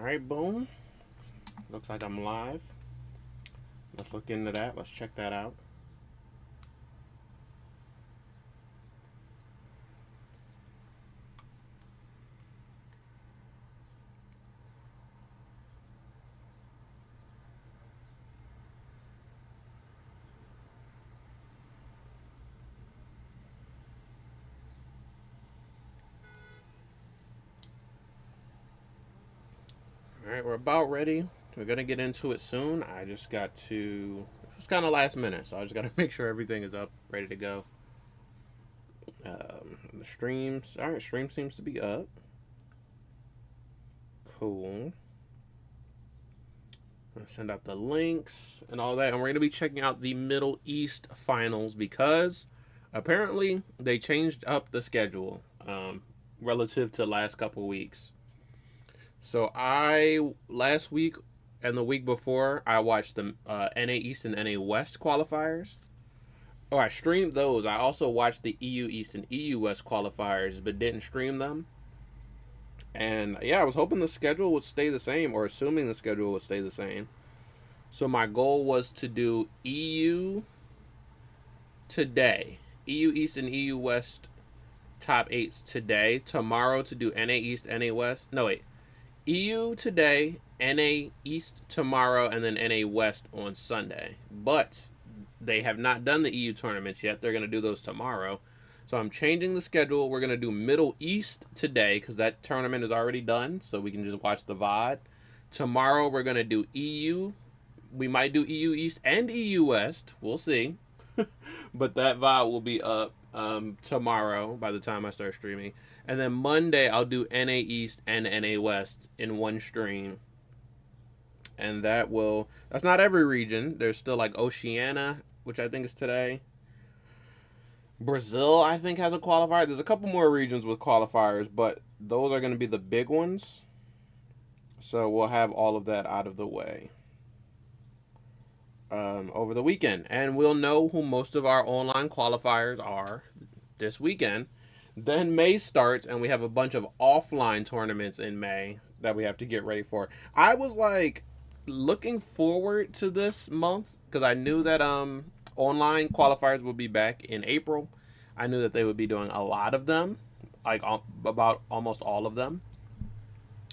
Alright, boom. Looks like I'm live. Let's look into that. Let's check that out. Alright, we're about ready. We're going to get into it soon. I just got to... It was kind of last minute, so I just got to make sure everything is up, ready to go. The streams... Alright, stream seems to be up. Cool. I'm going to send out the links and all that. And we're going to be checking out the Middle East finals because apparently they changed up the schedule relative to last couple weeks. So last week and the week before, I watched the NA East and NA West qualifiers. Oh, I streamed those. I also watched the EU East and EU West qualifiers, but didn't stream them. And yeah, I was hoping the schedule would stay the same, or assuming the schedule would stay the same. So my goal was to do EU today. EU East and EU West top 8s today. Tomorrow to do NA East, NA West. No, wait. EU today, NA East tomorrow, and then NA West on Sunday. But they have not done the EU tournaments yet. They're going to do those tomorrow. So I'm changing the schedule. We're going to do Middle East today because that tournament is already done. So we can just watch the VOD. Tomorrow we're going to do EU. We might do EU East and EU West. We'll see. But that VOD will be up tomorrow by the time I start streaming. And then Monday, I'll do NA East and NA West in one stream. And that's not every region. There's still like Oceania, which I think is today. Brazil, I think, has a qualifier. There's a couple more regions with qualifiers, but those are going to be the big ones. So we'll have all of that out of the way over the weekend. And we'll know who most of our online qualifiers are this weekend. Then May starts, and we have a bunch of offline tournaments in May that we have to get ready for. I was like looking forward to this month because I knew that online qualifiers will be back in April. I knew that they would be doing a lot of them, like about almost all of them.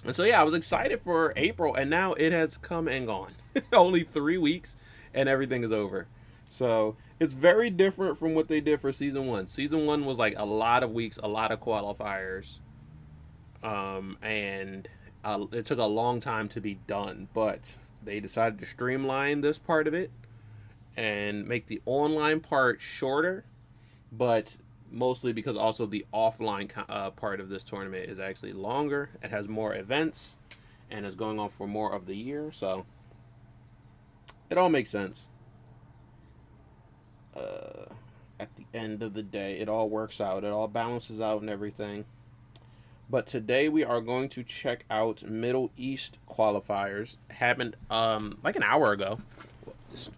And so yeah, I was excited for April, and now it has come and gone. Only 3 weeks, and everything is over. So it's very different from what they did for Season 1. Season 1 was like a lot of weeks, a lot of qualifiers. And it took a long time to be done. But they decided to streamline this part of it and make the online part shorter. But mostly because also the offline part of this tournament is actually longer. It has more events and is going on for more of the year. So it all makes sense. At the end of the day, it all works out. It all balances out and everything. But today we are going to check out Middle East qualifiers. Happened like an hour ago.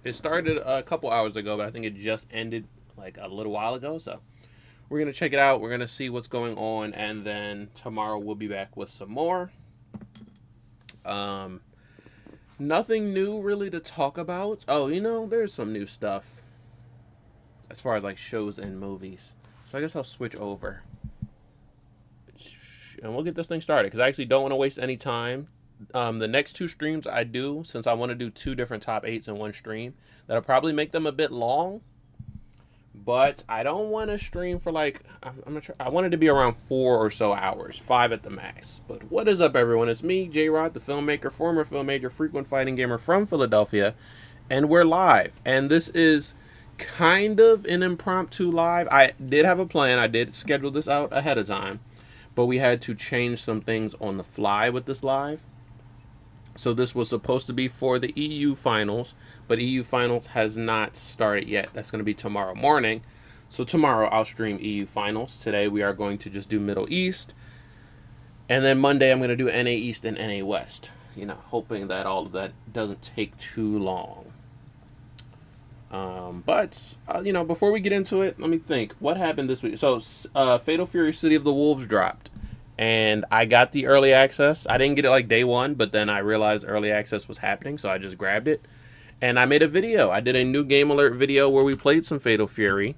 It started a couple hours ago, but I think it just ended like a little while ago. So we're going to check it out. We're going to see what's going on. And then tomorrow we'll be back with some more. Nothing new really to talk about. Oh, there's some new stuff as far as like shows and movies. So I guess I'll switch over. And we'll get this thing started because I actually don't want to waste any time. The next 2 streams I do, since I want to do 2 different top 8s in one stream, that'll probably make them a bit long. But I don't want to stream for like, I'm not sure. I want it to be around 4 or so hours, 5 at the max. But what is up, everyone? It's me, J-Rod, the filmmaker, former film major, frequent fighting gamer from Philadelphia. And we're live. And this is kind of an impromptu live. I did have a plan. I did schedule this out ahead of time. But we had to change some things on the fly with this live. So this was supposed to be for the EU finals, but EU finals has not started yet. That's going to be tomorrow morning. So tomorrow I'll stream EU finals. Today we are going to just do Middle East. And then Monday I'm going to do NA East and NA West. Hoping that all of that doesn't take too long. But before we get into it, let me think. What happened this week? So Fatal Fury City of the Wolves dropped. and I got the early access. I didn't get it like day one, but then I realized early access was happening, so I just grabbed it. And I made a video. I did a new game alert video where we played some Fatal Fury.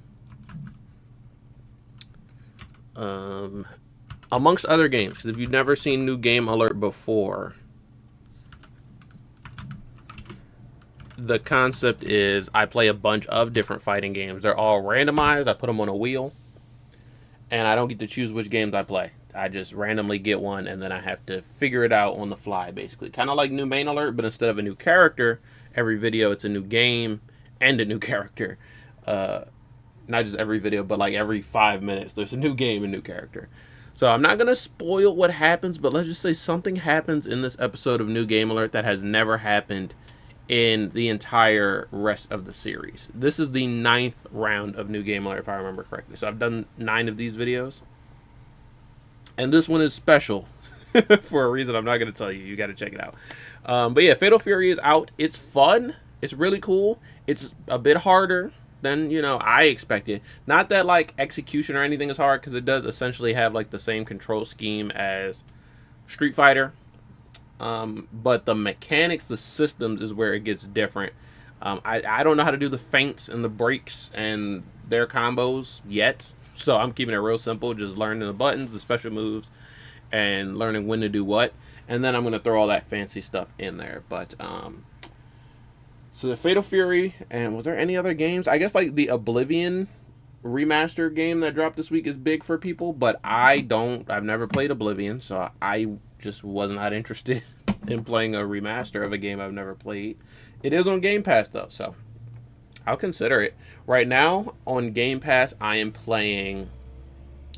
Amongst other games, because if you've never seen New Game Alert before, the concept is I play a bunch of different fighting games. They're all randomized. I put them on a wheel, and I don't get to choose which games I play. I just randomly get one, and then I have to figure it out on the fly, basically. Kind of like New Main Alert, but instead of a new character, every video it's a new game and a new character. Not just every video, but like every 5 minutes, there's a new game and new character. So I'm not going to spoil what happens, but let's just say something happens in this episode of New Game Alert that has never happened in the entire rest of the series. This is the 9th round of New Game Alert, if I remember correctly. So I've done 9 of these videos. And this one is special for a reason I'm not going to tell you. You got to check it out. But yeah, Fatal Fury is out. It's fun. It's really cool. It's a bit harder than, you know, I expected. Not that like execution or anything is hard, because it does essentially have like the same control scheme as Street Fighter. But the mechanics, the systems is where it gets different. I don't know how to do the feints and the breaks and their combos yet. So I'm keeping it real simple, just learning the buttons, the special moves, and learning when to do what. And then I'm going to throw all that fancy stuff in there. But, so the Fatal Fury, and was there any other games? I guess like the Oblivion remaster game that dropped this week is big for people, but I've never played Oblivion, so I just was not interested in playing a remaster of a game I've never played. It is on Game Pass though, so I'll consider it. Right now on Game Pass, I am playing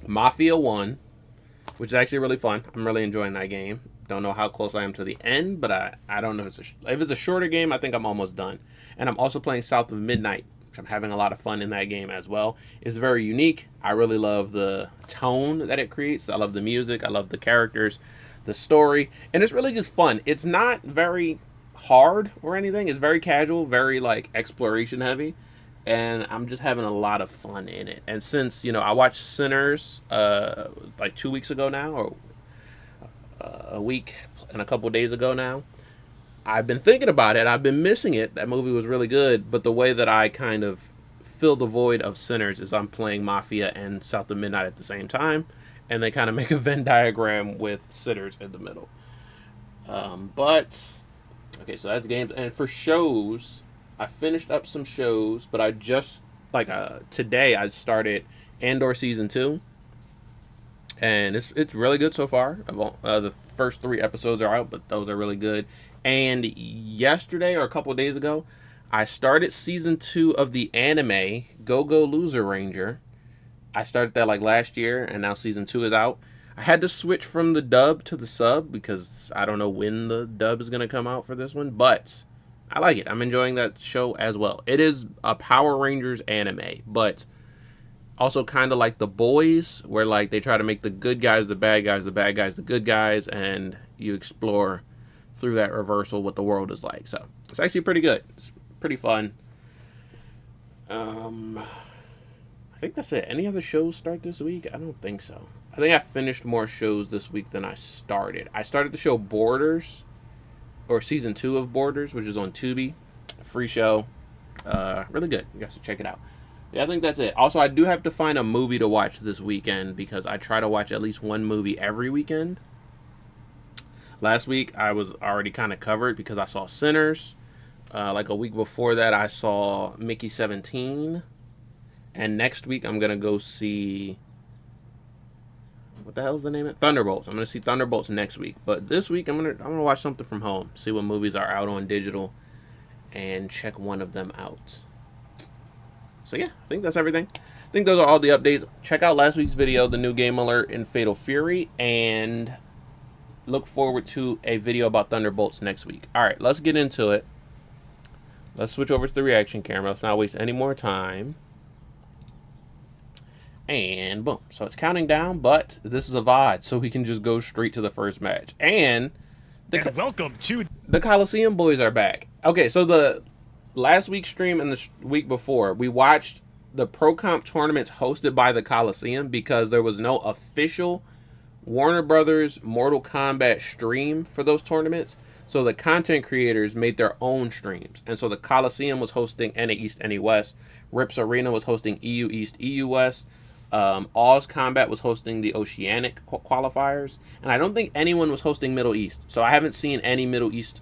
Mafia 1, which is actually really fun. I'm really enjoying that game. Don't know how close I am to the end, but I don't know if it's a shorter game. I think I'm almost done. And I'm also playing South of Midnight, which I'm having a lot of fun in that game as well. It's very unique. I really love the tone that it creates. I love the music. I love the characters, the story, and it's really just fun. It's not very hard or anything. It's very casual, very like exploration heavy, and I'm just having a lot of fun in it. And since, you know, I watched Sinners like 2 weeks ago now, or a week and a couple days ago now, I've been thinking about it. I've been missing it. That movie was really good, but the way that I kind of fill the void of Sinners is I'm playing Mafia and South of Midnight at the same time, and they kind of make a Venn diagram with Sinners in the middle. But okay, so that's games. And for shows, I finished up some shows, but I just like today I started Andor season 2, and it's really good so far. The first 3 episodes are out, but those are really good. And yesterday or a couple of days ago, I started season 2 of the anime Go Go Loser Ranger. I started that like last year, and now season 2 is out. I had to switch from the dub to the sub because I don't know when the dub is going to come out for this one, but I like it. I'm enjoying that show as well. It is a Power Rangers anime, but also kind of like The Boys, where like they try to make the good guys the bad guys, the bad guys the good guys, and you explore through that reversal what the world is like. So it's actually pretty good. It's pretty fun. I think that's it. Any other shows start this week? I don't think so. I think I finished more shows this week than I started. I started the show Borders, or season 2 of Borders, which is on Tubi. Free show. Really good. You guys should check it out. Yeah, I think that's it. Also, I do have to find a movie to watch this weekend because I try to watch at least one movie every weekend. Last week, I was already kind of covered because I saw Sinners. Like a week before that, I saw Mickey 17. And next week, I'm going to go see... what the hell is the name of it? Thunderbolts. I'm going to see Thunderbolts next week. But this week, I'm gonna watch something from home. See what movies are out on digital. And check one of them out. So yeah, I think that's everything. I think those are all the updates. Check out last week's video, the New Game Alert in Fatal Fury. And look forward to a video about Thunderbolts next week. Alright, let's get into it. Let's switch over to the reaction camera. Let's not waste any more time. And boom. So it's counting down, but this is a VOD, so we can just go straight to the first match. And welcome to the Coliseum boys are back. Okay, so the last week's stream and the week before, we watched the Pro Komp tournaments hosted by the Coliseum because there was no official Warner Brothers Mortal Kombat stream for those tournaments. So the content creators made their own streams. And so the Coliseum was hosting NA East, NA West. Rips Arena was hosting EU East, EU West. Oz Combat was hosting the Oceanic qualifiers. And I don't think anyone was hosting Middle East. So I haven't seen any Middle East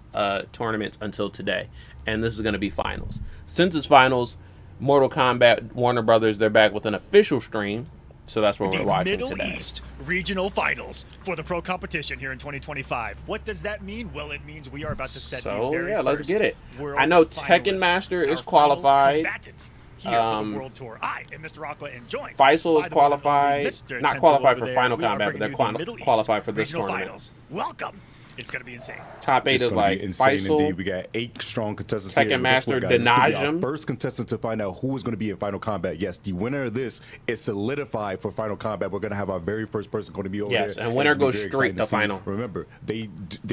tournaments until today. And this is going to be finals. Since it's finals, Mortal Kombat, Warner Brothers, they're back with an official stream. So that's what we're watching Middle today. East Regional Finals for the Pro Competition here in 2025. What does that mean? Well, it means we are about to set the very let's first get it. World I know finalist, Tekken Master is our qualified. final combatant here for the World Tour. I am Mr. Aqua and joined Faisal by is the one and only qualified. Mr. Not Tento qualified over for there. Final We are Kombat, but bringing they're you the Middle East qualified for this Regional tournament. Finals. Welcome. It's going to be insane. Top 8 It's is gonna like be insane Faisal, indeed. We got 8 strong contestants Tekken here. Guess Master, what, guys? This is gonna be our Denajum. first contestant to find out who is going to be in Final Kombat. Yes, the winner of this is solidified for Final Kombat. We're going to have our very first person going to be over there. Yes, and winner It's gonna goes be very straight exciting to see. final. Remember, they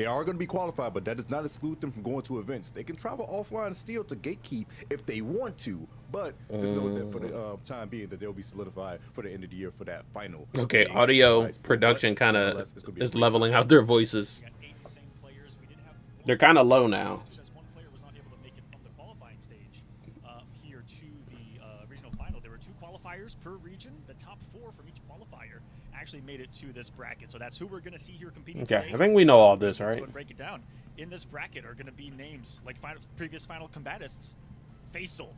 are going to be qualified, but that does not exclude them from going to events. They can travel offline still to gatekeep if they want to. But just know that for the time being, that they'll be solidified for the end of the year for that final. Okay, big audio prize pool. production But kind of nonetheless, it's gonna be a is great leveling time. out their voices. They're kind of low now. One player was not able to make it from the qualifying stage here to the regional final. There were 2 qualifiers per region. The top 4 from each qualifier actually made it to this bracket. So that's who we're going to see here competing Okay, today. I think we know all this, Let's right? go and break it down. In this bracket are going to be names like previous final combatists, Faisal,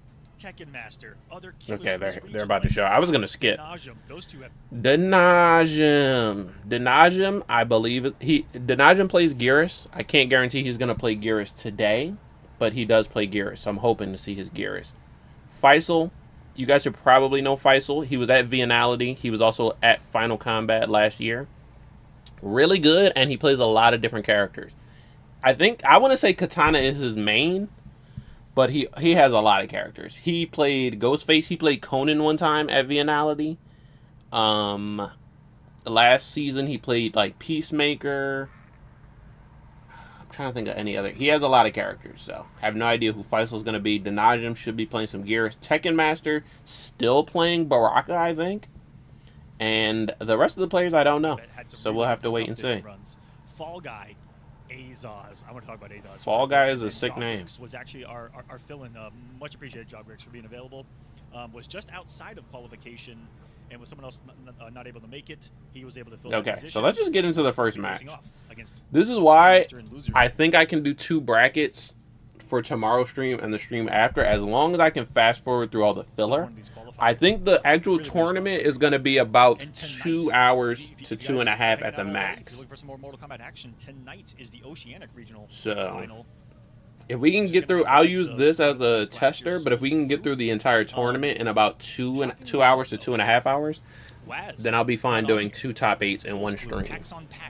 Tekken Master, other killers Okay, from this they're region about to like show. I was gonna skip. Denajum. Those 2 have Denajum, I believe Denajum plays Geras. I can't guarantee he's gonna play Geras today, but he does play Geras, so I'm hoping to see his Geras. Faisal, you guys should probably know Faisal. He was at Vianality. He was also at Final Kombat last year. Really good, and he plays a lot of different characters. I want to say Katana is his main, but he has a lot of characters. He played Ghostface. He played Conan one time at Vianality. Last season he played like Peacemaker. I'm trying to think of any other. He has a lot of characters, so I have no idea who Faisal's going to be. Denajum should be playing some Gears. Tekken Master still playing Baraka, I think. And the rest of the players I don't know. So we'll have to wait and see. Fall Guy, Azaz. I want to talk about Azaz. Fall Guy is a sick Jog name. Riggs was actually our fill-in. Much appreciated, Jog Riggs, for being available. Was just outside of qualification, and with someone else not able to make it, he was able to fill that Okay, position. so let's just get into the first Facing match. off against This is why Master and Loser. I think I can do 2 brackets for tomorrow's stream and the stream after, as long as I can fast forward through all the filler. I think the actual tournament is going to be about And tonight, 2 hours if you to guys 2.5 hanging at the out already, if max. you're looking for some more Mortal Kombat action, tonight is the Oceanic Regional So, Final. if we can get through, I'll use this as a tester, but if we can get through the entire tournament in about 2 hours to 2.5 hours, then I'll be fine doing 2 top 8s in one stream.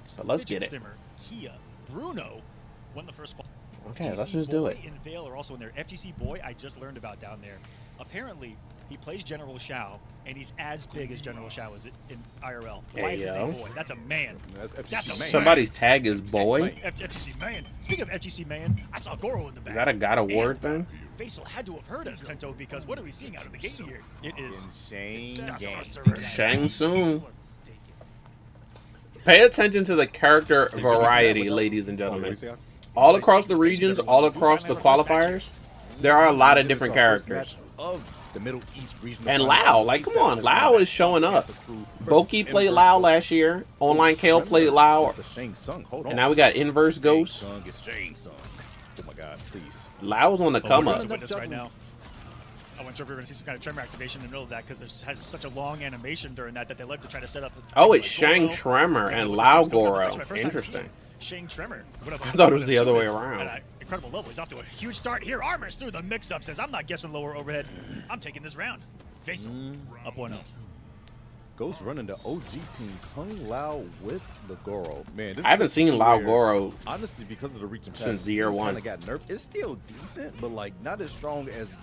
So let's get it. Kia, Bruno won the first ball. Okay, let's just do it. And Vale are also in there. FGC Boy, I just learned about down there. Apparently, he plays General Shao, and he's as big as General Shao is in IRL. Why is his Hey, yo. name Boy? That's a man. That's That's a FGC man. Somebody's tag is boy. FGC man. Speaking of FGC man, I saw Goro in the back. Is that a God of War thing? Faisal had to have heard us, Tento, because what are we seeing out of the gate here? It is Shane Shang Tsung. Pay attention to the character variety, ladies and gentlemen. All across the regions, all across the qualifiers, there are a lot of different characters. Of the Middle East regional And final. Lao, like, come on, Lao is showing up. Boki played Lao last year. Online Kale played Lao. And now we got Inverse Ghost. Oh my God, please. Lao's on the come We're up. gonna witness right now. I wasn't sure if we were going to see some kind of tremor activation in the middle of that because there's has such a long animation during that they like to try to set up. Oh, it's Shang Tremor and Lao Goro. Interesting. Shang Tremor. I thought it was the other way around. At an incredible level. He's off to a huge start here. Armors through the mix-up. Says, I'm not guessing lower overhead. I'm taking this round. Faisal. Up 1-0. Ghost running the OG team, Kung Lao with the Goro. Man, this I haven't seen Lao Goro honestly because of the region since the year one. Kind of got nerfed. It's still decent, but like not as strong as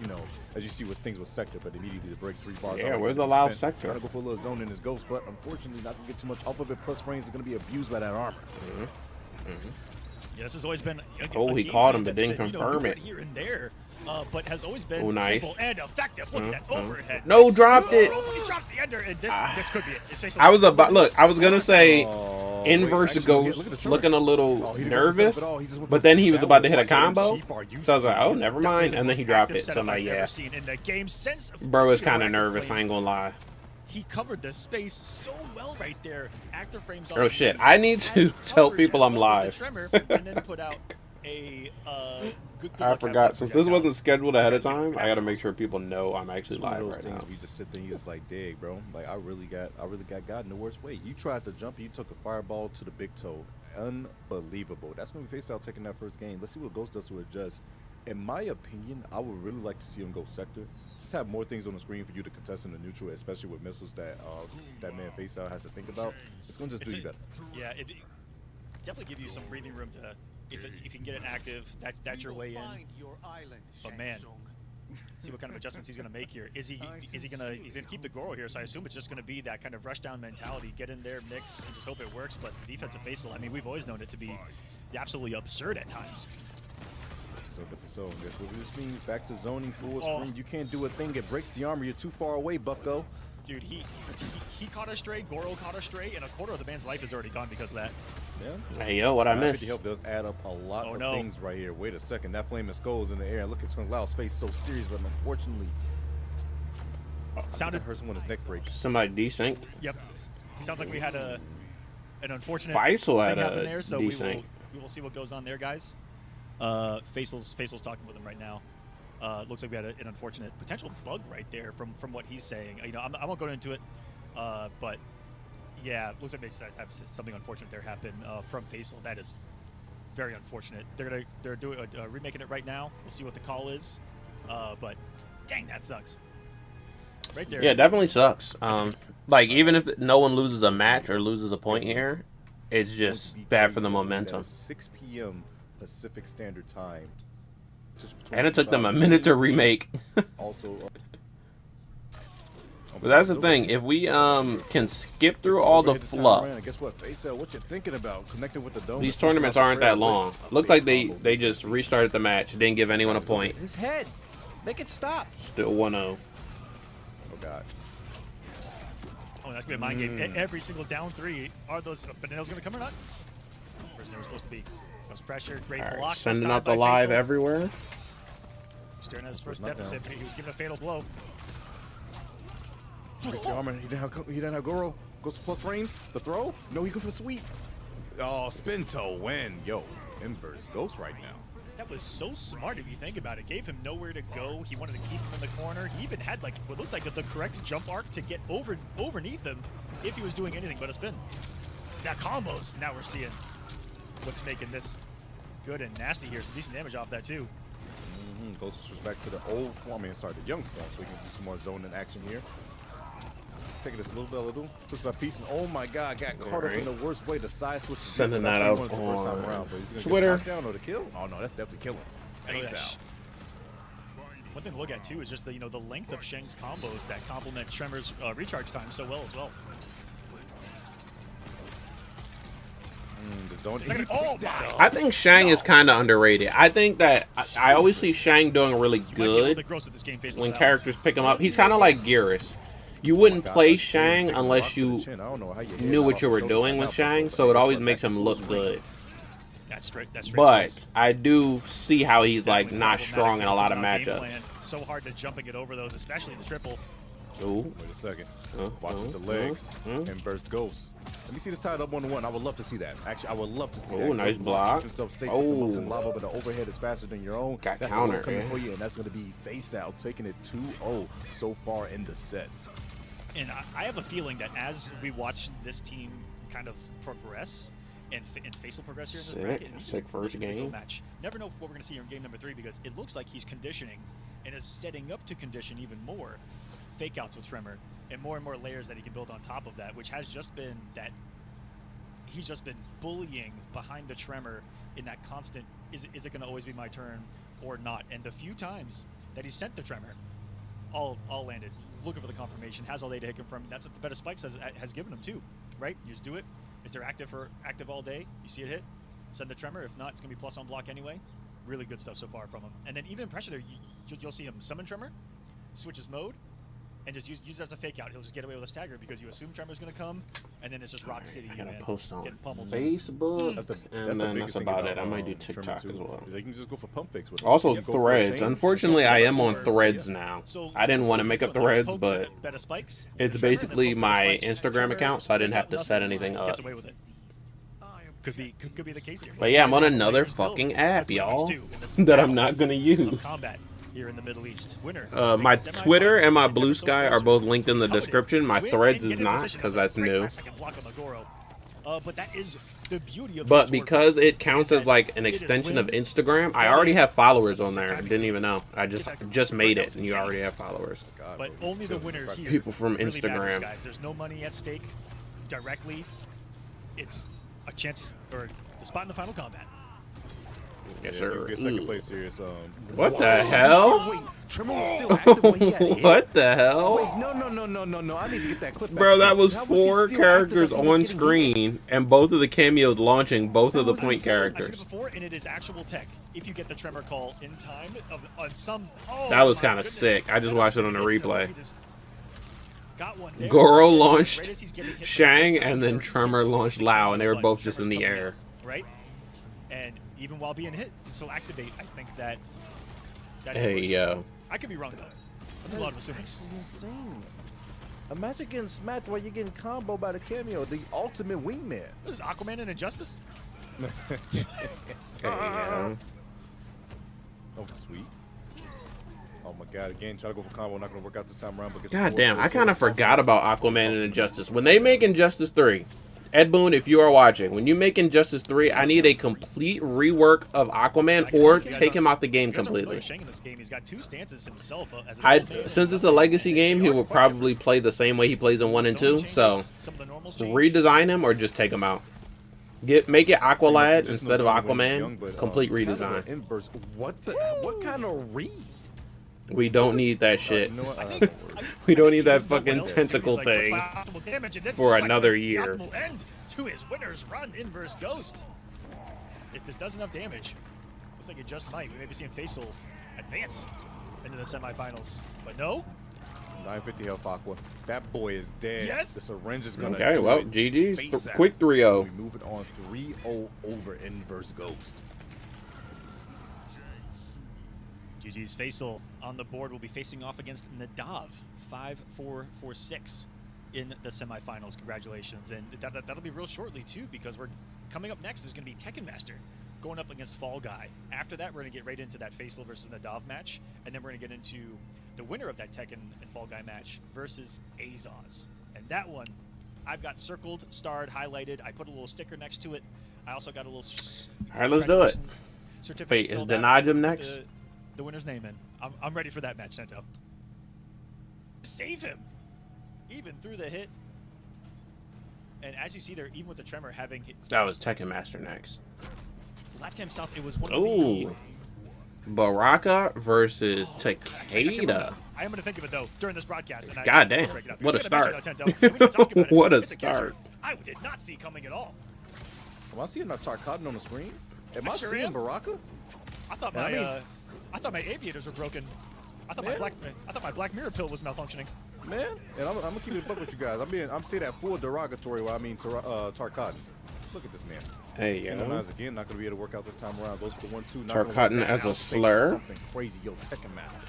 as you see with things with Sector. But immediately to break 3 bars. Yeah, where's the Lao Sector? Trying to go for a little zone in his Ghost, but unfortunately not gonna get too much off of it. Plus frames are gonna be abused by that armor. Yeah, this has always been. Oh, he caught him, but didn't confirm it. Here and there, but has always been Oh, nice. simple and effective. Look at that overhead. No, dropped it. He dropped the ender, and this could be it. His face I was about I was gonna say Inverse actually, look at Ghost the tremor. looking a little Oh, he didn't go for nervous, setup at all. He just went but for- then he was that about to hit a was so combo. cheap. Are you So I was like, oh, serious? never mind. And then he dropped it. So I'm like, yeah. Bro was kind of nervous. I ain't gonna lie. He covered the space so well right there. Active frames. Oh shit! I need to tell people I'm live. Tremor, and then put out a good I luck forgot. capture Since this projectile. wasn't scheduled ahead of time, I gotta make sure people know I'm actually It's one of live those right things now. we just sit there and you just like, dig, bro. Like I really got God in the worst way. You tried to jump and you took a fireball to the big toe. Unbelievable. That's when we face out taking that first game. Let's see what Ghost does to adjust. In my opinion, I would really like to see him go sector. Just have more things on the screen for you to contest in the neutral, especially with missiles that that man face out has to think about. It's gonna just do you better. Yeah, it definitely give you some breathing room to if you can get it active. That's your way in. But man, see what kind of adjustments he's gonna make here. He's gonna keep the Goro here, so I assume it's just gonna be that kind of rush down mentality. Get in there, mix, and just hope it works. But the defensive facial, I mean, we've always known it to be absolutely absurd at times. So this means back to zoning full screen. You can't do a thing. It breaks the armor. You're too far away, Bucko. Dude, he caught a stray, Goro caught a stray, and a quarter of the man's life is already gone because of that. Yeah. Hey yo, what I missed? 50 help does add up a lot of things right here. Wait a second. That flame and skull's in the air. Look at Skunk Lao's face, so serious, but unfortunately, Sounded hurt someone his neck breaks. Somebody desynced. Yep. Sounds like we had an unfortunate Faisal had thing happen a there, so desync. we will see what goes on there, guys. Faisal's talking with him right now. Looks like we had an unfortunate potential bug right there from what he's saying. You know, I won't go into it, but yeah, looks like they have something unfortunate there happen from Faisal. That is very unfortunate. They're doing remaking it right now. We'll see what the call is, but dang, that sucks. Right there. Yeah, it definitely sucks. Like even if no one loses a match or loses a point here, it's just bad for the momentum. 6 p.m. Pacific Standard Time. And it took them a minute to remake. Also, but that's the thing. If we can skip through all the fluff, guess what? Faisal, what you thinking about? Connecting with the dome. these tournaments aren't that long. Looks like they just restarted the match, didn't give anyone a point. His head. Make it stop. Still 1-0. Oh God. Oh, that's gonna be a mind game. Every single down three. Are those bananas gonna come or not? Where's they supposed to be? Comes pressure. Great All block. right, sending out the live everywhere. Staring at his first deficit. He was given a fatal blow. Breaks the armor. He didn't have Goro. Goes to plus frames. The throw. No, he goes for the sweep. Oh, spin toe win. Yo, inverse Ghost right now. That was so smart if you think about it. Gave him nowhere to go. He wanted to keep him in the corner. He even had like what looked like the correct jump arc to get overneath him if he was doing anything but a spin. Now combos. Now we're seeing what's making this good and nasty here. Some decent damage off that too. Ghost switches back to the old form. I mean, sorry, the young form, so we can do some more zone in action here. Taking this little twist by piece, and oh my God, got caught up in the worst way. The side switch. Sending that out on Twitter. Down or the kill? Oh no, that's definitely killing. Face out. One thing to look at too is just the the length of Sheng's combos that complement Tremor's recharge time so well as well. The zone. Oh my! I think Shang is kind of underrated. I think that I always see Shang doing really good when characters pick him up. He's kind of like Geras. You wouldn't play Shang unless you knew what you were doing with Shang, so it always makes him look good. That's straight. But I do see how he's like not strong in a lot of matchups. So hard to jump and get over those, especially the triple. Ooh. Wait a second. Watching the legs and burst Ghosts. Let me see this tied up 1-1. I would love to see that. Actually, I would love to see that. Oh, nice block. Oh, lava, but the overhead is faster than your own. Got that's counter coming for you, and that's going to be face out, taking it 2-0 so far in the set. And I have a feeling that as we watch this team kind of progress and Faisal progress here in this bracket, sick first game. Match. Never know what we're going to see in game number 3 because it looks like he's conditioning and is setting up to condition even more fake outs with Tremor and more layers that he can build on top of that, which has just been that he's just been bullying behind the Tremor in that constant, is it going to always be my turn or not? And the few times that he sent the Tremor, all landed. Looking for the confirmation, has all day to hit confirm. That's what the better spikes has given him too, right? You just do it. Is there active all day? You see it hit, send the Tremor. If not, it's gonna be plus on block anyway. Really good stuff so far from him. And then even in pressure there, you'll see him summon Tremor, switches mode, and just use it as a fake out. He'll just get away with a stagger because you assume Tremor's going to come, and then it's just Rock City. I gotta man, post on getting pummeled. Facebook, That's and then that's thing about it. I might do Tremor TikTok 2, as well. is they can just go for pump fakes with it. Also You can go for a Threads. chain. Unfortunately, I am on So, Threads now. So I didn't want to make a Threads, but better spikes, it's Tremor, and then basically poke better my spikes. Instagram Tremor, account, so I didn't have to nothing, set anything up. Gets away with it. Could be the case here. But yeah, I'm on another fucking app, y'all, that I'm not gonna use. Combat here in the Middle East. Winner. My Twitter and my Blue Sky are both linked in the description. My Threads is not, because that's new. But that is the beauty of But because it counts as like an extension of Instagram, I already have followers on there. I didn't even know. I just made it, and you already have followers. But only the winners here. People from really matters, Instagram. guys. There's no money at stake directly. It's a chance or the spot in the Final Kombat. Yes, Yeah, sir. get second Ooh. place here is What the hell? Wait, Tremor was still active when he got hit. What the hell? Wait, no. I need to get that clip back. Bro, that was How he 4 still characters active as he was on getting screen, and both of the cameos launching both of the point I've seen characters. it before, and it is actual tech. If you get the Tremor call in time, on some. Oh, That was my kind of goodness. sick. I just watched it on the So replay. he just got one there. Goro Right launched as he's getting hit for the Shang, first time, and then they're Tremor hit. launched Lao, and they were But both just in the Tremor's coming air. in, right? And even while being hit, can still activate. I think that. Hey, works. yo. I could be wrong though. I'm a lot of assuming. That's insane. Imagine getting smacked while you're getting combo by the cameo, the ultimate wingman. This is Aquaman and Injustice. Hey, yo. Oh, sweet. Oh my god, again, try to go for combo, not gonna work out this time around. But God damn, I kind of forgot about Aquaman and Injustice. When they make Injustice 3, Ed Boon, if you are watching, when you make Injustice 3, I need a complete rework of Aquaman or take him out the game completely. Shang in this game. He's got 2 stances himself. As a Since it's a legacy game, he will probably play the same way he plays in 1 and 2. So redesign him or just take him out. Make it Aqualad instead of Aquaman. Complete redesign. Inverse. What kind of read? We don't need that shit. You know what? I don't know. We don't need that fucking tentacle thing for another year. End to his winner's run inverse Ghost. If this does enough damage, looks like it just might. We may be seeing Faisal advance into the semifinals. But no. 950 health Aqua. That boy is dead. Yes. The syringe is gonna. Okay, do well, it. GG's. Face out. Quick 3-0. We moving on 3-0 over inverse Ghost. GG's Faisal on the board will be facing off against Nadav, 5-4-4-6 in the semifinals. Congratulations. And that'll be real shortly, too, because we're coming up next is going to be Tekken Master going up against Fall Guy. After that, we're going to get right into that Faisal versus Nadav match, and then we're going to get into the winner of that Tekken and Fall Guy match versus Azaz. And that one, I've got circled, starred, highlighted. I put a little sticker next to it. I also got a little All right, let's do it. certificate Wait, is filled out Denajum with next? The winner's name in. I'm ready for that match, Sento. Save him! Even through the hit. And as you see there, even with the Tremor having hit That was Tekken Master next. Latam South, it was one of Ooh. the... Baraka versus Takeda. I am going to think of it, though, during this broadcast. And God damn. break it up. What a We gotta start. mention it, Tento. We didn't talk about it. What a It's character start. I did not see coming at all. Am I seeing that Tarkatan on the screen? Am I I sure seeing am. Baraka? I thought Yeah, my I mean- I thought my aviators were broken. I thought my black mirror pill was malfunctioning. Man, and I'm gonna keep it buck with you guys. I'm saying that full derogatory while I mean Tarkatan. Look at this man. Hey, You yo. know, again, not gonna be able to work out this time around. Goes for the 1-2. not Tarkatan gonna work as out. a Now face slur? Something crazy, yo, Tekken Master.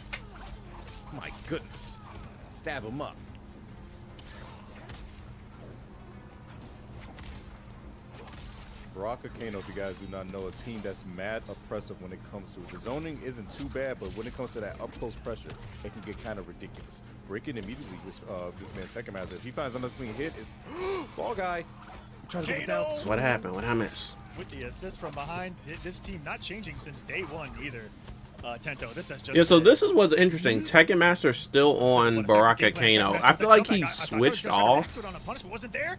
My goodness, stab him up. Baraka Kano, if you guys do not know, a team that's mad oppressive when it comes to it. The zoning isn't too bad, but when it comes to that up-close pressure, it can get kind of ridiculous. Breaking immediately this man Tekken Master. If he finds another clean hit, it's Fall Guy. Trying to go down. Kano! What happened? What I miss? With the assist from behind, this team not changing since day one either. Tento, this has just Yeah, so been- this is what's interesting. Tekken Master's still on What Baraka effective game plan. Kano. Tekken Master I feel like flipped he up. I thought he was switched gonna try to off. back to it on a punishment, wasn't there?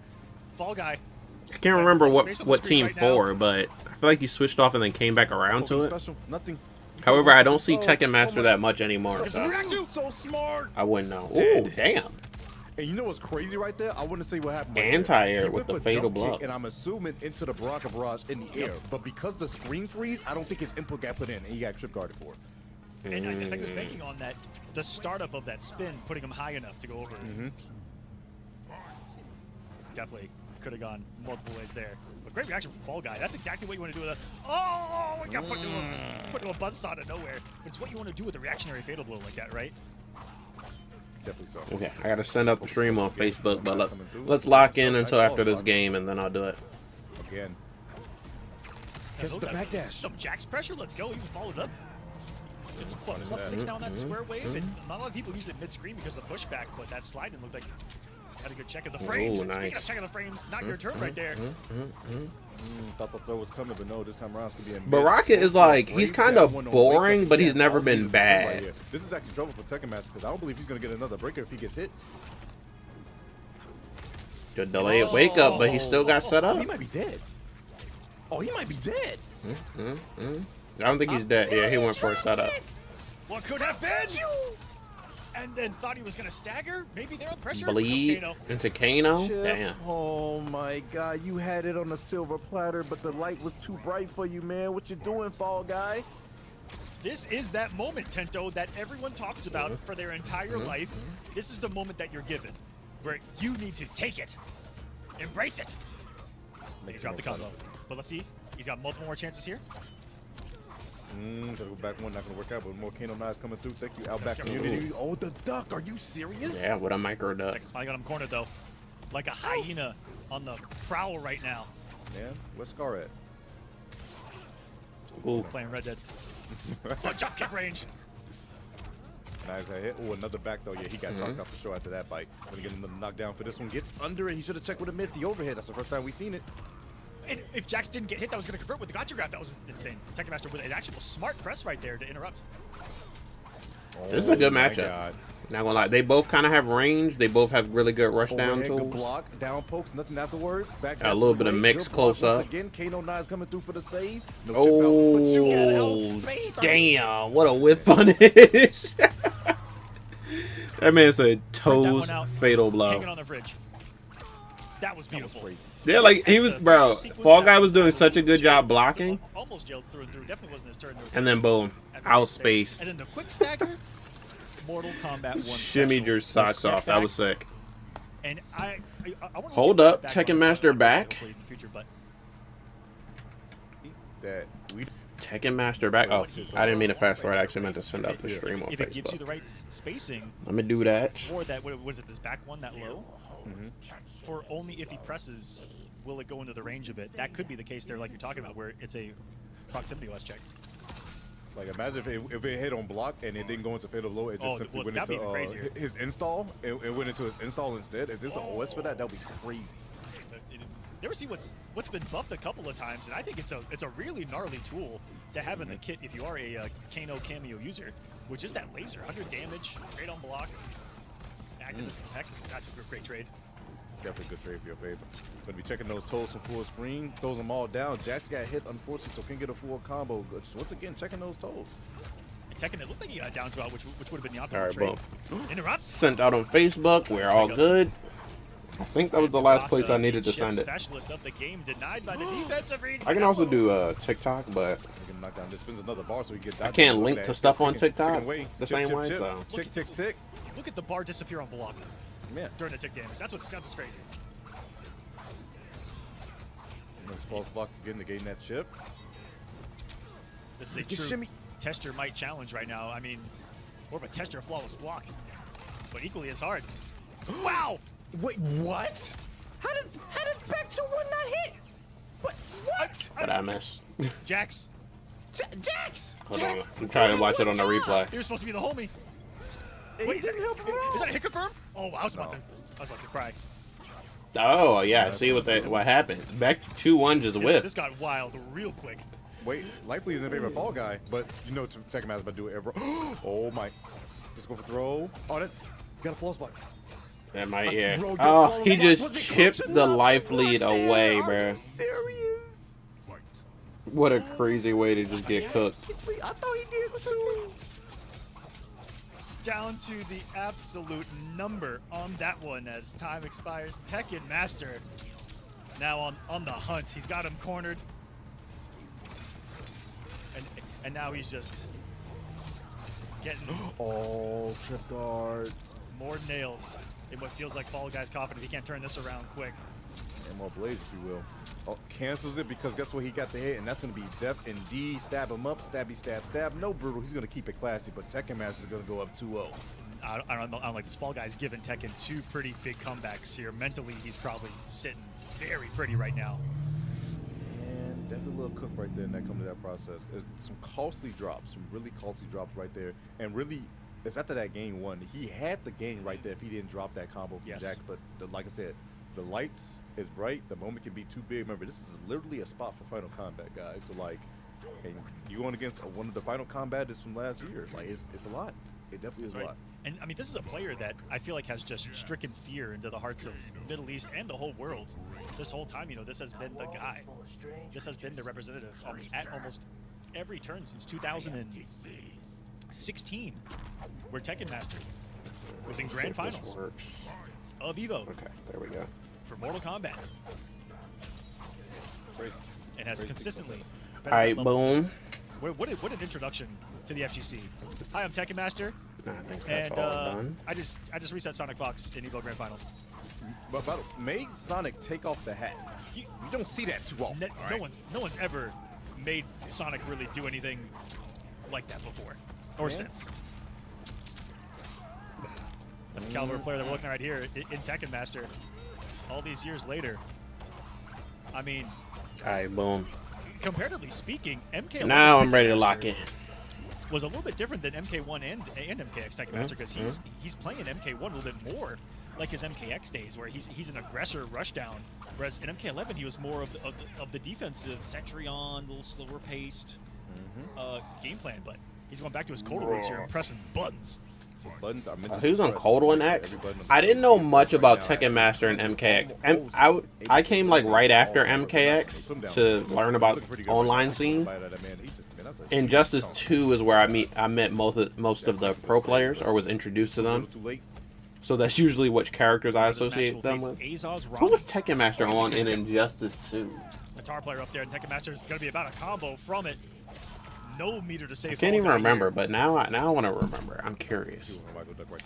Fall Guy. I can't remember Space on the what screen team right now. for, but I feel like he switched off and then came back around to it. Special, nothing. However, I don't see Oh, Tekken Master my- that much anymore, so So smart. I wouldn't know. Ooh, damn. And you know what's crazy right there? I want to say what happened. Right Anti-air there. He with went the for fatal jump blow. kick, and I'm assuming into the Baraka barrage in the air. But because the screen freeze, I don't think his input got put in, and he got trip guarded for it. And I think he was banking on that, the startup of that spin, putting him high enough to go over. Definitely could have gone multiple ways there. But great reaction from Fall Guy. That's exactly what you want to do with a... Oh, we got put into a buzzsaw out of nowhere. It's what you want to do with a reactionary fatal blow like that, right? Definitely so. Okay, I gotta send out the stream on Facebook, but let's lock in until after this game, and then I'll do it. Again. Catch the back dash. Some Jax pressure. Let's go. Even followed up. It's plus 6 down that square wave, and not a lot of people use it mid-screen because of the pushback, but that slide didn't look like had a good check of the frames. Ooh, nice. Speaking of checking the frames, not your turn right there. Thought the throw was coming, but no, this time around it's going to be a But Rocket is like, he's kind of boring, but he's never been bad. Right, this is actually trouble for Tekken Master because I don't believe he's going to get another breaker if he gets hit. Good delayed wake up, but he still got set up. He might be dead. Oh, he might be dead. I don't think he's dead. Yeah, he went for a setup. What could have been? And then thought he was going to stagger? Maybe they're on pressure? Bleed into Kano? Damn. Oh my god, you had it on a silver platter, but the light was too bright for you, man. What you doing, Fall Guy? This is that moment, Tento, that everyone talks about for their entire life. This is the moment that you're given, where you need to take it. Embrace it. Make drop the combo. But let's see. He's got multiple more chances here. Gotta go back one, not gonna work out, but more Kano knives coming through. Thank you, Outback community. Oh, the duck, are you serious? Yeah, with a micro duck. I got him cornered though. Like a hyena on the prowl right now. Man, where's Scar at? Ooh. Playing Red Dead. Oh, jump kick range. Nice hit. Oh, another back though. Yeah, he got knocked off the show after that bite. Gonna get another knockdown for this one. Gets under it. He should have checked with a mid. The overhead. That's the first time we've seen it. And if Jax didn't get hit, that was going to convert with the gotcha grab. That was insane. Tekken Master with an actual smart press right there to interrupt. This is a good matchup. Not gonna lie, they both kind of have range. They both have really good rush down tools. Good block, down pokes, nothing afterwards. Back a little bit of mix close up. Again, Kano knives coming through for the save. No oh, damn! What a whip punish. That man said toes fatal blow. Hanging on the bridge. That was beautiful. Yeah, like he was, bro. Fall Guy was doing such a good job blocking. Almost jailed through and through. Definitely wasn't his turn. And then boom, outspaced. And then the quick stagger. Mortal Kombat 1. Shimmied your socks off. That was sick. And I hold up, Tekken Master back. Tekken Master back. Oh, I didn't mean to fast forward. I actually meant to send out the stream on Facebook. If it gives you the Facebook. right spacing. Let me do that. For that, what was it? This back one that low? For only if he presses, will it go into the range of it? That could be the case there, like you're talking about, where it's a proximity less check. Like imagine if it hit on block and it didn't go into fatal blow, it just simply went into his install. It went into his install instead. If there's an OS for that, that would be crazy. You ever see what's been buffed a couple of times, and I think it's a really gnarly tool to have in the kit if you are a Kano cameo user, which is that laser, 100 damage, straight on block. Active as heck. That's a great trade. Definitely a good trade for your favor. Gonna be checking those toes from full screen, throws them all down. Jax got hit, unfortunately, so can get a full combo. Just once again, checking those toes. And Tekken, it looked like he got down to out, which would have been the optimal All right, trade. boom. Interrupts. Sent out on Facebook. We're all good. I think that was the last place I needed to send it. Specialist of the game denied by the defensive read. I can also do TikTok, but knock down. This spins another bar, so we get. I can't link to stuff on TikTok the same way. So tick, tick, tick. Look at the bar disappear on block. Yeah. During the tick damage. That's what's crazy. This false block again to gain that chip. This is a true tester might challenge right now. I mean, more of a tester flawless block, but equally as hard. Wow! Wait, what? How did back to one not hit? What? But I missed. Jax. Jax! Hold on. I'm trying to watch it on the replay. You're supposed to be the homie. Wait, is that a hit confirm? Oh, I was about to cry. Oh yeah, I see what happened. Back 2-1 just whipped. This got wild real quick. Wait, Lightly is in favor of Fall Guy, but you know Tekken Master about to do it, bro. Oh my! Just go for throw on it. You got a false block. That might, yeah. Oh, he just chipped the life lead away, bro. Are you serious? What a crazy way to just get cooked. I thought he did too. Down to the absolute number on that one as time expires. Tekken Master now on the hunt. He's got him cornered. And now he's just Getting Oh, trip guard. more nails in what feels like Fall Guy's coffin if he can't turn this around quick. And more blaze, if you will. Oh, cancels it because guess what? He got the hit, and that's going to be death indeed. Stab him up, stabby, stab, stab. No brutal. He's going to keep it classy, but Tekken Master is going to go up 2-0. I don't like this. Fall Guy's giving Tekken 2 pretty big comebacks here. Mentally, he's probably sitting very pretty right now. And definitely a little cook right there, and that come to that process. There's some costly drops, some really costly drops right there. And really, it's after that game one. He had the game right there if he didn't drop that combo from Jack. But like I said, the lights is bright. The moment can be too big. Remember, this is literally a spot for Final Kombat, guys. So like, and you going against one of the Final Kombat from last year. Like, it's a lot. It definitely is a lot. And I mean, this is a player that I feel like has just stricken fear into the hearts of Middle East and the whole world. This whole time, you know, this has been the guy. This has been the representative at almost every turn since 2016, where Tekken Master was in grand finals of EVO. Okay, there we go. For Mortal Kombat. And has consistently been all right, at that level boom. since. What an introduction to the FGC. Hi, I'm Tekken Master. I think that's all done. I just reset Sonic Fox in EVO Grand Finals. But made Sonic take off the hat. You don't see that too often. No one's ever made Sonic really do anything like that before or since. That's the caliber player that we're looking at right here in Tekken Master. All these years later, I mean, All right, boom. comparatively speaking, MK11 Now I'm Tekken ready to Master lock in. was a little bit different than MK1 and MKX Tekken Master because he's playing MK1 a little bit more like his MKX days, where he's an aggressor rushdown, whereas in MK11 he was more of the defensive sentry on, a little slower paced game plan. But he's going back to his Kotal roots here and pressing buttons. So buttons are meant to He was on press. Kotal and X. I didn't know much about Tekken Master and MKX. I came like right after MKX to learn about the online scene. Injustice 2 is where I met most of the pro players or was introduced to them. So that's usually which characters I associate them with. Who was Tekken Master on in Injustice 2? Guitar player up there, and Tekken Master is going to be about a combo from it. No meter to save. I can't even remember, but now I want to remember. I'm curious.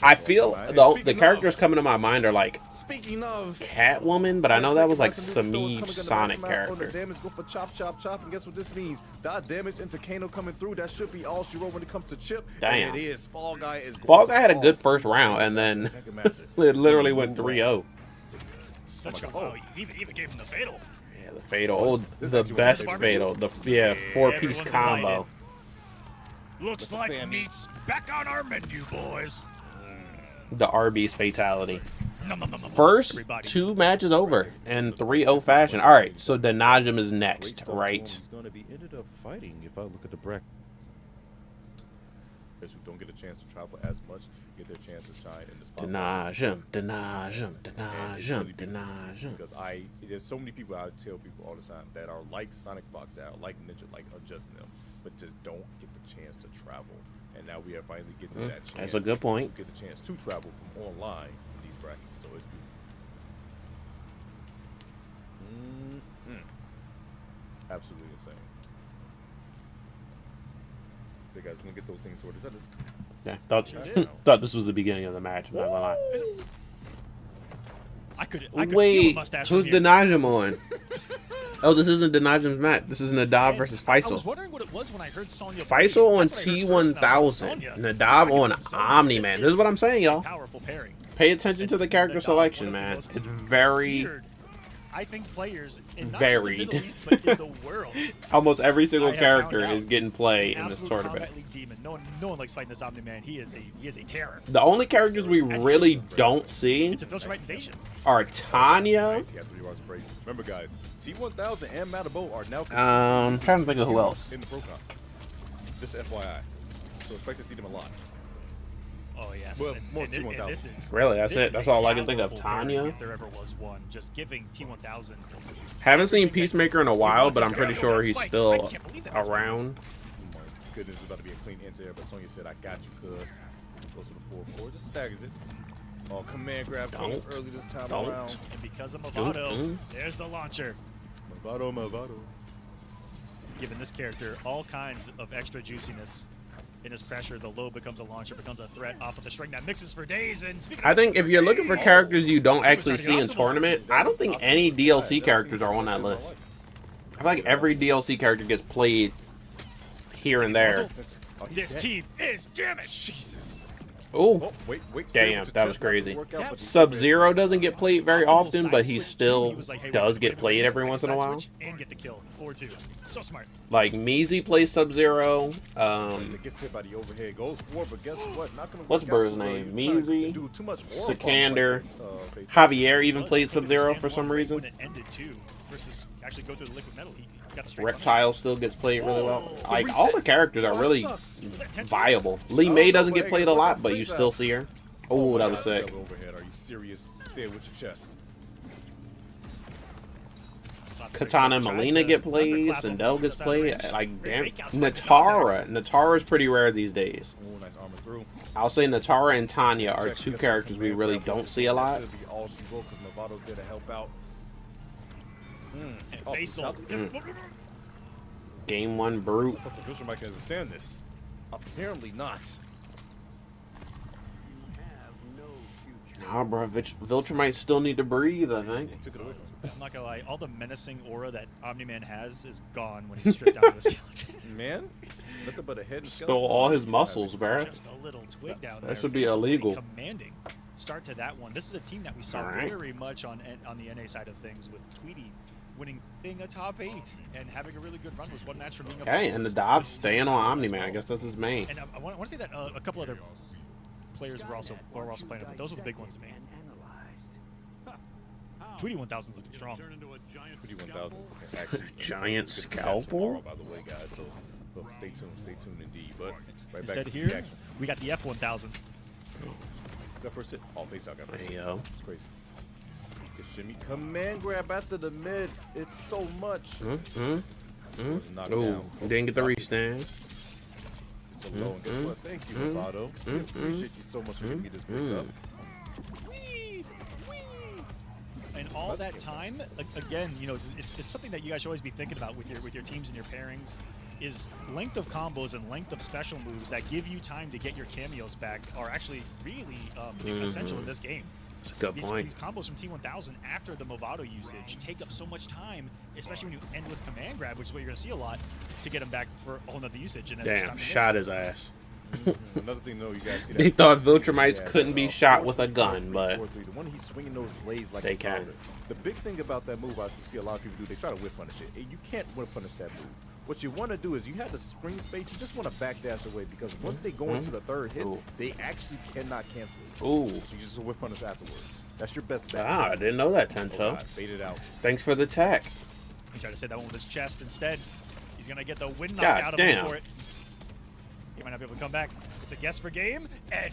I feel the characters coming to my mind are like Speaking of Catwoman, but I know that was like Samid Sonic character. Damage go for chop, chop, chop, and guess what this means? Dot damage into Kano coming through. That should be all she wrote when it comes to Chip. Damn. And it is. Fall Guy is. Fall Guy had a good first round, and then it literally went 3-0. Such a even gave him the fatal. Yeah, the fatal, the best fatal, the 4-piece combo. Looks like meat's back on our menu, boys. The Arby's fatality. First 2 matches over in 3-0 fashion. All right, so Denajim is next, right? He's going to be ended up fighting if I look at the bracket. Who don't get a chance to travel as much get their chance to shine in the spotlight. Denajim. Because there's so many people I tell people all the time that are like Sonic Fox, that are like Ninja, like just them, but just don't get the chance to travel. And now we are finally getting that chance. That's a good point. To get the chance to travel from online in these brackets, so it's beautiful. Absolutely insane. Hey guys, we're gonna get those things sorted. Yeah, thought this was the beginning of the match. I'm not gonna lie. I could feel the Wait, mustache who's from here. Denajim on? Oh, this isn't Denajim's match. This is Nadav versus I was Faisal. wondering what it was when I heard Sonya. Faisal on That's what I heard first, and I was like, T1000. Sonya. Nadav on Second episode. Omni-Man. This is what I'm saying, y'all. Powerful pairing. Pay attention to the character Nadav, selection, one of the man. most It's very, weird, I think players in not varied. just the Middle East, but in the world. almost every single I have character found out. is getting play in this Absolute tournament. Combat League demon. No one likes fighting this Omni-Man. He is a terror. The only characters we really don't see It's a filter right invasion. are Tanya. Nice, he had 3 bars of break. Remember, guys, T1000 and Matabo are now Trying to think of who else. in the Pro Komp. This FYI. So expect to see them a lot. Oh yes. Well, more and T1000. this is Really, that's this it. is That's a all I can think of. powerful pairing Tanya. If there ever was one, just giving T1000. Haven't seen Peacemaker in a while, but I'm pretty sure he's still around. Oh my goodness, it's about to be a clean enter there, but Sonya said, I got you, cuz. Goes to the 4-4, just staggers it. Oh, command grab came early this time around. And because of Movado, there's the launcher. Movado. Giving this character all kinds of extra juiciness in his pressure, the low becomes a launcher, becomes a threat off of the string that mixes for days. And I think if you're looking for characters you don't actually see in tournament, I don't think any DLC characters are on that list. I feel like every DLC character gets played here and there. This team is damaged. Jesus. Oh, wait. damn, that was crazy. Sub-Zero doesn't get played very often, but he still does get played every once in a while. And get the kill. 4-2. So smart. Like, Measy plays Sub-Zero. Gets hit by the overhead, goes forward, but guess what? Not gonna What's work Bird's out too well. name? You're trying to Measy, do too much Sikander, face. Javier even played Sub-Zero for some reason. When it ended too, versus actually go through the liquid metal, he got a straight Reptile still gets played really well. Like, all the characters are really viable. Lee May doesn't get played a lot, but you still see her. Oh, that was sick. Overhead. Are you serious? Say it with your chest. Katana and Melina get played. Sindel gets played. Like, damn. Natara's pretty rare these days. Oh, nice armor through. I'll say Natara and Tanya are two characters we really don't see a lot. There to help out. Game 1 Brute. The Fisher might understand this. Apparently not. Nah, bro, Viltrum might still need to breathe, I think. I'm not gonna lie, all the menacing aura that Omni-Man has is gone when he's stripped down to the skeleton. Man, nothing but a head and Stole all his muscles, bro. Just a little twig down there. That should be illegal. Commanding start to that one. This is a team that we saw very much on the NA side of things, with Tweety winning being a top 8 and having a really good run. Was one match from being Okay, and the Dodge staying on Omni-Man. I guess that's his main. And I want to say that a couple other players were also playing it, but those were the big ones to me. Tweety 1000 is looking strong. Tweety 1000. Giant scalpel? By the way, guys, so stay tuned indeed. But right Instead back here, we got the F1000. Got first hit. Oh, face out. Got first hit. Yo. It's crazy. The shimmy command grab after the mid. It's so much. Knock Ooh, didn't get the restand. Just a low and guess what? Thank you, Novato. Appreciate you so much for giving me this pick up. And all that time, again, you know, it's something that you guys should always be thinking about with your teams and your pairings, is length of combos and length of special moves that give you time to get your cameos back are actually really essential in this game. That's a good point. These combos from T1000 after the Movado usage take up so much time, especially when you end with command grab, which is what you're going to see a lot, to get them back for a whole nother usage. And damn, shot his ass. Another thing, though, you guys see that They thought Viltrumites couldn't be shot with a gun, but the one he's swinging those blades like they a can. powder. The big thing about that move I see a lot of people do, they try to whip punish it. You can't whip punish that move. What you want to do is you have the spring space, you just want to backdash away, because once they go into the third hit, they actually cannot cancel it. Ooh. So you just whip punish afterwards. That's your best bet. Ah, I didn't know that, Tento. Fade it out. Thanks for the tech. He tried to say that one with his chest instead. He's going to get the wind knocked God out of damn. him for it. He might not be able to come back. It's a guess for game, and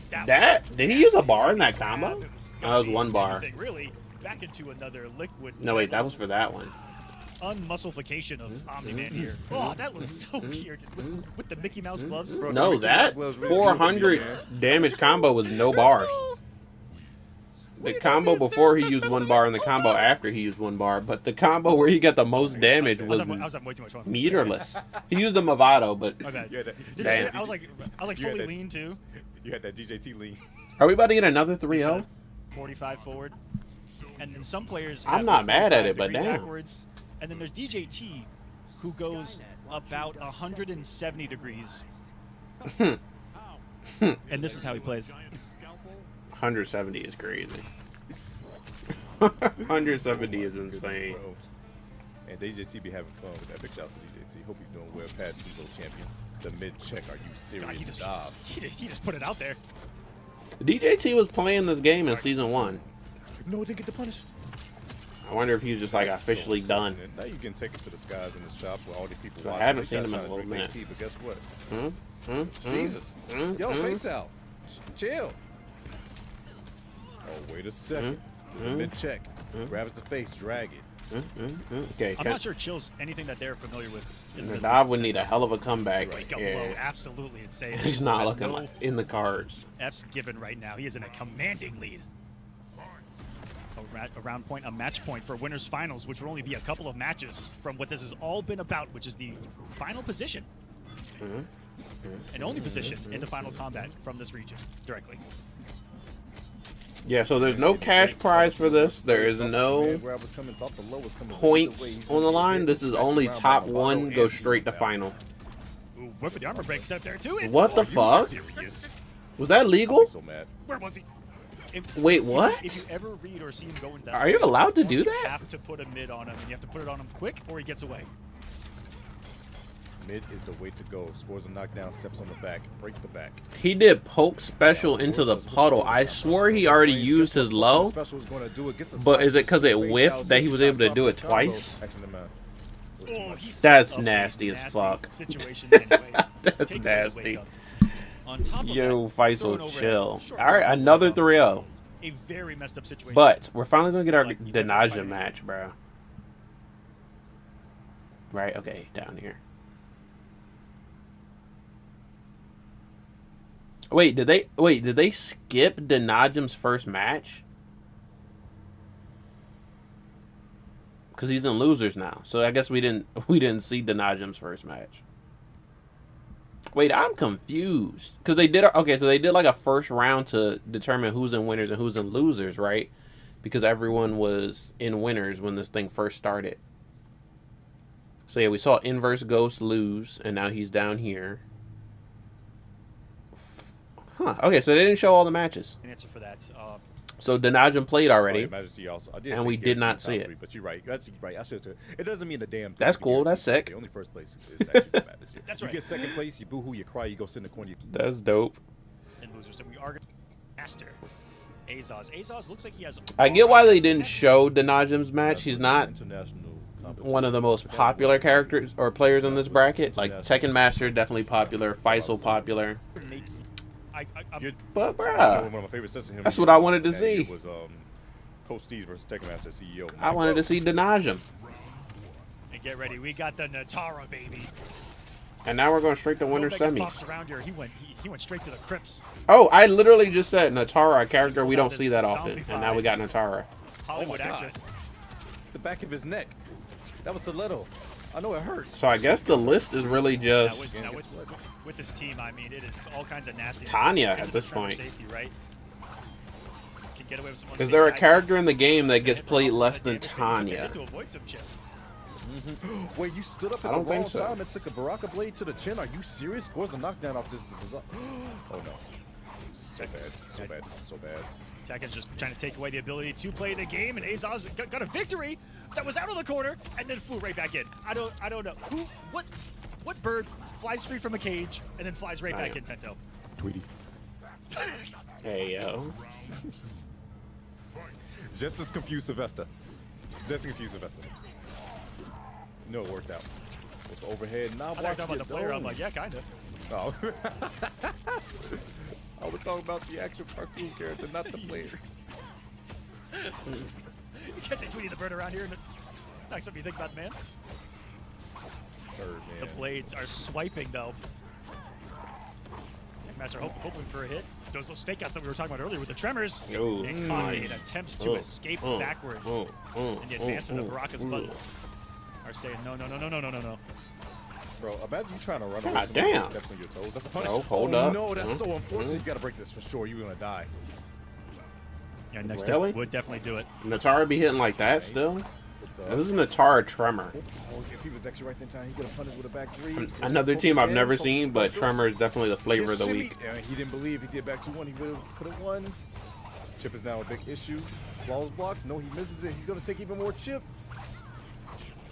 Did he use a bar in that combo? That was one bar. Really, back into another liquid. No, wait, that was for that one. Unmusclification of Omni-Man here. Oh, that looks so weird. With the Mickey Mouse gloves. No, that 400 damage combo was no bars. The combo before he used one bar and the combo after he used one bar, but the combo where he got the most damage was I was having way too much fun. meterless. He used the Movado, but My bad. Yeah, Did you see damn. that? I was like fully lean too. You had that DJT lean. Are we about to get another 3-0? 45 forward. And then some players I'm have not the mad at it, 45 but degree damn. backwards. And then there's DJT, who goes about 170 degrees. And this is how he plays. 170 is crazy. 170 is insane. And DJT be having fun with that. Big shout out to DJT. Hope he's doing well past Evo champion. The mid check. Are you serious? God, he just put it out there. DJT was playing this game in season 1. No, didn't get the punish. I wonder if he's just like officially done. Now you can take it to the skies in the shop where all these people I watching. haven't They seen him in try a to little drink minute. tea, but guess what? Jesus. Mm, Yo, face out. Chill. Oh, wait a second. It's a mid check. Grabs the face, drag it. Okay, I'm not sure Chill's anything that they're familiar with. Nadav would need a hell of a comeback. Wake up low, Yeah. absolutely insane. He's not Has looking no like in the cards. F's given right now. He is in a commanding lead. A round point, a match point for winners finals, which will only be a couple of matches from what this has all been about, which is the final position. and only position in the Final Kombat from this region directly. Yeah, so there's no cash prize for this. There is no points on the line. This is only top 1 goes straight to final. Ooh, went for the armor break step there too. What the fuck? Was that legal? So mad. Where was he? Wait, what? If you ever read or see him going down, Are you allowed to do you that? have to put a mid on him, and you have to put it on him quick, or he gets away. Mid is the way to go. Scores a knockdown, steps on the back, break the back. He did poke special into the puddle. I swore he already used his low. But is it because it whiffed that he was able to do it twice? Oh, That's nasty as fuck. Situation anyway. That's Take nasty. On top of Yo, that, Faisal, thrown chill. overhead, short Alright, round, another 3-0. a very messed up situation. But we're finally gonna get our Like, he doesn't fight Denaja it. match, bro. Right? Okay, down here. Wait, did they skip Denajim's first match? Because he's in losers now. So I guess we didn't see Denajim's first match. Wait, I'm confused. Because they did so they did like a first round to determine who's in winners and who's in losers, right? Because everyone was in winners when this thing first started. So yeah, we saw Inverse Ghost lose, and now he's down here. Huh. Okay, so they didn't show all the matches. An answer for that. So Denajim played already. And we did not see it. But you're right. That's right. I should. It doesn't mean a damn thing. That's cool. That's sick. The only first place is actually what matters here. That's You right. get second place, you boo-hoo, you cry, you go sit in the corner. That's dope. And losers, and we are master. Azaz looks like he has. I get why they didn't show Denajim's match. He's not one of the most popular characters or players in this bracket. Like Tekken Master, definitely popular. Faisal, popular. But One bruh, of my favorite sets of him. that's what I wanted to that year see. Was Coach Steve versus Tekken Master CEO. I wanted to see Denajim. And get ready, we got the Natara baby. And now we're going straight to winner No Megan semis. Fox around here. He went straight to the crypts. Oh, I literally just said Natara, a character we don't see that often. And now we got Natara. Hollywood God. actress. The back of his neck. That was stiletto. I know it hurts. So I guess the list is really just Now with this team, I mean, it is all kinds of nasty. Tanya at this point. Safety, right? Can get away with some Is there a unsafety character in the items. game that gets Hit played the less than damage, but Tanya? to avoid some chip. Wait, you stood up I at don't the wrong think so. time and took a Baraka blade to the chin? Are you serious? Scores a knockdown off this. Oh no. So bad. So bad. This is so bad. Tekken's just trying to take away the ability to play the game, and Azaz got a victory that was out of the corner and then flew right back in. I don't know what bird flies free from a cage and then flies right back in, Tento. Tweety. Hey, yo. Just as confused Sylvester. Just as confused Sylvester. No, it worked out. What's the overhead? Now I thought about the player. I'm like, yeah, kind of. Oh. I was talking about the actual cartoon character, not the player. You can't say Tweety the bird around here. Not something you think about, man. Third, The man. blades are swiping though. Master hoping for a hit. Those fake outs that we were talking about earlier with the tremors. Ooh. And caught in attempts to escape backwards. And the advancement of Baraka's buttons are saying no. Bro, imagine you trying to run God away from damn. steps on your toes. That's a punishment. No, hold oh, up. No, that's so unfortunate. You gotta break this for sure. You're gonna die. Yeah, next Really? step would definitely do it. Natara be hitting like that still? But, This is Natara Tremor. if he was actually right in time, he could have punished with a back three. Another team I've never seen, but Tremor is definitely the flavor of the Shimmy. week. Yeah, he didn't believe he did back 2-1. He could have won. Chip is now a big issue. Flawless blocks. No, he misses it. He's gonna take even more chip.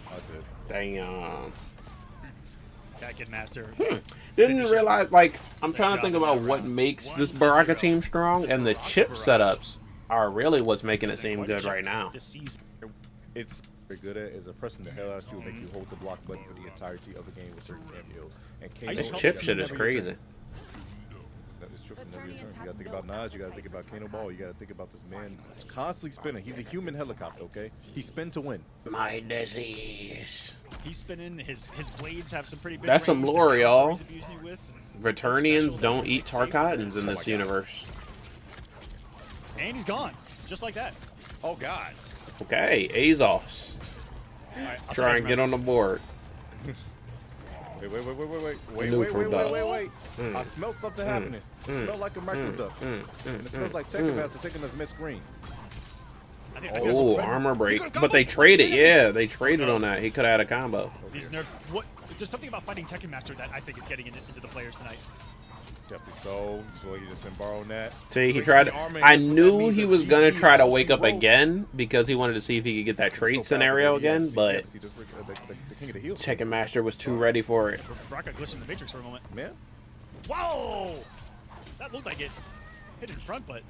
That's it. Damn. Tekken Master. Didn't realize, like, I'm trying to think about what makes this Baraka team strong, and the chip setups are really what's making it seem good right now. This season. It's very good at is a pressing the hell out of you and make you hold the block button for the entirety of the game with certain cameos. And I This just chip hope shit is that crazy. That is true from every turn. You gotta think about Naj, you gotta think about Kano Ball, you gotta think about this man who's constantly spinning. He's a human helicopter, okay? He spin to win. My disease. He's spinning. His blades have some pretty big. That's some range. lore, The y'all. he's abusing you with. Returnians don't eat Tarkatans in this universe. And he's gone, just like that. Oh god. Okay, Azos. All right, I'll Try say and get on the board. Wait. I smelled something happening. It smelled like a microduct. And it smells like Tekken Master taking us mid-screen. Oh, armor break. But they traded. Yeah, they traded on that. He could have had a combo. These nerfs. What? There's something about fighting Tekken Master that I think is getting into the players tonight. Definitely so. So you just been borrowing that. See, he tried. I knew he was gonna try to wake up again because he wanted to see if he could get that trade scenario again, but Tekken Master was too ready for it. Brock got glitched in the Matrix for a moment. Man. Whoa! That looked like it hit in front, but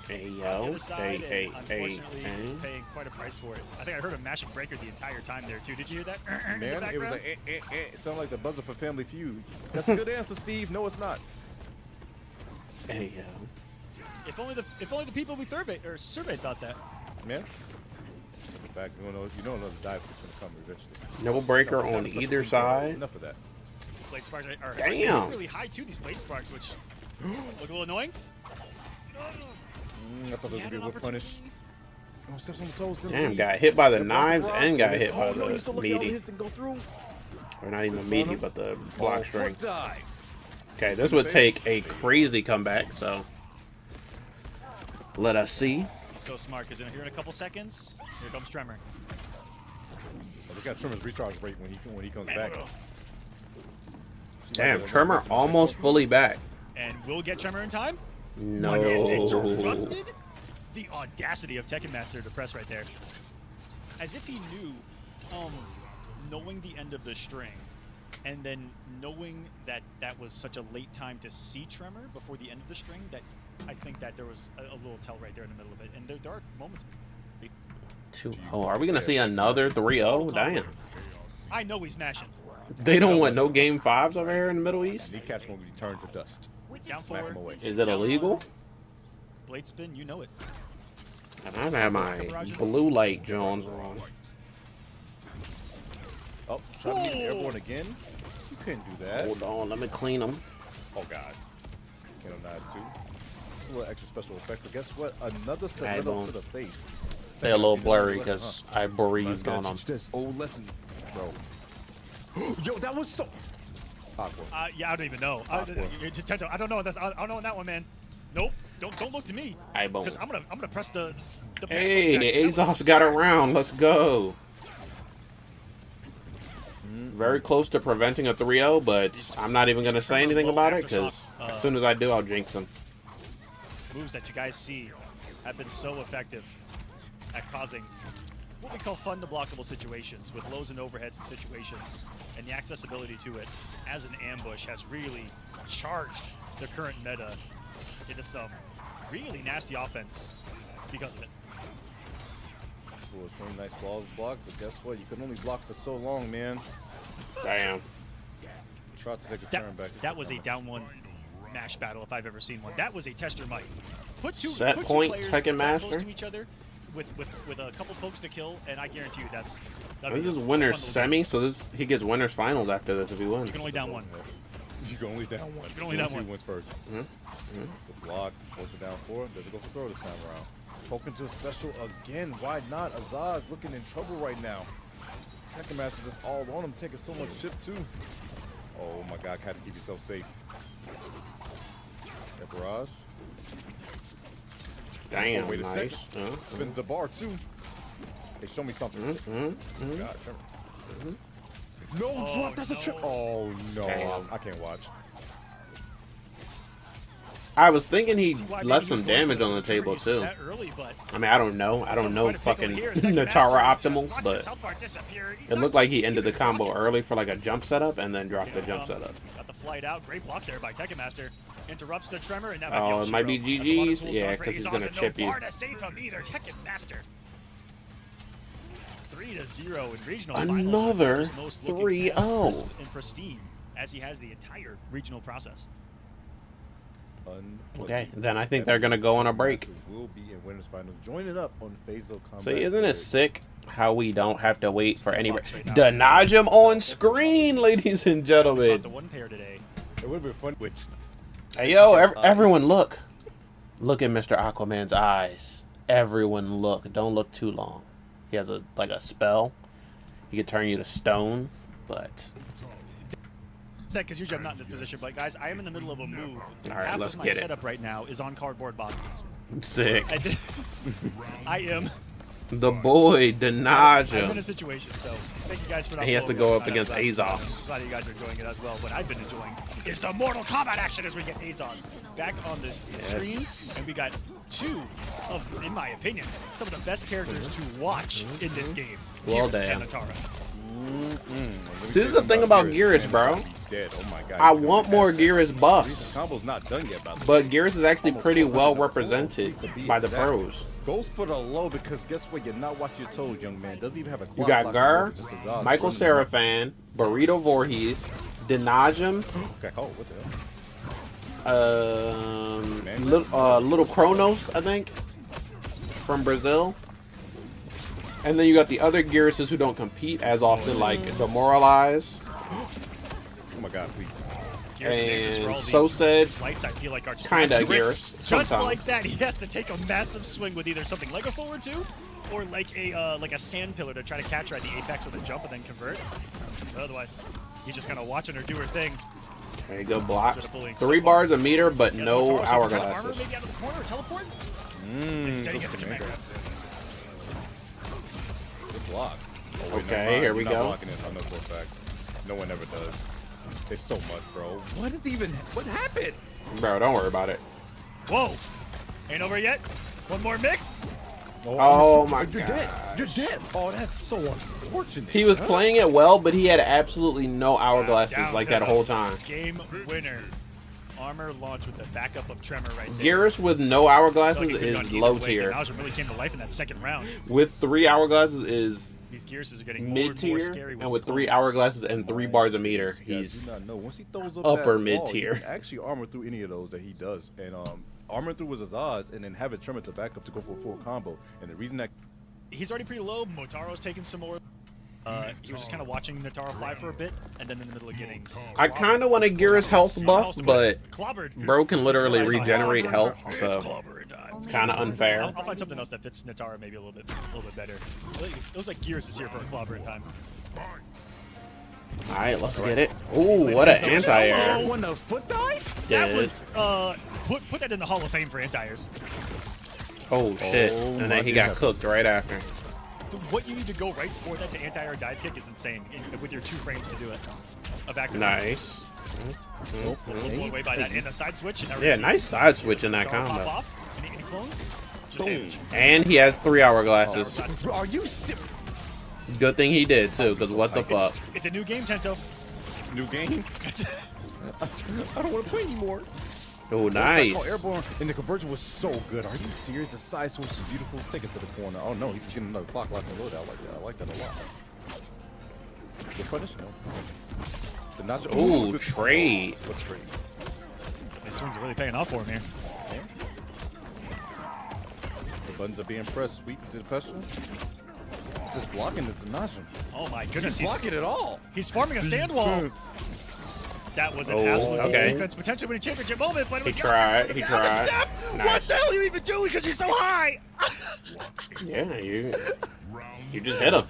Hey the yo, other side, hey. unfortunately, paying quite a price for it. I think I heard a mashing breaker the entire time there too. Did you hear that? Man, it was like It sounded like the buzzer for Family Feud. That's a good answer, Steve. No, it's not. Hey yo. If only the people we surveyed thought that. Man. Back, you know another dive is going to come eventually. No breaker on either side. Enough of that. Blade sparks are Damn. really high too. These blade sparks, which look a little annoying. I thought there was going to be a whip punish. Oh, steps on the toes. Damn, got hit by the knives and got hit by no, the meaty. Or not even meaty, but the block string. Okay, this would take a crazy comeback, so let us see. So smart, because here in a couple seconds, here comes Tremor. We got Tremor's recharge rate when he comes back. Damn, Tremor almost fully back. And we'll get Tremor in time? No. Interrupted? The audacity of Tekken Master to press right there. As if he knew, knowing the end of the string, and then knowing that that was such a late time to see Tremor before the end of the string, that I think that there was a little tell right there in the middle of it. And there are moments. Oh, are we going to see another 3-0? Damn. I know he's mashing. They don't want no game 5s over here in the Middle East? Kneecaps going to be turned to dust. Down Smack him forward. away. Is it illegal? Blade spin, you know it. I have my blue light Jones on. Oh, trying to get airborne again? You couldn't do that. Hold on, let me clean them. Oh, God. Canonized, too. A little extra special effect, but guess what? Another stiletto to the face. They're a little blurry because I breathed on them. This old lesson, bro. Yo, that was so awkward. Yeah, I don't even know. Tento, I don't know. I don't know on that one, man. Nope. Don't look to me. Because I'm gonna press the Hey, Azov's got around. Let's go. Very close to preventing a 3-0, but I'm not even gonna say anything about it because as soon as I do, I'll jinx him. Moves that you guys see have been so effective at causing what we call fun-to-blockable situations with lows and overheads and situations, and the accessibility to it as an ambush has really charged the current meta into some really nasty offense because of it. Cool, showing nice balls block, but guess what? You can only block for so long, man. Damn. Try to take a turn back. That was a down one mash battle if I've ever seen one. That was a test your might. Put two Set point, players Tekken Master. close to each other with a couple folks to kill, and I guarantee you This is winner's semi, so he gets winner's finals after this if he wins. You can only down one. You can only down one. You can only down one. Who wins first? The block, goes it down 4. Does it go for throw this time around? Poking to a special again. Why not? Azaz looking in trouble right now. Tekken Master just all on him, taking so much chip too. Oh my God, got to keep yourself safe. That barrage. Damn, wait a nice. second. Spins the bar too. Hey, show me something. God, no drop. That's a trip. Oh no, I can't watch. I was thinking he left some damage on the table too. I mean, I don't know. I don't know fucking Natara optimals, but it looked like he ended the combo early for like a jump setup and then dropped the jump setup. Got the flight out. Great block there by Tekken Master. Interrupts the tremor and now oh, it might be GG's. Yeah, because he's gonna chip you. Tekken Master. 3-0 in regional. Another 3-0 in pristine, as he has the entire regional process. Okay, then I think they're gonna go on a break. Will be in winners final. Joining up on Phasal Combat. See, isn't it sick how we don't have to wait for any the Najim on screen, ladies and gentlemen. The one pair today. It would have been fun. Which, hey yo, everyone look at Mr. Aquaman's eyes. Everyone look. Don't look too long. He has like a spell. He could turn you to stone, but because usually I'm not in this position, but guys, I am in the middle of a move. All right, Half let's of my get it. setup right now is on cardboard boxes. Sick. I am. The boy I'm in Denaja. a situation, so thank you guys for that. And he has to go up against Azos. Glad you guys are enjoying it as well. What I've been enjoying is the Mortal Kombat action as we get Azos back on the screen, and we got two of, in my opinion, some of the best characters to watch in this game. Well, Geras damn. and Natara. See, this is the thing about Geras, bro. He's dead. Oh my God. I want more Geras buffs, Combo's not done yet, by the way. but Geras is actually pretty well represented by the pros. Goes for the low because guess what? You're not watching your toes, young man. Doesn't even have a You got Gur, just as awesome. Michael Seraphan, Burrito Voorhees, Denajum, Okay, oh, what the hell? Little Kronos, I think, from Brazil. And then you got the other Gerases who don't compete as often, like Demoralize. Oh my God, please. Geras is dangerous for And all so these said, fights, I feel like are just kinda massive risks. Geras, Just sometimes. like that, he has to take a massive swing with either something like a forward two, or like a sand pillar to try to catch her at the apex of the jump and then convert. But otherwise, he's just kind of watching her do her thing. there you go, blocks. Sort of bullying 3 so far. bars a meter, but He has no Motaro, so he can try to armor hourglasses. maybe out of the corner or teleport. Instead, he gets a command grab. Good blocks. Oh, wait, Okay, never mind. here we You're not go. blocking it. I know for a fact. No one ever does. There's so much, bro. What happened? Bro, don't worry about it. Whoa! Ain't over yet. One more mix. Oh my You're God. dead. You're dead. Oh, that's so unfortunate. He was playing it well, but he had absolutely no hourglasses Down like to that the whole time. Game winner. Armor launch with the backup of Tremor right there. Geras with no I feel hourglasses like it could've gone is either low way. tier. Denajum really came to life in that second round. With 3 hourglasses is These Geras are getting more mid and more tier, scary and with his 3 clones. hourglasses and 3 bars a meter, You guys he's do not know. Once he throws up upper that mid ball, tier. You can actually armor through any of those that he does, and armor through was Azaz, and then have a Tremor to back up to go for a full combo. And the reason that He's already pretty low. Motaro's taking some more. He was just kind of watching Natara fly for a bit, and then in the middle of getting. I kind of want a Geras health buff, but clobbered. bro can literally It's regenerate clobbered. health, It's so clobbered time. it's kind of unfair. I'll find something else that fits Natara maybe a little bit better. It looks like Geras is here for a clobber in time. All right, let's get it. Ooh, what an anti-air. When the foot dive? Yeah, That was put that in the Hall of Fame for anti-airs. Oh shit, Oh and my then he got goodness. cooked right after. What you need to go right before that to anti-air dive kick is insane with your 2 frames to do it. Of active Nice. blown away by that and the side switch. And Yeah, nice side switch in that Pop combo. off. Any clones? Just damage. And he has 3 hourglasses. Are you serious? Good thing he did too, because what the fuck? It's a new game, Tento. It's a new game. I don't want to play anymore. Oh, Oh, nice. airborne, and the conversion was so good. Are you serious? The side switch is beautiful. Take it to the corner. Oh no, he's just getting another clock lock and load out like that. I like that a lot. Good punish, no. The notch. Ooh, good trade. What a trade. These swings are really paying off for him here. The buttons are being pressed. Sweep to the pressure. Just blocking the Denajum. Oh my goodness, He's blocking it all. he's farming a sand wall. That was an Oh, absolute okay. defense potential winning championship moment, but it He was tried. Geras He down the tried. step. Nice. What the hell are you even doing? Because he's so high. Yeah, you just hit him.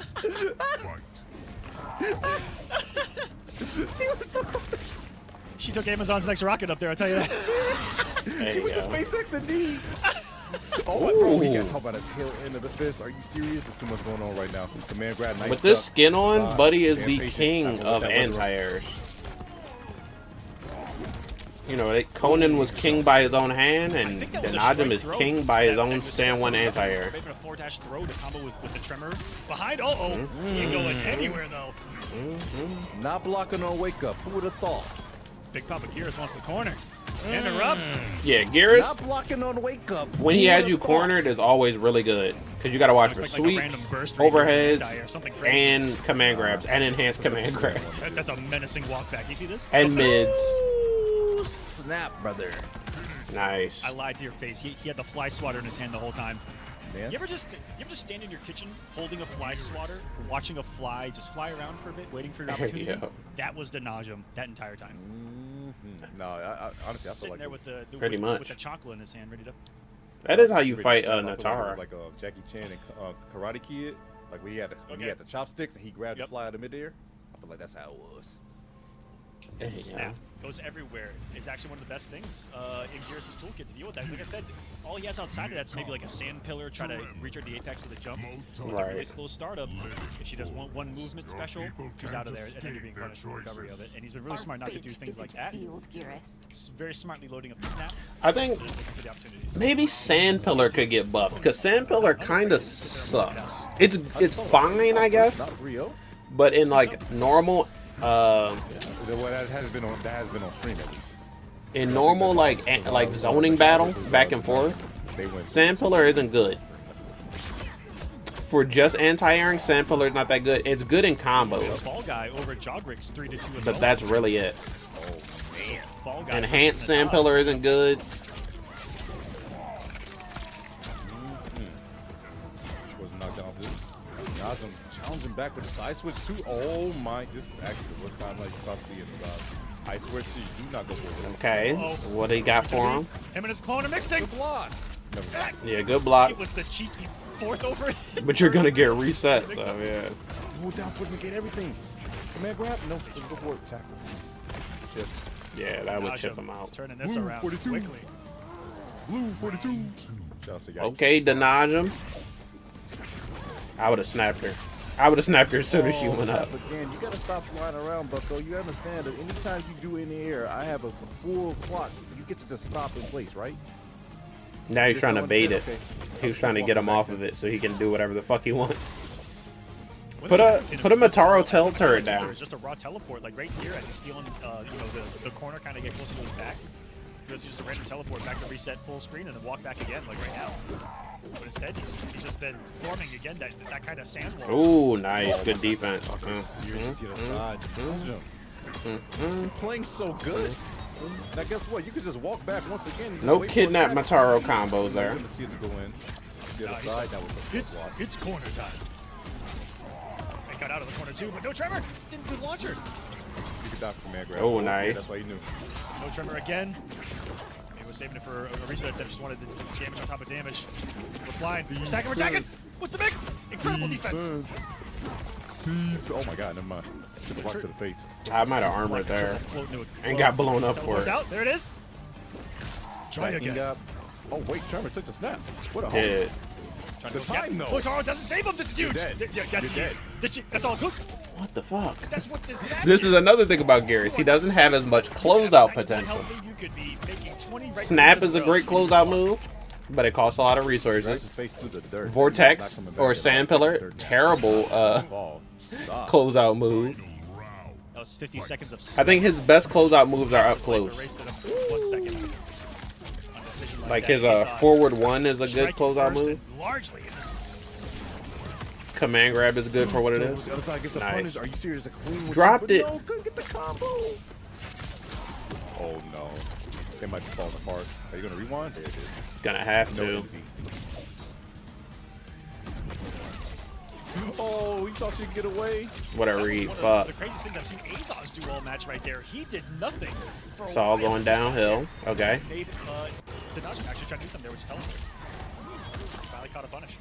She took Amazon's next rocket up there, I'll tell you that. There She you went to go. SpaceX indeed. Oh my bro, we Ooh. gotta talk about the tail end of the fist. Are you serious? There's too much going on right now. The man grab nice With this duck. skin on, Buddy is Damn the patient. king I don't know of what that was. anti-airs. You know, Conan was king by his own hand, I and think that was a Denajum straight is throw. king by his That own was stand one just anti-air. Making a 4-dash throw to combo with the tremor. Behind, ain't Mm-hmm. going anywhere though. Not blocking on wake up. Who would have thought? Big Papa Geras wants the corner. Interrupts. Yeah, Geras, Not blocking on wake up. when he Who has would've you thought? cornered, is always really good. Because you got to watch for Like a random sweeps, burst where he goes overheads, anti-air, something crazy. and command grabs, and enhanced command grabs, That's a menacing walk back. You see this? and mids. Ooh, snap, brother. Nice. I lied to your face. He had the fly swatter in his hand the whole time. Man. You ever just stand in your kitchen holding a fly swatter, watching a fly just fly around for a bit, waiting for your opportunity? Yeah. That was Denajum that entire time. No, I honestly, I feel Sitting like there it with was- the Pretty much. with the chocolate in his hand, ready to. That is how you really fight snap. I feel like it was Natara. like Jackie Chan and Karate Kid, like when he had the Okay. chopsticks and he grabbed Yep. the fly out of midair. I feel like that's how it was. Yeah. Snap goes everywhere. Is actually one of the best things in Gears' toolkit to deal with that. Like I said, all he has outside of that's maybe like a sand pillar, try to reach her the apex of the jump. With a really slow startup, if she does one movement special, she's out of there, and then you're being punished for recovery of it. And he's been really smart not to do things like that. He's very smartly loading up the snap. I think maybe sand pillar could get buffed because sand pillar kind of sucks. It's fine, I guess, Not Rio. but in like normal. Well, that has been on stream at least. In normal like zoning battle back and forth, sand pillar isn't good. For just anti-airing, sand pillar is not that good. It's good in combos, Fall Guy over Jogrix 3-2 as but well. that's really it. Oh man. Fall Guy Enhanced versus sand Nadal. pillar isn't good. Was knocked down for this. Nazem challenging back with the side switch too. Oh my! This is actually the worst time like possibly in the I swear to you, do not go for it. Okay, what do you got for him? Him and his clone are mixing. Block. Never mind. Yeah, good block. It was the cheeky fourth over. But you're gonna get reset, so yeah. Hold down, foot, negate everything. Command grab. No, just go for it. Tackle. Just Yeah, that would chip him He's out. turning this Blue around 42. quickly. blue 42. Shout out to Okay, dodge him. I would have snapped her. I would have snapped her as soon as she went up. Again, you gotta stop flying around, Bucko. You understand that anytime you do in the air, I have a full clock. You get to just stop in place, right? Now he's trying to bait it. Okay. He was trying to get him off of it so he can do whatever the fuck he wants. When Put they a haven't seen him Mataro tail turret down. It's just a raw teleport, like right here, as he's feeling, the corner kind of get closer to his back. It's just a random teleport back to reset full screen and then walk back again, like right now. But instead, he's just been forming again that kind of sand wall. Ooh, nice, good defense. Playing so good. Now guess what? You could just walk back once again. No kidnap Mataro combos there. See it go in. The other side. That was a It's block. it's corner time. They got out of the corner too, but no tremor. Didn't do the launcher. You could die for command grab. Oh, Yeah, nice. that's why you knew. No tremor again. He was saving it for a reset that just wanted the damage on top of damage. We're flying. We're stacking, we're attacking. What's the mix? Incredible defense. Oh my god, never mind. Took a rock to the face. I might have armored there and got blown up for Teleports it. out. There it is. Try Backing again. up. Oh wait, Trevor took the snap. What a Yeah. Trying The to go again. time, though. Look, Taro doesn't save him. This is huge. You're dead. Yeah, that's You're huge. dead. That's all it took. What the fuck? That's what this match This is another thing about Garrus. He doesn't have as much closeout potential. You could be making 20 right Snap moves is in a row. great closeout move, but it costs a lot of His resources. face through the dirt. Vortex Not coming back or at all. Sand Pillar, Dirt. terrible Ball. Stop. closeout move. That was 50 seconds of I think his best closeout moves are up close. Erased it up 1 second. On a decision Like that, his he's, forward one is a good striking closeout first move. and largely in this. Command grab is good for what it The is. other side gets the Nice. punish. Are you serious? A clean with Dropped you, it. but no, couldn't get the combo. Oh no. It might be falling apart. Are you gonna rewind? There it is. Gonna have No to. envy. Oh, you thought you'd get away? What a That was read. one of Fuck. the craziest things I've seen Azos do all match right there. He did nothing. For It's all a while. going downhill. Okay. Made Danash actually trying to do something there, which is telling me. Finally caught a punish.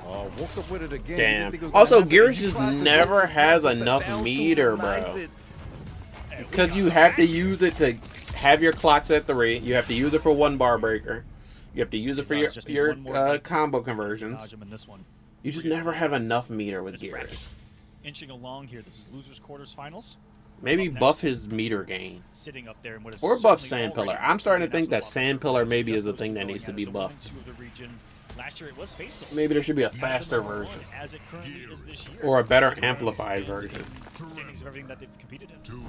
Woke up with it again. Damn. Didn't think it was Also, gonna happen. Gears You just tried to never go has with the enough down meter, to bro. nice it. Hey, we Because got you a have to match. use it to have your clocks at 3. You have to use it for 1 bar breaker. You have to use it for Just needs your one more night. combo Dodge conversions. him in this one. You just never have enough meter with This bracket. Gears. Inching along here. This is losers quarters finals. Maybe Up buff next. his meter gain. Sitting up there in what is Or buff certainly Sand Pillar. already I'm starting to an think that absolute Sand offensive Pillar performance. maybe is Just the those thing two that going needs to at be it. The one buffed. and 2 of the region. Last year it was faceable. Maybe there should be a Has been faster number one version. as it currently is this year. Or a better amplified version. Standings of everything that they've competed in.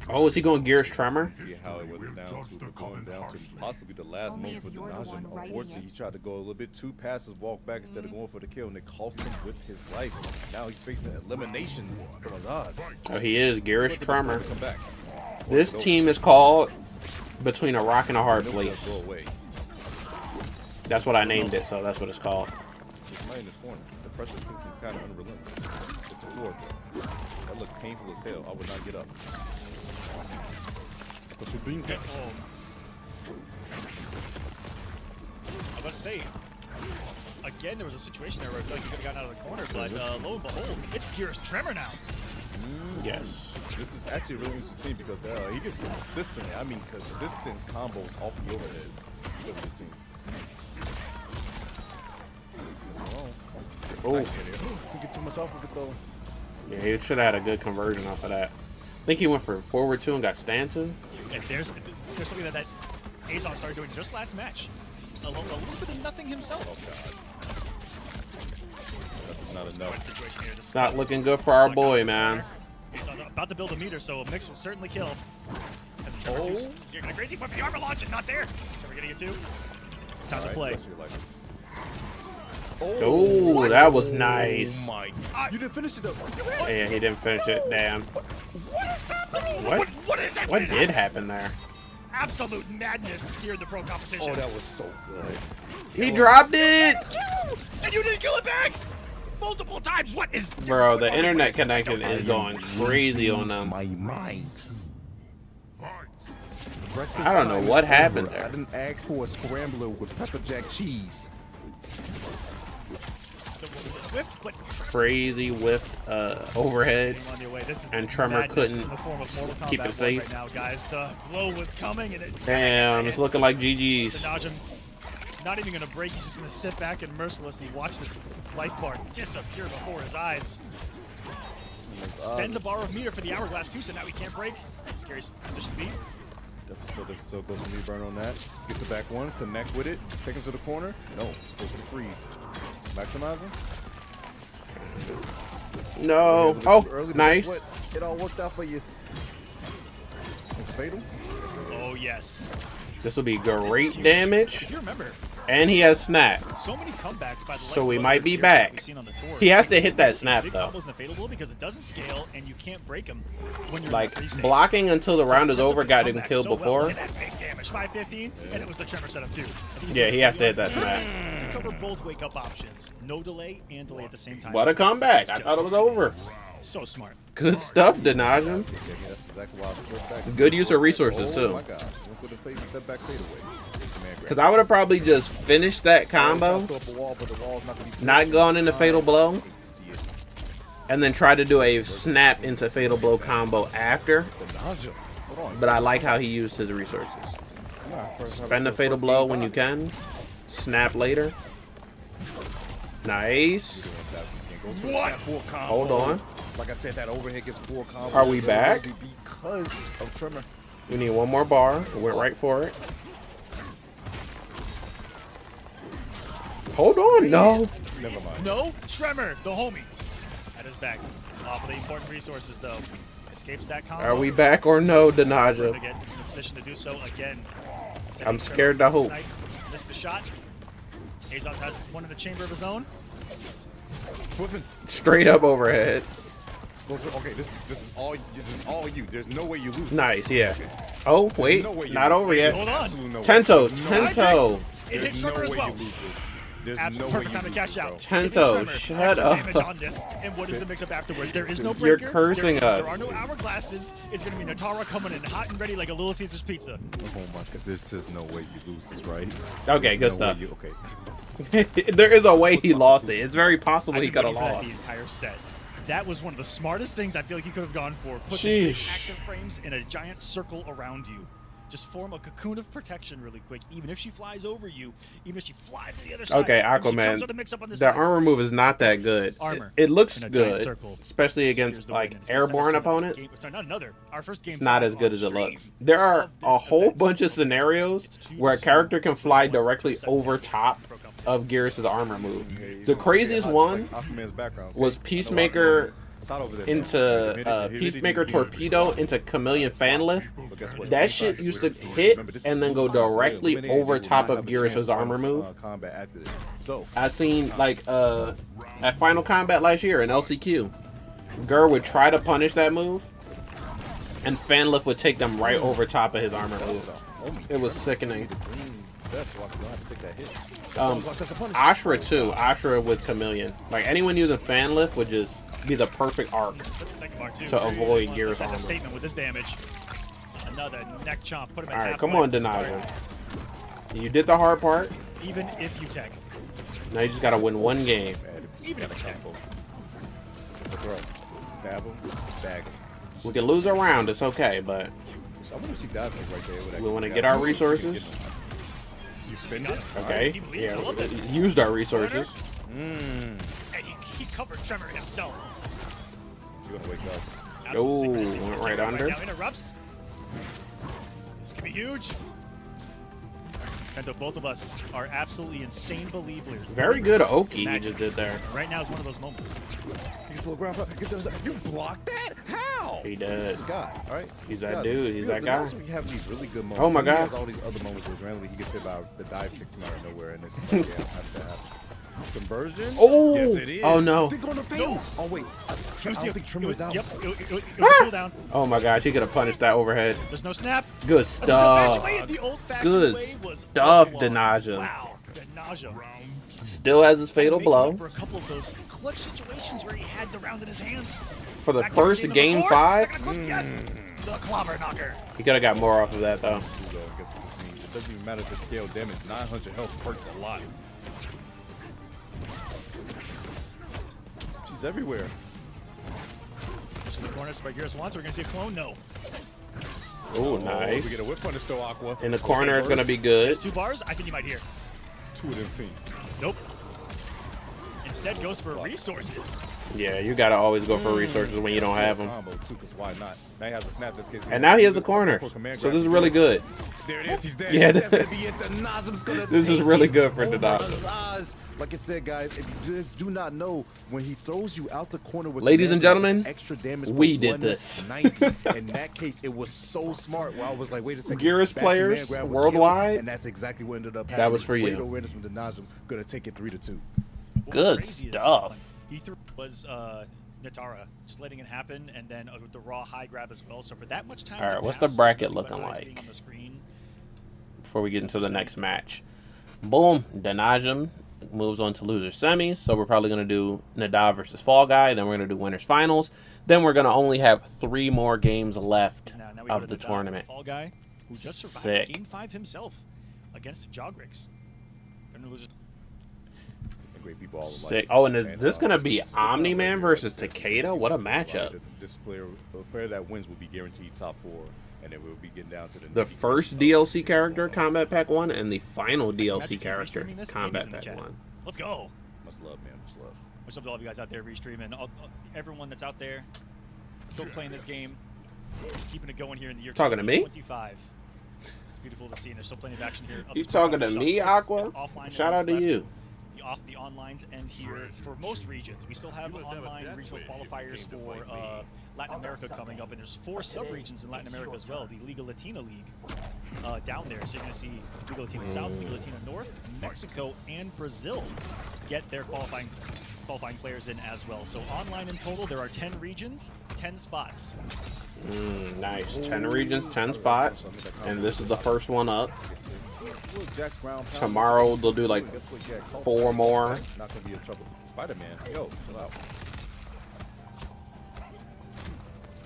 Oh, is he going Gears Tremor? See how it was down to going down to possibly the last Only moment if for the you're the Najim. one writing Unfortunately, it. he tried to go a little bit too passive, walk back instead of going for the kill, and it cost him with his life. Now he's facing elimination from Azaz. Oh, he is Gears Tremor. Come back. This team is called Between a Rock and a Hard Go Place. away. That's what I named it, so that's what it's called. Somebody in this corner. The pressure's looking kind of unrelentless. It's the floor. That looked painful as hell. I would not get up. But you're being I'm about to say, again, there was a situation there where I feel like you could have gotten out of the corner, but lo and behold, it's Gears Tremor now. Yes. This is actually a really interesting team because he gets consistent combos off the overhead because of this team. Oh, Can't get too much off of it though. yeah, he should have had a good conversion off of that. I think he went for forward 2 and got stand 2. And there's something that Azon started doing just last match. A little bit of nothing himself. Oh god. That's not enough. It's not looking good for our boy, man. Azon about to build a meter, so a mix will certainly kill. Oh. You're gonna crazy, but for the armor launch and not there. So we're getting it too. Time to play. Oh, that was nice. Oh my god. You didn't finish it though. Yeah, he didn't finish it. Damn. What is happening? What? What is that? What did happen there? Absolute madness here in the pro competition. Oh, that was so good. He dropped it! And you didn't kill it back! Multiple times! What is... Bro, the internet connection is going crazy on them. My mind. I don't know what happened there. I didn't ask for a scrambler with pepper jack cheese. Whiffed, but Crazy whiff overhead. on the way. This is And Tremor madness couldn't in the form of Mortal keep Kombat it safe. Right now, guys. The blow was coming, and it's... Damn, it's looking like GG's. Najim not even going to break. He's just going to sit back and mercilessly watch this life bar disappear before his eyes. Spends a bar of meter for the hourglass, too, so now he can't break. Scary position to be. So goes to reburn on that. Gets the back one, connect with it, take him to the corner. No, just goes to the freeze. Maximizing. No. Oh, nice. It all worked out for you. It's fatal. Oh, yes. This will be great damage. If you remember, And he has snap. so many comebacks by the So likes we of might other be heroes back. that we've seen on the tour. He has to hit that snap, Big though. combos in the fatal blow because it doesn't scale and you can't break them when you're Like, in the free state. blocking until the round is Sets up over his got him comeback killed so well. before. Look at that big damage, 515, and it was the Tremor setup too. Yeah, he has to hit that snap. To cover both wake up options, no delay and delay at the same time. What a comeback. I thought it was over. So smart. Good stuff, Denajum. That's exactly why I was back. Good use of resources, Oh too. my god. Went for the face, step back fadeaway. Because I would have probably just finished that combo, not gone into Fatal Blow, and then tried to do a snap into Fatal Blow combo after. But I like how he used his resources. Spend the Fatal Blow when you can. Snap later. Nice. What? Hold on. Like I said, that overhead gets 4 combos. Are we back? Because of Tremor. We need one more bar. We went right for it. Hold on. No. Never mind. No, Tremor, the homie. At his back. Off of the important resources, though. Escapes that combo. Are we back or no, To Denaja? get in a position to do so again. I'm scared to hope. Missed the shot. Azos has one in the chamber of his own. Straight up overhead. Okay, this is all you. There's no way you lose. Nice, yeah. Oh, wait. No way you Not lose. over yet. Hold on. Absolutely no way. Tento. There's no way. Tento. It hit There's no Tremor as way well. you lose this. There's Absolute no way perfect you time to lose cash this, out. bro. Tento, It hit Tremor. shut Extra up. damage on this. And what is the mix-up afterwards? There is no You're breaker. cursing there us. are no hourglasses. It's going to be Natara coming in hot and ready like a Little Caesar's pizza. Oh my god, there's just no way you lose this, right? Okay, good There's no way stuff. okay. There is a way he lost it. It's very possible he I've could been have waiting for that lost. the entire set. That was one of the smartest things I feel like he could have gone for. Put the big Sheesh. active frames in a giant circle around you. Just form a cocoon of protection really quick. Even if she flies over you, even if she flies to the other side. Okay, and she comes Aquaman. with a mix-up on this The side. armor move is not that good. Armor It looks in a giant good, circle. especially Here's against the like win. It's gonna send us airborne to opponents. sorry, not another. Our first game. It's not as good as it looks. There are of a this whole event. bunch of scenarios where a character can fly directly over top of Geras' armor move. The craziest one was Peacemaker into Peacemaker Torpedo into Chameleon Fanlift. That shit used to hit and then go directly over top of Geras' armor move. I seen like at Final Kombat last year in LCQ, Gur would try to punish that move, and Fanlift would take them right over top of his armor move. It was sickening. Ashra too. Ashra with Chameleon. Like anyone using Fanlift would just be the perfect arc to avoid Geras' That's a armor. statement with this damage. Another neck chomp. Put him in All right, half come leg on, to start. Denaja. You did the hard part. Even if you tech. Now you just gotta win one game. Even if you tech. Stab him, bag him. We can lose a round. It's okay, but So I want to see that thing right there. With that we want to guy. get our resources. You spend it. Okay. He believes. I love this. Yeah. Used our resources. And he covered Tremor himself. You're gonna wake up. Oh, Absolute synchronicity. went This right Tremor under. now interrupts. This could be huge. And both of us are absolutely insane believers. Very good Oki he just did there. Right now is one of those moments. He's little ground. You blocked that? How? He This did. is guy, all right? He's This that guy. dude. He's that guy. We have these really good moments. Oh my Then he God. has all these other moments where randomly he gets hit by the dive kick from out of nowhere, and it's just like, yeah, have to have conversion. Oh! Yes, it is. Oh, no. They're gonna fail. Oh wait, I don't think Trimmer was out. Yep, it was a cooldown. Oh my gosh, he could have punished that overhead. There's no snap. Good That's the old-fashioned stuff. way. The old-fashioned Good way was stuff, Buffalo. Denaja. Wow, Denaja. Still has his fatal Making blow up for a couple of those clutch situations where he had the round in his hands. for the Back in first number game 4, 5. second clip, yes, the clobber knocker. He could have got more off of that though. Guess what this means. It doesn't even matter if the scale damage. 900 health hurts a lot. She's everywhere. Push in the corner, Spigearus wants. We're gonna see a clone. No. Oh, We nice. get a whip punish though, Aqua. In the corner is gonna be There's good. 2 bars. I think you might hear. 2 of them teams. Nope. Instead goes for resources. Yeah, you gotta always go for resources when you don't have them. Combo too, because why not? Now he has a snap just in case. And now he has the corner, so this is really good. There it is. He's dead. Yeah, That's gonna be it. The Najim's gonna This is take really it good for over Denaja. Azaz. Like I said, guys, if you do not know, when he throws you out the corner with Ladies and command, gentlemen, it's extra damage. we for did this. 190. In that case, it was so smart. Where I was like, wait a second. Gearus back players command grab with worldwide, kills, and that's exactly what ended up happening. that was for you. Later winners from the Najim gonna take it 3-2. What was Good crazy is, stuff. He threw was Natara, just letting it happen, and then the raw high grab as well. So for that much time. All right, to what's pass, the bracket really looking without eyes being like? on the screen. Before we get into the next match. Boom, Denajum moves on to loser semis. So we're probably gonna do Nadav versus Fall Guy. Then we're gonna do winners finals. Then we're gonna only have 3 more games left Now we go of to the Nadav, tournament. Fall Guy, who just survived Sick. Game 5 himself against Jogrix. Great people all Sick. Oh, and is this gonna be Omni-Man versus Takeda? What a matchup. This player, the player that wins will be guaranteed top 4, and then we'll be getting down to The nitty-gritty first stuff. DLC character, Combat Pack 1, and the final DLC Imagine character, restreaming this? Combat Amy's in the Pack chat. 1. Let's go. Much love, man. Much love. What's up to all of you guys out there restreaming? Everyone that's out there still playing this game, keeping it going here in the year Talking to me? 2025. It's beautiful to see, and there's still plenty of action here. You talking to me, Aqua? Offline Shout out to left. you. The onlines end here for most regions. We still have online regional qualifiers for Latin America coming up, and there's 4 sub-regions in Latin America as well. The Liga Latina League down there, so you're going to see Liga Latina South, Liga Latina North, Mexico, and Brazil get their qualifying players in as well. So online in total, there are 10 regions, 10 spots. Nice. 10 regions, 10 spots. And this is the first one up. Tomorrow they'll do like 4 more. Not gonna be in trouble. Spider-Man, yo, chill out.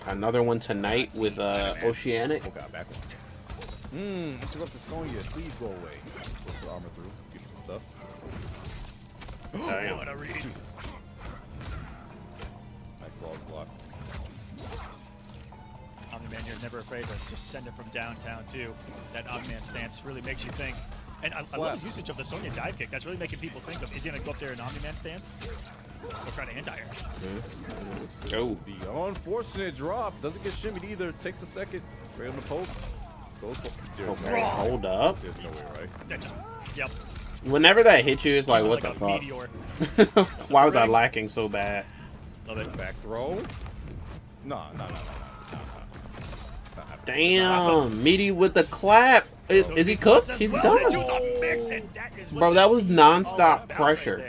Another one tonight with Oceanic. Oh god, back one. Interrupt the Sonya. Please go away. Put the armor through. Beautiful stuff. Damn. What a read. Jesus. Nice balls block. Omni-Man here is never afraid to just send it from downtown too. That Omni-Man stance really makes you think. And I love his usage of the Sonya dive kick. That's really making people think of, is he going to go up there in Omni-Man stance? Or try to anti-air? Oh. The unfortunate drop. Doesn't get shimmied either. Takes a second. Straight on the poke. Goes for Okay, hold up. There's no way, right? That just, yep. Whenever that hits you, it's like, what Like the a fuck? meteor. Why was I lacking so bad? Love it. Back throw. No. Damn, Meaty with the clap. Is he cooked? He's Well into done. the mix, and that is what Bro, that was it's all non-stop about pressure. right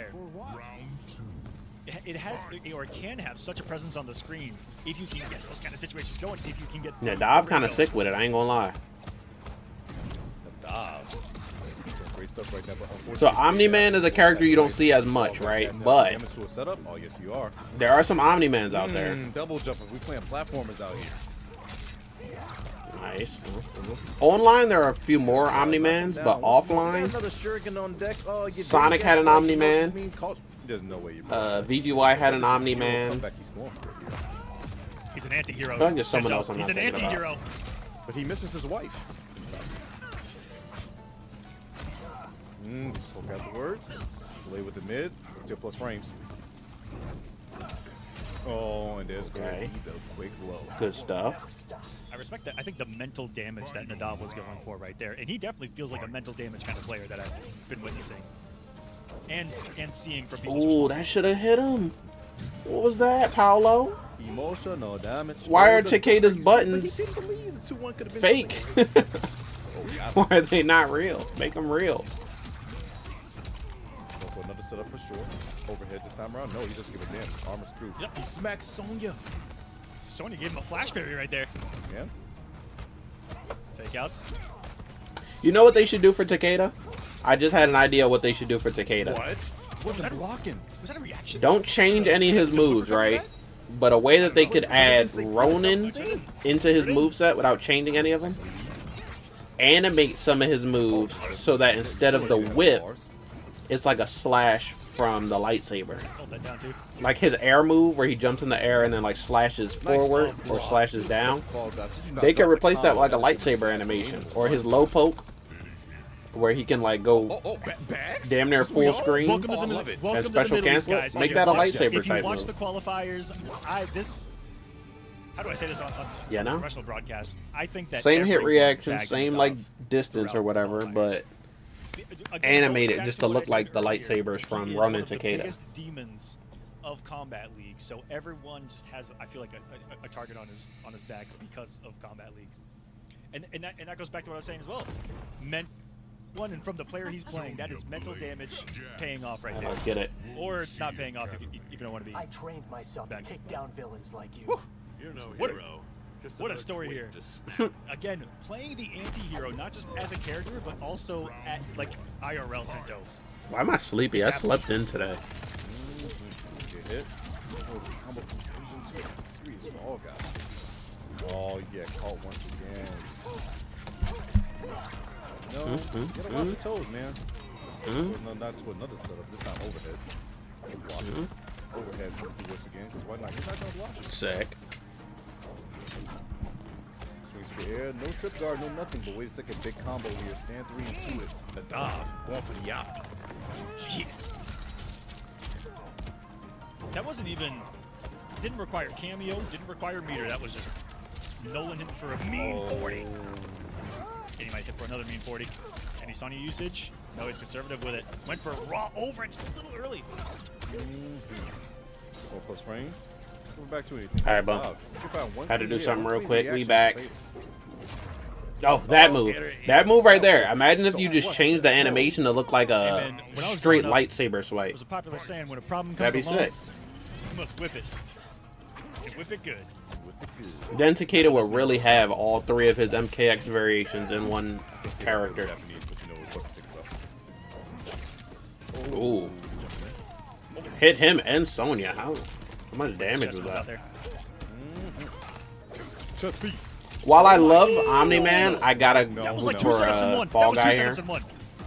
there. It has, or it can have such a presence on the screen if you can get those kind of situations going. If you can get. Yeah, Dive kind of sick with it. I ain't gonna lie. Great stuff right there, but So unfortunately, Omni-Man is a character you don't see as much, right? But damage to a setup. Oh yes, you are. there are some Omni-Mans out there. Double jumping. We playing platformers out here. Nice. Online, there are a few more Omni-Mans, but offline, Another Shuriken on deck. Oh, you Sonic didn't had get an that. Omni-Man. There's no way you. VGY had an Come Omni-Man. back, he's going for it here. He's an anti-hero. I feel like there's someone else I'm He's not an thinking about. anti-hero. But he misses his wife. Spoke out the words. Play with the mid. Still plus frames. Oh, and there's going to be the quick low. Good stuff. I respect that. I think the mental damage that Nadav was going for right there, and he definitely feels like a mental damage kind of player that I've been witnessing and seeing from people. Ooh, that should have hit him. What was that, Paolo? Emotional damage. Why are Takeda's buttons But he didn't believe the 2-1 could have been fake? swinging. Why are they not real? Make them real. Go for another setup for sure. Overhead this time around. No, he just gave a damage. Armor screwed. Yep. He smacks Sonya. Sonya gave him a flash parry right there. Yeah. Fake outs. You know what they should do for Takeda? I just had an idea what they should do for Takeda. What? Was Wasn't that blocking. Was that a reaction? Don't change any of his moves, right? But a way that they could add Ronin into his moveset without changing any of them. Animate some of his moves so that instead of the whip, it's like a slash from the lightsaber. Hold that down, too. Like his air move where he jumps in the air and then like slashes forward or slashes down. They could replace that with like a lightsaber animation. Or his low poke where he can like go damn near full screen Welcome to the Middle East. Welcome and to the special Middle East, cancel it. guys. Make If that a you watch- lightsaber If you type watch move. the qualifiers, how do I say this on Yeah, no? professional broadcast? I think that Same hit everyone reaction, bagged same Nadav like distance or throughout whatever, qualifiers. but Again, animate going it back just to to what look I said like the earlier, lightsabers he from is Ronin one of the Takeda. biggest demons of Combat League, so everyone just has, I feel like, a target on his back because of Combat League, and that goes back to what I was saying as well. One, and from the player he's playing, that is mental damage paying off right there, Let's get it. or not paying off if you don't want to be. I trained myself to take down villains like you. You're no What a- hero. Just what a another story twig here. to snap. Again, playing the anti-hero, not just as a character, but also at like IRL Tento. Why am I sleepy? I slept in today. Get hit. Oh, combo conversion to 3 is for all guys. Oh, yeah, caught once again. No, get him off the toes, man. No, not to another setup. This time overhead. Good block. Overhead coming through this again. Because why not? He's not going to block it. Sick. Swings for the air. No trip guard, no nothing. But wait a second. Big combo here. Stand 3 and 2 it. Nadav going for the yap. Jeez. That wasn't even, didn't require cameo, didn't require meter. That was just Nolan hitting for a mean 40. And he might hit for another mean 40. Any Sonya usage? No, he's conservative with it. Went for raw over it, just a little early. 4 plus frames. We're back to anything. All right, bump. Wow. You found one Had to clean do hit, something one real clean quick. We reaction. back. Later. Oh, that move. That move right there. Imagine if you just changed the animation to look like Hey, a man, when I was straight growing up, lightsaber It swipe. was a popular saying, when a problem That'd comes be along, sick. you must whip it. And whip it good. Then Takeda would really have all 3 of his MKX variations in one character. Japanese, but you know what to think about. Ooh. Hit him and Sonya. How much damage Chest was was out that? there. Chest piece. While I love Omni-Man, I gotta That was look like 2 for setups in one. Fall That was 2 Guy here setups in one.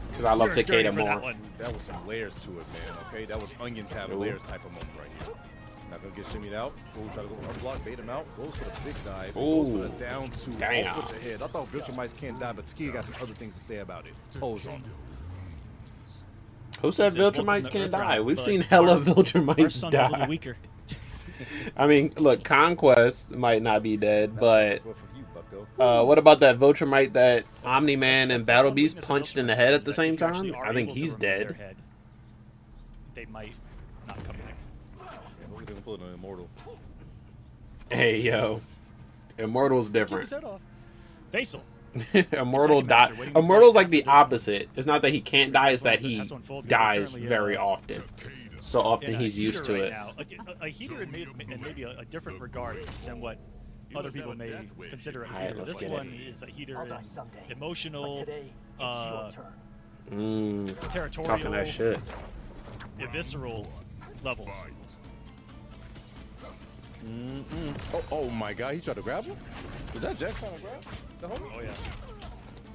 because I love You're dirty Takeda for that more. one. That was some layers to it, man. Okay, that was onions having Ooh. layers type of moment right here. Not gonna get shimmied out. Ooh, try to go unblock, bait him out. Goes for the big dive. Goes for the Ooh. down 2. Damn. Off with the head. I thought Virtual Mice can't die, but Takia got some other things to say about it. Toes on. Who said Said, welcome Viltrumites to can't Earthbound, die? We've but seen hella our Viltrumites son's a little die. weaker. I mean, look, Conquest might not be dead, but Well, for you, Bucko. what about that Viltrumite that Omni-Man and Battle Beast punched in the head at the same time? I think he's dead. They might not come back. Yeah, hopefully they can pull it on Immortal. Hey, yo. Immortal's different. Keep his head off. Faisal. Immortal die. Immortal's like the opposite. It's not that he can't die; it's that he dies very often. So often In a he's used heater to right it. now, a heater in maybe a different regard than what other people may consider a Alright, heater. let's This get one it. is a heater I'll die in someday. But emotional, today, it's your turn. Talking territorial, that shit. visceral levels. Oh my God, he tried to grab him? Was that Jack trying to grab the homie? Oh yeah.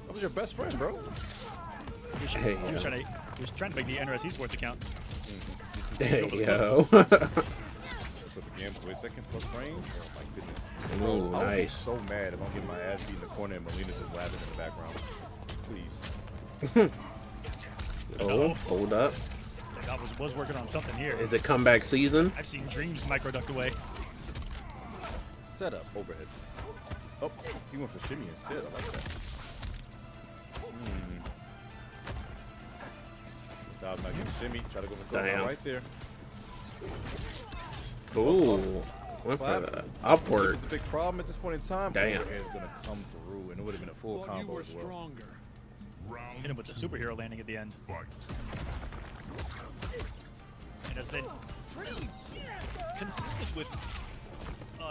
That was your best friend, bro. Hey, He was trying to make the NRS esports account. Hey, yo. Flip again, wait a second, plus frames. Oh my goodness. Ooh, I would be nice. so mad if I'm getting my ass beat in the corner and Melina's just laughing in the background. Please. Oh, hold up. The God was working on something here. Is it comeback season? I've seen Dreams micro ducked away. Set up overhead. Oh, he went for shimmy instead. I like that. Dodge not getting shimmy. Try to go for Damn. right there. Ooh, went for the upward. It's a big problem at this point in time. Damn. Overhead's gonna come through, and it would have been a full combo as well. Hit him with the superhero landing at the end. And has been pretty consistent with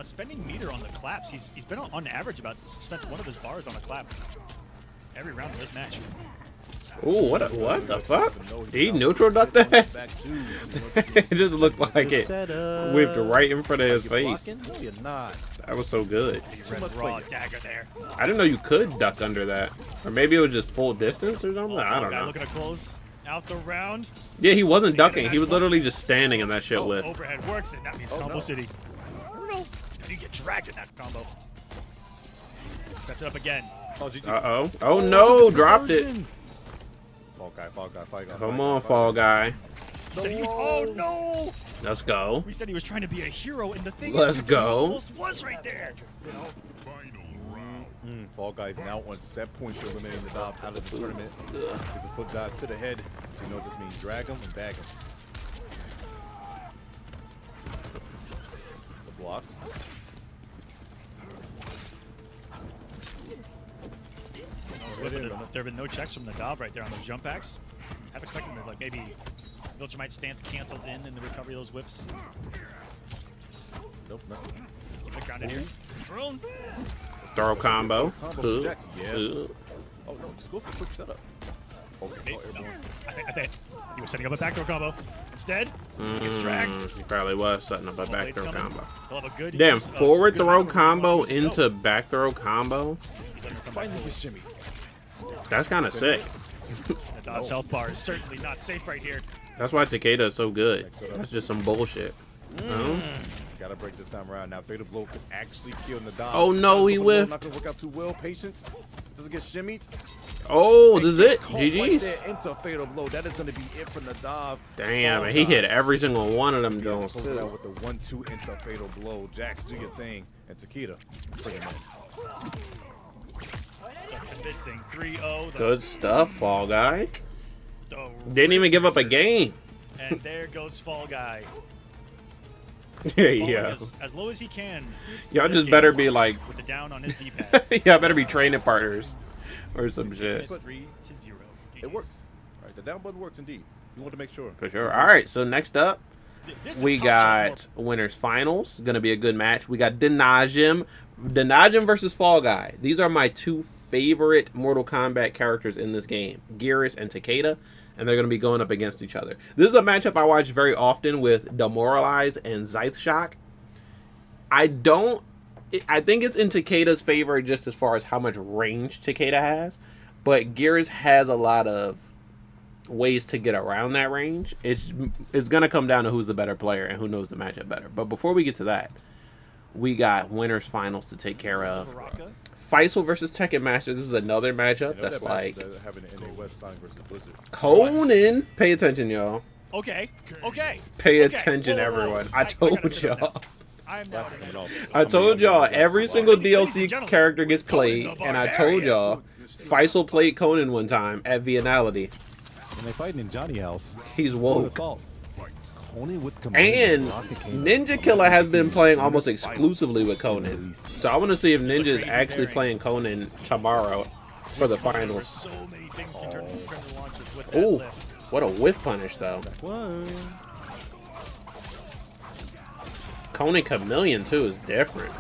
spending meter on the claps. He's been on average about spent one of his bars on a clap every round of this match. Ooh, what the fuck? He neutral ducked that? It just looked like it whipped right in front of his face. No, you're not. That was so good. Red raw dagger there. I didn't know you could duck under that. Or maybe it was just full distance or something. I don't know. Looking to close out the round. Yeah, he wasn't ducking. He was literally just standing in that shit lift. Overhead works, and that means Combo City. I don't know. You get dragged in that combo. Sets it up again. Uh-oh. Oh, no. Dropped it. Fall guy. Come on, Fall Guy. Oh, no. Let's go. We said he was trying to be a hero, and the thing Let's is, go. he almost was right there. Fall Guy's now on set point to eliminating the Dob out of the tournament. Gives a foot dive to the head. So you know what this means. Drag him and bag him. The blocks. There have been no checks from the Dob right there on those jump backs. I'm expecting that, like, maybe Vilgemite stance canceled in the recovery of those whips. Nope, nothing. Let's keep it grounded here. Thrown. Throw combo. Combo Jack. Yes. Oh, no. Just go for a quick setup. Okay. Oh, airborne. I think he was setting up a backdoor combo. Instead, he gets dragged. He probably was setting up a back throw coming. combo. He'll have a good Damn, use of forward good throw power combo when he wants to into back throw combo. He's letting him come back Finally forward. gets shimmy. That's kind of sick. The Dob's health bar is certainly not safe right here. That's why Takeda is so good. That's just some bullshit. No? Gotta break this time around. Now, Fatal Blow could actually kill the Dob. Oh, no, he whiffed. Not gonna work out too well. Patience. Doesn't get shimmied. Oh, this is it. Caught right GG's. there into Fatal Blow. That is gonna be it from the Dob. Damn, and he hit every single one of them Jones Close it out too. with the 1-2 into Fatal Blow. Jax, do your thing. And Takeda, bring him in. Convincing 3-0. Good stuff, Fall Guy. The Didn't even give up a game. And there goes Fall Guy. Yeah. As low as he can. Y'all This just game better be like, with the down on his D-pad. y'all better be training partners or some shit. 3-0. It works. All right, the down button works indeed. You want to make sure. For sure. All right, so next up, This is we top got shelf winners finals. Gonna be a good match. We got Denajim versus Fall Guy. These are my two favorite Mortal Kombat characters in this game, Geras and Takeda, and they're gonna be going up against each other. This is a matchup I watch very often with Demoralize and Zythshock. I think it's in Takeda's favor just as far as how much range Takeda has, but Geras has a lot of ways to get around that range. It's gonna come down to who's the better player and who knows the matchup better. But before we get to that, we got winners finals to take care of. Baraka. Faisal versus Tekken Master. This is another matchup You know that's that like match that having an NA West Side versus Blizzard. Conan. Pay attention, y'all. Okay. Pay Okay. attention, Whoa, whoa, whoa. everyone. I I told gotta sit y'all. down. I'm now That's coming off. I told y'all every single Ladies and DLC gentlemen, character gets Conan played, the and I told Barbarian. y'all Faisal played Conan one time at Vianality. And they fighting in Johnny House. He's Who would have woke. thought? Conan with And Ninja Killer has been playing almost exclusively with Conan. So I want to see if Ninja is actually playing Conan tomorrow for the finals. So many things can turn into launches with that Ooh, lift. what a whiff punish, though. Conan Chameleon, too, is different.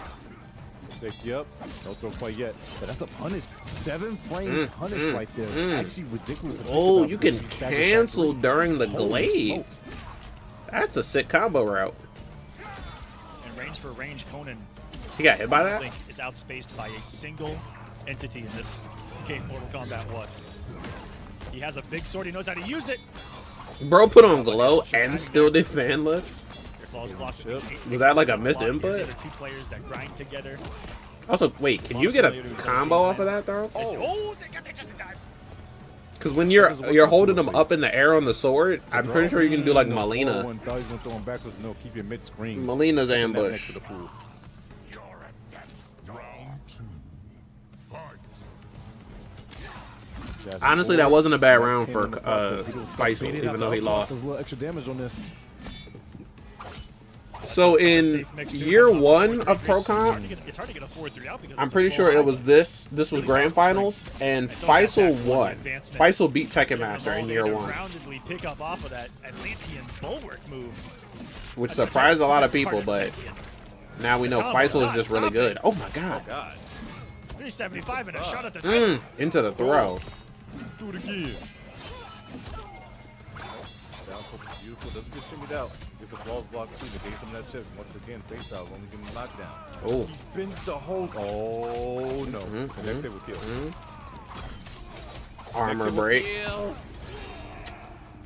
Yep. No throw quite yet. But that's a punish. 7-frame punish right there. It's actually ridiculous. to think Oh, about you because can he staggered that cancel three. during the Holy glaive. smokes. That's a sick combo route. And range for range, Conan He got hit by that? Link is outspaced by a single entity in this Mortal Kombat 1. He has a big sword. He knows how to use it. Bro put on glow and still did fan lift. Falls blocks. Was that like a missed input? These are two players that grind together. Also, wait, can you get a combo off of that throw? Oh, they got there just in time. Because when you're holding them up in the air on the sword, I'm pretty sure you can do like Melina. One thought he was gonna throw him backwards. No, keep your mid screen. Melina's Next ambush. to the pool. Honestly, that wasn't a bad round for Faisal, even though he lost. A little extra damage on this. So in year one of Pro Komp, It's hard to get a 4-3 out because I'm it's a pretty slow sure it highway. was this was grand finals, and Faisal won. Faisal beat Tekken Master in year one, Roundedly pick up off of that Atlantean bulwark move. which surprised a lot of people, but now we know Faisal is just really good. Oh my god. 375 and a shot at the title. Into the throw. Do it again. Down focus, beautiful. Doesn't get shimmied out. Gets a falls block too. Negates some of that chip. Once again, face out. Only getting knocked down. Oh. He spins the whole. Oh no. The next hit will kill. Armor break.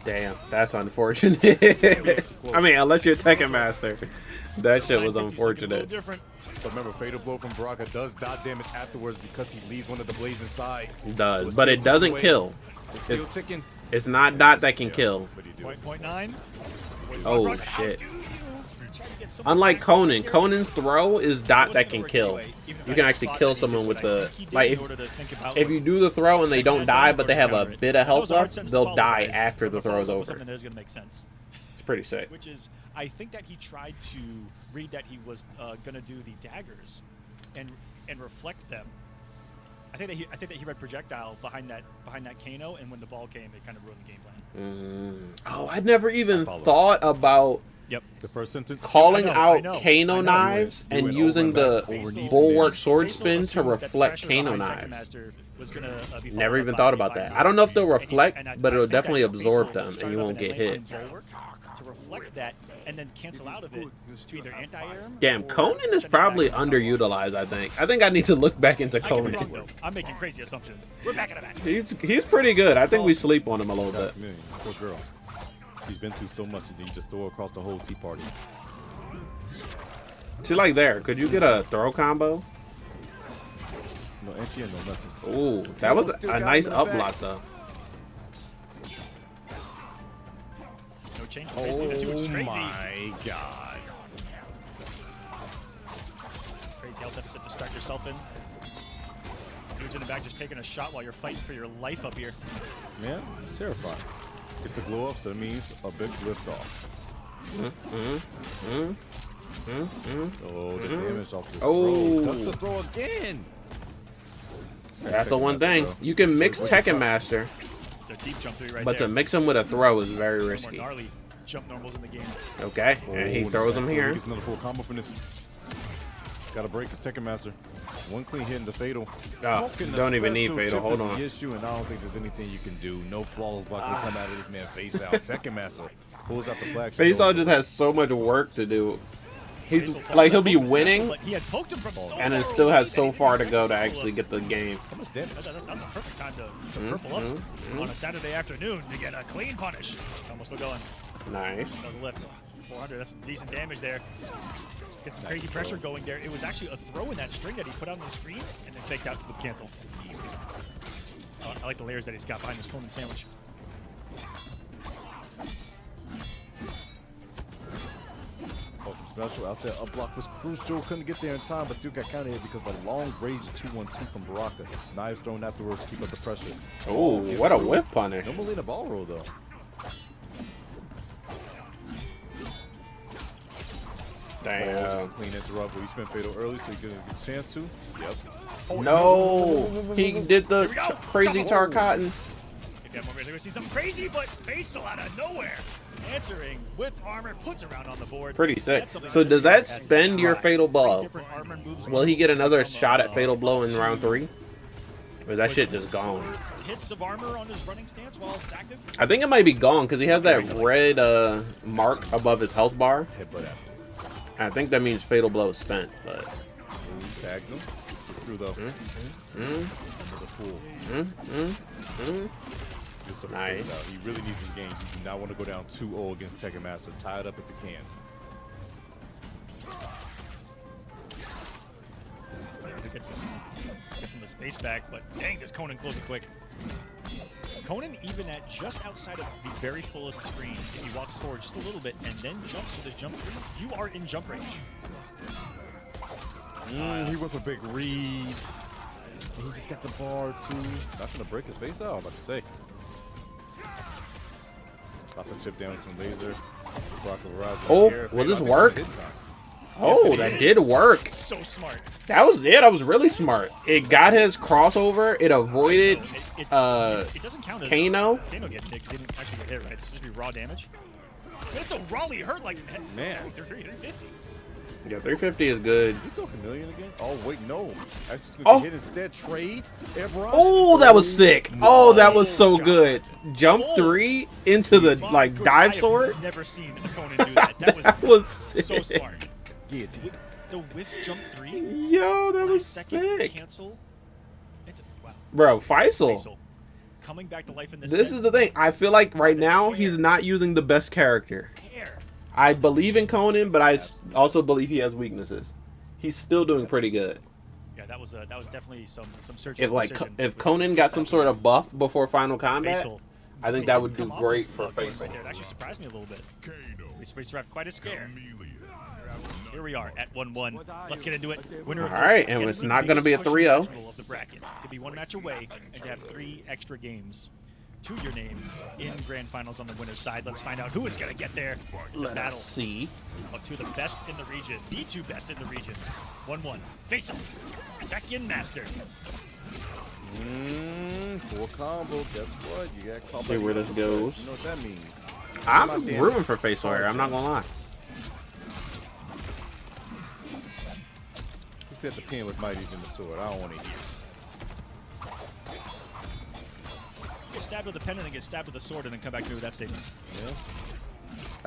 Damn, that's unfortunate. I mean, unless you're Tekken Master, that shit was unfortunate. Different. But remember, Fatal Blow from Baraka does dot damage afterwards because he leaves one of the blades inside. It does, So it's but still it doesn't away. kill. It's still ticking. It's not dot that can kill. What do you do? Point nine. Oh shit. Unlike Conan, Conan's throw is dot that can kill. You can actually kill someone with the like if you do the throw and they don't die but they have a bit of health left, they'll die after the throw's over. Something that is gonna make sense. It's pretty sick. Which is, I think that he tried to read that he was gonna do the daggers, and reflect them. I think that he read projectile behind that Kano, and when the ball came, it kind of ruined the game plan. Oh, I never even thought about Yep. The first sentence. calling I out know. Kano knives You and went using over the and back, bulwark overneath sword Faisal spin to assumed that the reflect pressure Kano behind Tekken knives. Master was gonna, be Never followed even up thought by about that. the I don't know if they'll and reflect, I but it'll think that definitely absorb Faisal them and started you up won't an get hit. Atlantean bulwark to reflect that and then cancel out of it to either anti-air. Damn, or Conan is send it probably back to the underutilized, I think. I think I need to look back into I could be wrong, Conan. though. I'm making crazy assumptions. We're back in the match. He's pretty good. I think we sleep on him a little bit. Poor girl. She's been through so much, and then you just throw her across the whole tea party. See, like there, could you get a throw combo? No entry and no nothing. Ooh, that was a nice up block though. No change. Basically, the two is crazy. my god. Crazy health deficit to start yourself in. Dude's in the back just taking a shot while you're fighting for your life up here. Man, it's terrifying. It's the glow up, so it means a big lift off. Oh, the damage off this Oh. throw. Ducks the throw again. That's the one thing. You can mix Tekken Master, It's a deep jump through right but there. to mix him with a throw is very Some more risky. gnarly jump normals in the game. Okay, and he Oh, throws him here. Gets another full combo from this. Gotta break his Tekken Master. One clean hit in the fatal. Oh, Hooking the don't even need special fatal. chip Hold is on. the issue, and I don't think there's anything you can do. No flawless block will come out of this man face out. Tekken Master pulls out the flag. Faisal just has so much work to do. He's like he'll be winning, But he had poked him from so and then far still away has that so he far to didn't go to have actually get the game. How much damage? That's a perfect time to purple up on a Saturday afternoon to get a clean punish. Almost still going. Nice. That was a lift. 400. That's some decent damage there. Get some crazy pressure going there. It was actually a throw in that string that he put on the screen and then faked out with cancel. I like the layers that he's got behind this Conan sandwich. Special out there. Up block was crucial. Couldn't get there in time, but still got counter hit because of the long range 2-1-2 from Baraka. Knives thrown afterwards to keep up the pressure. Oh, what a whiff punish. No Molina ball roll though. Damn. Clean interrupt. We spent fatal early, so you get a chance to. Yep. No, he did the crazy tar cotton. If you have more, we're going to see something crazy, but Faisal out of nowhere. Answering with armor, puts a round on the board. Pretty sick. That's something So that does this that guy has spend your tried. fatal blow? Different armor moves Will he get another from, shot at fatal blow in round 3? Or is that shit just gone? hits of armor on his running stance while it's active? I think it might be gone because he has that red mark above his health bar. Headbutt after. I think that means fatal blow is spent, but Tags him. Just through though. Another fool. Just a Nice. fade out. He really needs this game. You do not want to go down 2-0 against Tekken Master. Tie it up if you can. Gets some of the space back, but dang, does Conan close it quick. Conan, even at just outside of the very fullest screen, if he walks forward just a little bit and then jumps to the jump 3, you are in jump range. He went for big read. He just got the bar too. Not gonna break his face out, I'm about to say. Lots of chip damage from laser. Oh, will this work? Oh, that did work. So smart. That was it. That was really smart. It got his crossover. It avoided It doesn't count as Kano. Kano didn't actually get hit, right? It's supposed to be raw damage. It's still rawly hurt like Man. 350. Yeah, 350 is good. He's still chameleon again? Oh, wait, no. Actually, Oh. hit instead. Trades. Airbrush. Oh, that was sick. Oh, that was so God. good. Jump Oh. 3 into the My like good- dive I sword. have never seen a Conan do that. That was sick. so smart. Guillotine. The whiff jump 3. Yo, that was last second sick. cancel. Wow. Bro, Faisal. Faisal coming back to life in this. This set. is the thing. I feel like right now he's not using the best character. Care. I believe in Conan, but I also believe he has weaknesses. He's still doing pretty good. Yeah, that was definitely some searching. If if Conan got some sort of buff before Final Kombat, Faisal. I think that would do Come off great of, for Conan Faisal. right there. It actually surprised me a little bit. We survived quite a scare. Here we are at 1-1. Let's get into it. Winner All of right, this and gets it's the not going to be a biggest 3-0. push of the bracket to be one match away and to have 3 extra games to your name in grand finals on the winner's side. Let's find out who is going to get there. It's a battle See. of 2 of the best in the region, the 2 best in the region. 1-1. Faisal, Tekken Master. Full combo. Guess what? You got combo. See where this goes. You know what that means. I'm rooting for Faisal here. I'm not going to lie. Who said the pen was mightier than the sword? I don't want to hear. Get stabbed with a pen and then get stabbed with a sword and then come back to me with that statement. Yeah.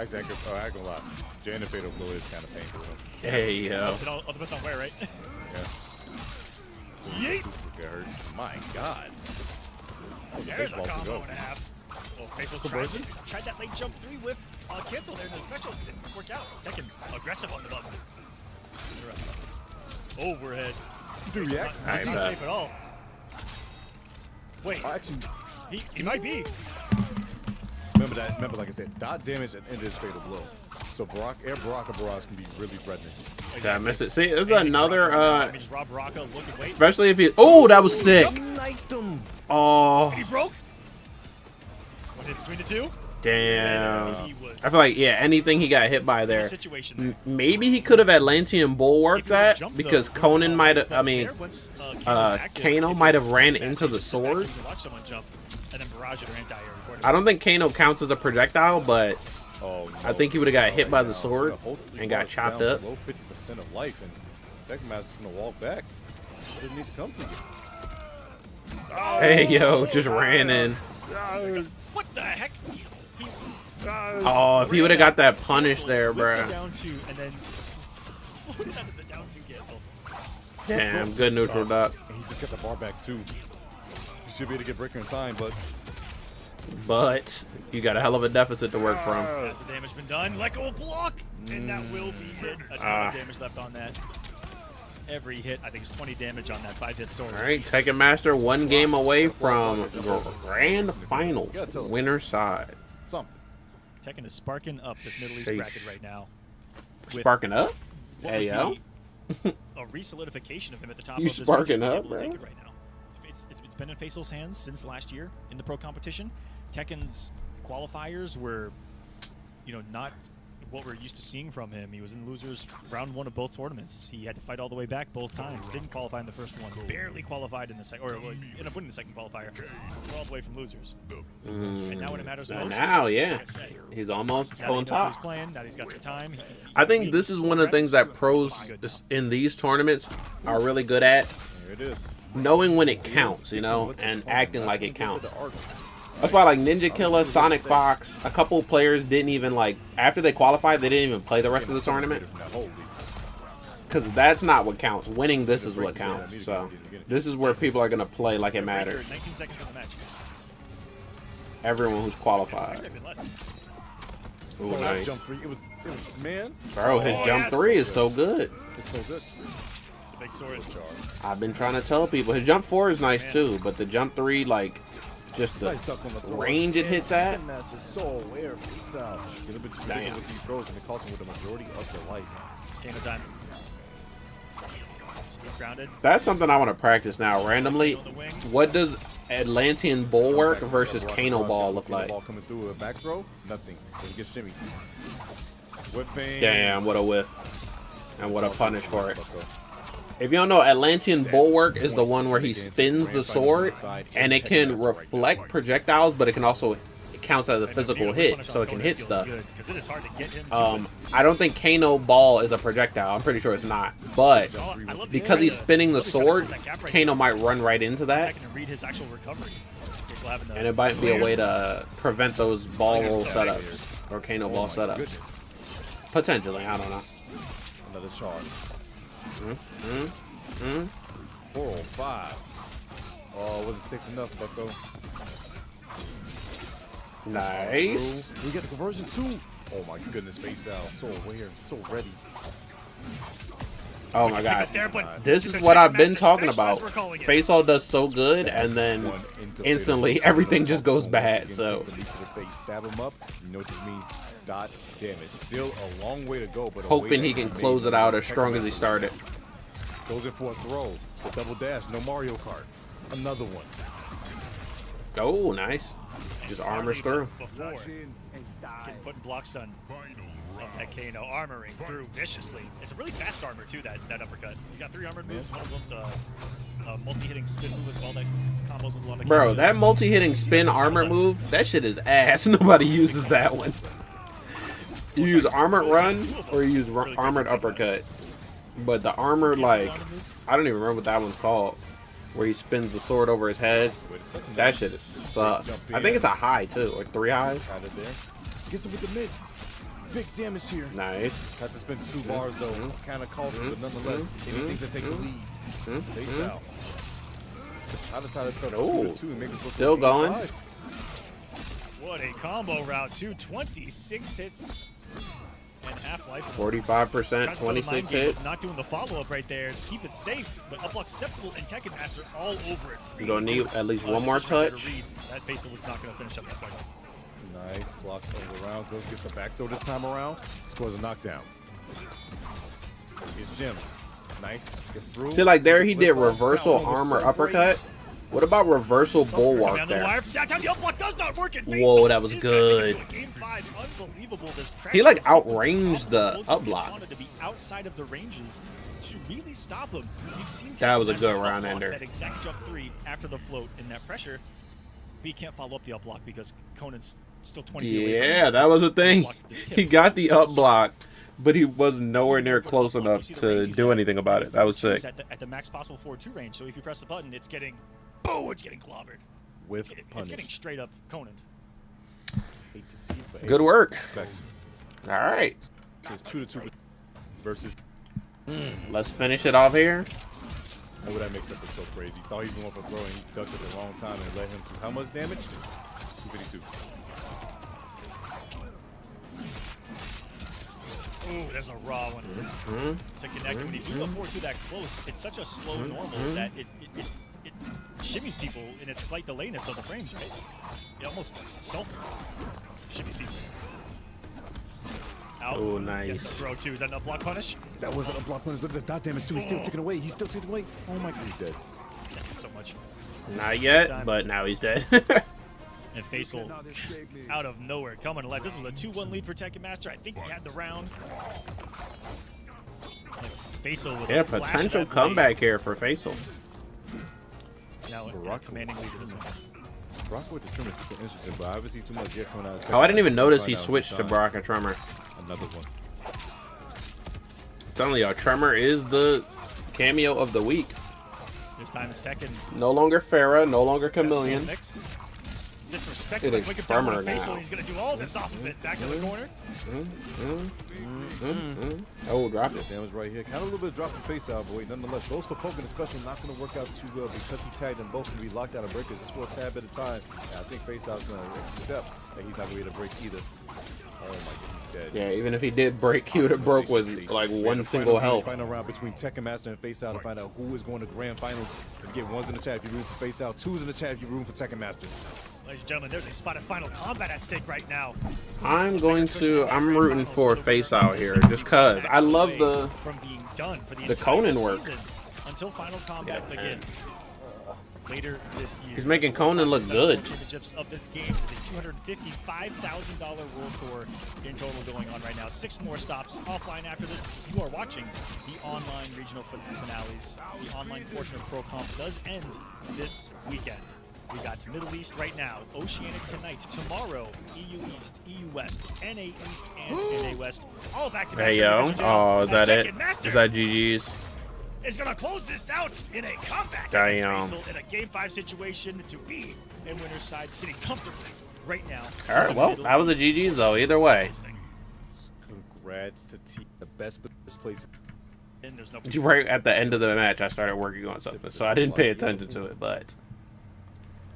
Actually, I ain't gonna lie. Jane and Fatal Blow is kind of painful. Hey, yo. It all depends on where, right? Yeah. Yeet! Get hurt. My God. There's a baseball combo goes. and a half. Oh, Faisal tried that late jump 3 with cancel there in the special. Didn't work out. Tekken aggressive on the button. Overhead. Dude, yeah. Not safe at all. Wait, Actually, he might be. remember, like I said, dot damage and end is Fatal Blow. So Air Baraka barrage can be really threatening. Did I miss it? See, this is another, Just Rob Baraka looking wait. especially if he, oh, that was sick. Oh, He broke. Was it between the 2? damn. He was I feel like, yeah, anything he got hit by in a there. situation there. Maybe he could have Atlantean bulwarked If you would've that jumped, because though, Conan might have, there, I mean, once, Kano's active, Kano if might you have ran back, into the you can sword. watch someone jump and then barrage it or anti-air. I don't think Kano counts as a projectile, but Oh, no. I think he would have got hit by the sword The whole and got bars chopped down up. Below 50% of life, and Tekken Master's gonna walk back. Didn't need to come to you. Hey, yo, just ran in. What the heck? Oh, if he would have got that punish there, Whipped it bro. down 2 and then floated out of the down 2 cancel. Damn, good neutral duck. And he just got the bar back too. He should be able to get breaker in time, But you got a hell of a deficit to work from. Has the damage been done? Let go of block! And that will be hit. A ton of damage left on that. Every hit, I think, is 20 damage on that 5-hit sword. All right, Tekken Master, 1 game away from grand finals, winner side. something. Tekken is sparking up this Middle East Sheesh. bracket right now. with Sparking up? what Hey, yo. would be a re-solidification of him at the top You of this sparking division. up, He's able to bro? take it right now. It's been in Faisal's hands since last year in the pro competition. Tekken's qualifiers were, not what we're used to seeing from him. He was in losers round 1 of both tournaments. He had to fight all the way back both times. Didn't qualify in the first one. Barely qualified in the second, or ended up winning the second qualifier. All the way from losers. And now when it matters So most, now, yeah, like I said, he's almost now that pulling he knows who's top. playing, now that he's got some time. I think this is one of the things that pros in these tournaments are really good at, There it is. knowing when it counts, and acting like it counts. That's why, like, Ninja Killer, Sonic Fox, a couple players didn't even, after they qualified, they didn't even play the rest of the tournament. Because that's not what counts. Winning this is what counts. So, this is where people are going to play like it matters. 19 seconds of the match. Everyone who's qualified. Might have been less. Ooh, That nice. jump 3, it was man. Bro, his jump 3 is so good. It's so good. the big sword. I've been trying to tell people his jump 4 is nice too, but the jump 3, like, just the Nice duck on the throw. range it hits at. Master so aware of himself. Get a bit too Damn. big with these throws, and it costs him with the majority of their life. Kano time. Steve grounded. That's something I want to practice now randomly. What does Atlantean Bulwark versus Kano Ball look like? Ball coming through a back throw, nothing. He gets shimmy. Whipping. Damn, what a whiff. And what a punish for it. If you don't know, Atlantean Bulwark is the one where he spins the sword, and it can reflect projectiles, but it can also, it counts as a physical hit, so it can hit stuff. I don't think Kano Ball is a projectile. I'm pretty sure it's not. But because he's spinning the sword, Kano might run right into that. And it might be a way to prevent those ball roll setups, or Kano Ball setups. Potentially, I don't know. Another charge. 405. Oh, was it safe enough, Bucko? Nice. We get the conversion too. Oh my goodness, face out. So aware, so ready. Oh my god. This is what I've been talking about. Face all does so good, and then instantly everything just goes bad. So stab him up. You know what this means? Dot damage. Still a long way to go, but hoping he can close it out as strong as he started. Goes in for a throw. The double dash. No Mario Kart. Another one. Oh, nice. Just armors through. Putting blocks done. Of that Kano armoring through viciously. It's a really fast armor too. That uppercut. He's got 3 armored moves. One of them's a multi-hitting spin move as well. That combos with a lot of. Bro, that multi-hitting spin armor move, that shit is ass. Nobody uses that one. You use armored run or you use armored uppercut. But the armor, like, I don't even remember what that one's called. Where he spins the sword over his head. That shit is sucks. I think it's a high too, or 3 highs. Gets it with the mid. Big damage here. Nice. Has to spend 2 bars though. Kind of costly, but nonetheless, anything to take the lead. Face out. Oh, still going. What a combo route too. 26 hits. And half-life. 45%, 26 hits. Not doing the follow-up right there. Keep it safe, but up block acceptable and Tekken Master all over it. You're going to need at least one more touch. That Faisal was not going to finish up that fight. Nice. Blocks over around. Goes gets the back throw this time around. Scores a knockdown. Here's Jim. Nice. Gets through. See, like there he did reversal armor uppercut. What about reversal bulwark there? Whoa, that was good. He like outranged the up block. That was a good round ender. That exact jump 3 after the float in that pressure, but he can't follow up the up block because Conan's still 20 feet away from him. Yeah, that was a thing. He got the up block, but he was nowhere near close enough to do anything about it. That was sick. At the max possible forward 2 range, so if you press the button, it's getting, boom, it's getting clobbered. With it's getting straight up Conan. Good work. All right. So it's 2-2 versus. Let's finish it off here. Oh, that mix up is so crazy. Thought he was going for a throw and he ducked at the wrong time and led him to how much damage? 252. Ooh, there's a raw one. To connect. When you do the 4-2 that close, it's such a slow normal that it shimmies people in its slight delayness of the frames, right? It almost self-shimmies people. Out. Oh, nice. Yes, the throw too. Is that an block punish? That wasn't a block punish. Look at the dot damage too. He's still taking away. He's still taking away. Oh my god, he's dead. Thank you so much. Not yet, but now he's dead. And Faisal out of nowhere coming to life. This was a 2-1 lead for Tekken Master. I think he had the round. Faisal with Yeah, a flash potential of that comeback blade. here for Faisal. Now a commanding lead to this one. Brock with the trim is super interesting, but I haven't seen too much yet coming out of Oh, I didn't even notice he Find out switched to time. Baraka Tremor. Another one. I'm telling y'all, Tremor is the cameo of the week. This time it's Tekken. No longer Farah, no longer Successful Chameleon. mix. Disrespect It is Wicked Tremor Faisal. now. He's going to do all this off of it. Back to the corner. Oh, drop it. Damage right here. Kind of a little bit of drop in face out, but nonetheless, goes for Poking, especially not going to work out too well because he tagged them both going to be locked out of breakers just for a tad bit of time. And I think face out's going to accept that he's not going to be able to break either. Oh my god, he's dead. Yeah, even if he did break, he would have broke with like one single health. Final round between Tekken Master and Face Out to find out who is going to grand finals. Again, one's in the chat if you root for Face Out, two's in the chat if you root for Tekken Master. Ladies and gentlemen, there's a spot of Final Kombat at stake right now. I'm rooting for Face Out here just cause I love the Conan work. Until Final Kombat begins later this year. He's making Conan look good. Championships of this game with a $255,000 world tour in total going on right now. 6 more stops offline after this. You are watching the online regional finales. The online portion of Pro Komp does end this weekend. We got Middle East right now, Oceanic tonight, tomorrow, EU East, EU West, NA East, and NA West. All back to back. Hey yo, oh, is that it? Is that GG's? Is gonna close this out in a comeback in a game 5 situation to be in winner's side, sitting comfortably right now. All right, well, that was a GG's though. Either way. Congrats to the best place. And there's no right at the end of the match, I started working on something, so I didn't pay attention to it, but.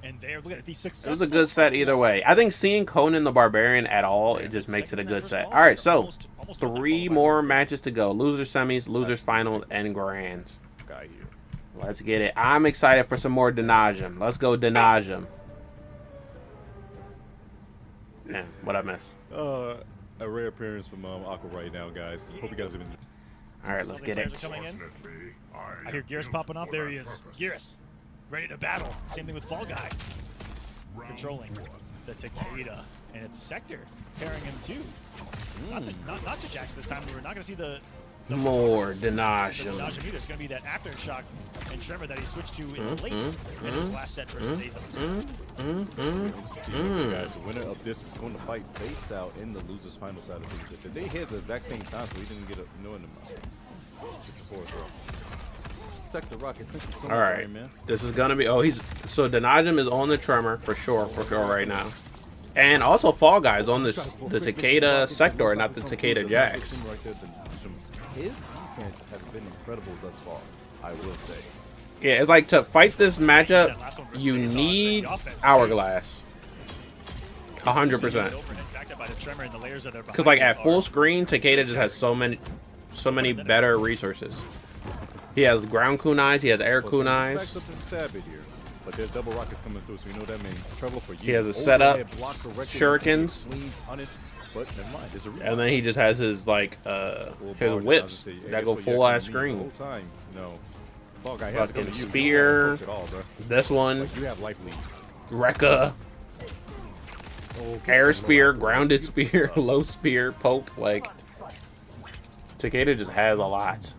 And they're looking at these successful. It was a good set either way. I think seeing Conan the Barbarian at all, it just makes it a good set. All right, so 3 more matches to go. Losers semis, losers finals, and grands. Let's get it. I'm excited for some more Denajum. Let's go Denajum. Yeah, what I missed. A rare appearance from Aqua right now, guys. Hope you guys have enjoyed. All right, let's get it. I hear Gearus popping off. There he is. Gearus. Ready to battle. Same thing with Fall Guy. Controlling the Takeda and its sector, pairing him too. Not to Jax this time. We're not going to see the more Denajum. It's going to be that aftershock and Trevor that he switched to in late in his last set versus Days on the Guys, the winner of this is going to fight Face Out in the losers final side of things. If they hit at the exact same time, so he didn't get a no in the mouth. Just a forward throw. Sector Rocket. So all right, man. This is gonna be. Oh, so Denajum is on the Tremor for sure right now, and also Fall Guys on the Takeda sector, not the Takeda Jax. His defense has been incredible thus far, I will say. Yeah, it's like to fight this matchup, you need Hourglass. 100%. Because like at full screen, Takeda just has so many better resources. He has ground kunais, he has air kunais. But there's double rockets coming through, so you know what that means. Trouble for you. He has a setup, shurikens, and then he just has his like his whips that go full ass screen. Fucking spear, this one, Rekka, air spear, grounded spear, low spear, poke. Like Takeda just has a lot.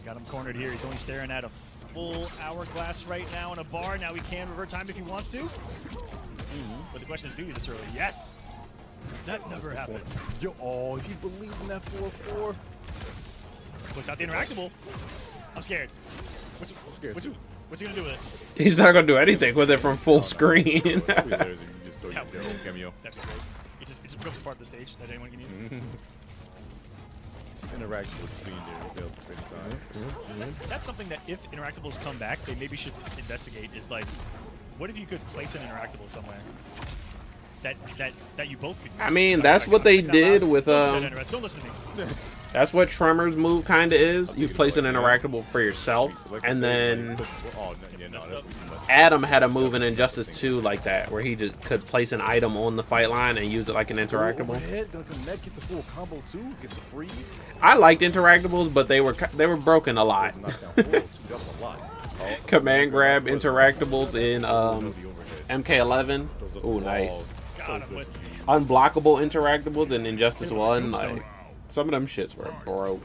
Got him cornered here. He's only staring at a full hourglass right now in a bar. Now he can revert time if he wants to. But the question is, do you this early? Yes. That never happened. Yo, oh, if you believe in that 4-4. Puts out the interactable. I'm scared. What's he gonna do with it? He's not gonna do anything with it from full screen. You just throw your cameo. That'd be great. It just becomes part of the stage that anyone can use. Interactable screen there anytime. That's something that if interactables come back, they maybe should investigate. Is like, what if you could place an interactable somewhere that you both could use? I mean, that's what they did with Don't listen to me. That's what Tremor's move kind of is. You place an interactable for yourself, and then Adam had a move in Injustice 2 like that, where he just could place an item on the fight line and use it like an interactable. I liked interactables, but they were broken a lot. Command grab interactables in MK11. Ooh, nice. Unblockable interactables in Injustice 1. Like, some of them shits were broke.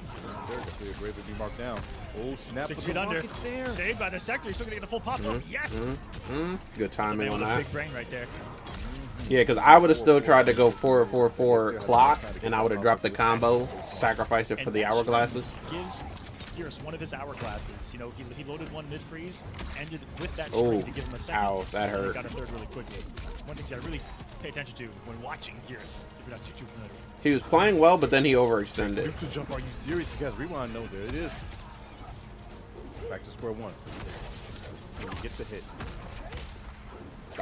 Oh, snap. 6 feet under. Saved by the sector. He's still going to get the full pop. Yes. Good timing on that. Big brain right there. Yeah, because I would have still tried to go 4-4-4 clock, and I would have dropped the combo, sacrificed it for the hourglasses. Gives Gearus one of his hourglasses. You know, he loaded one mid freeze, ended with that string to give him a second. Ow, that hurt. He got a third really quickly. One thing you got to really pay attention to when watching Gearus, if you're not too familiar. He was playing well, but then he overextended. YouTube jump, are you serious? You guys rewind? No, there it is. Back to square one. When you get the hit.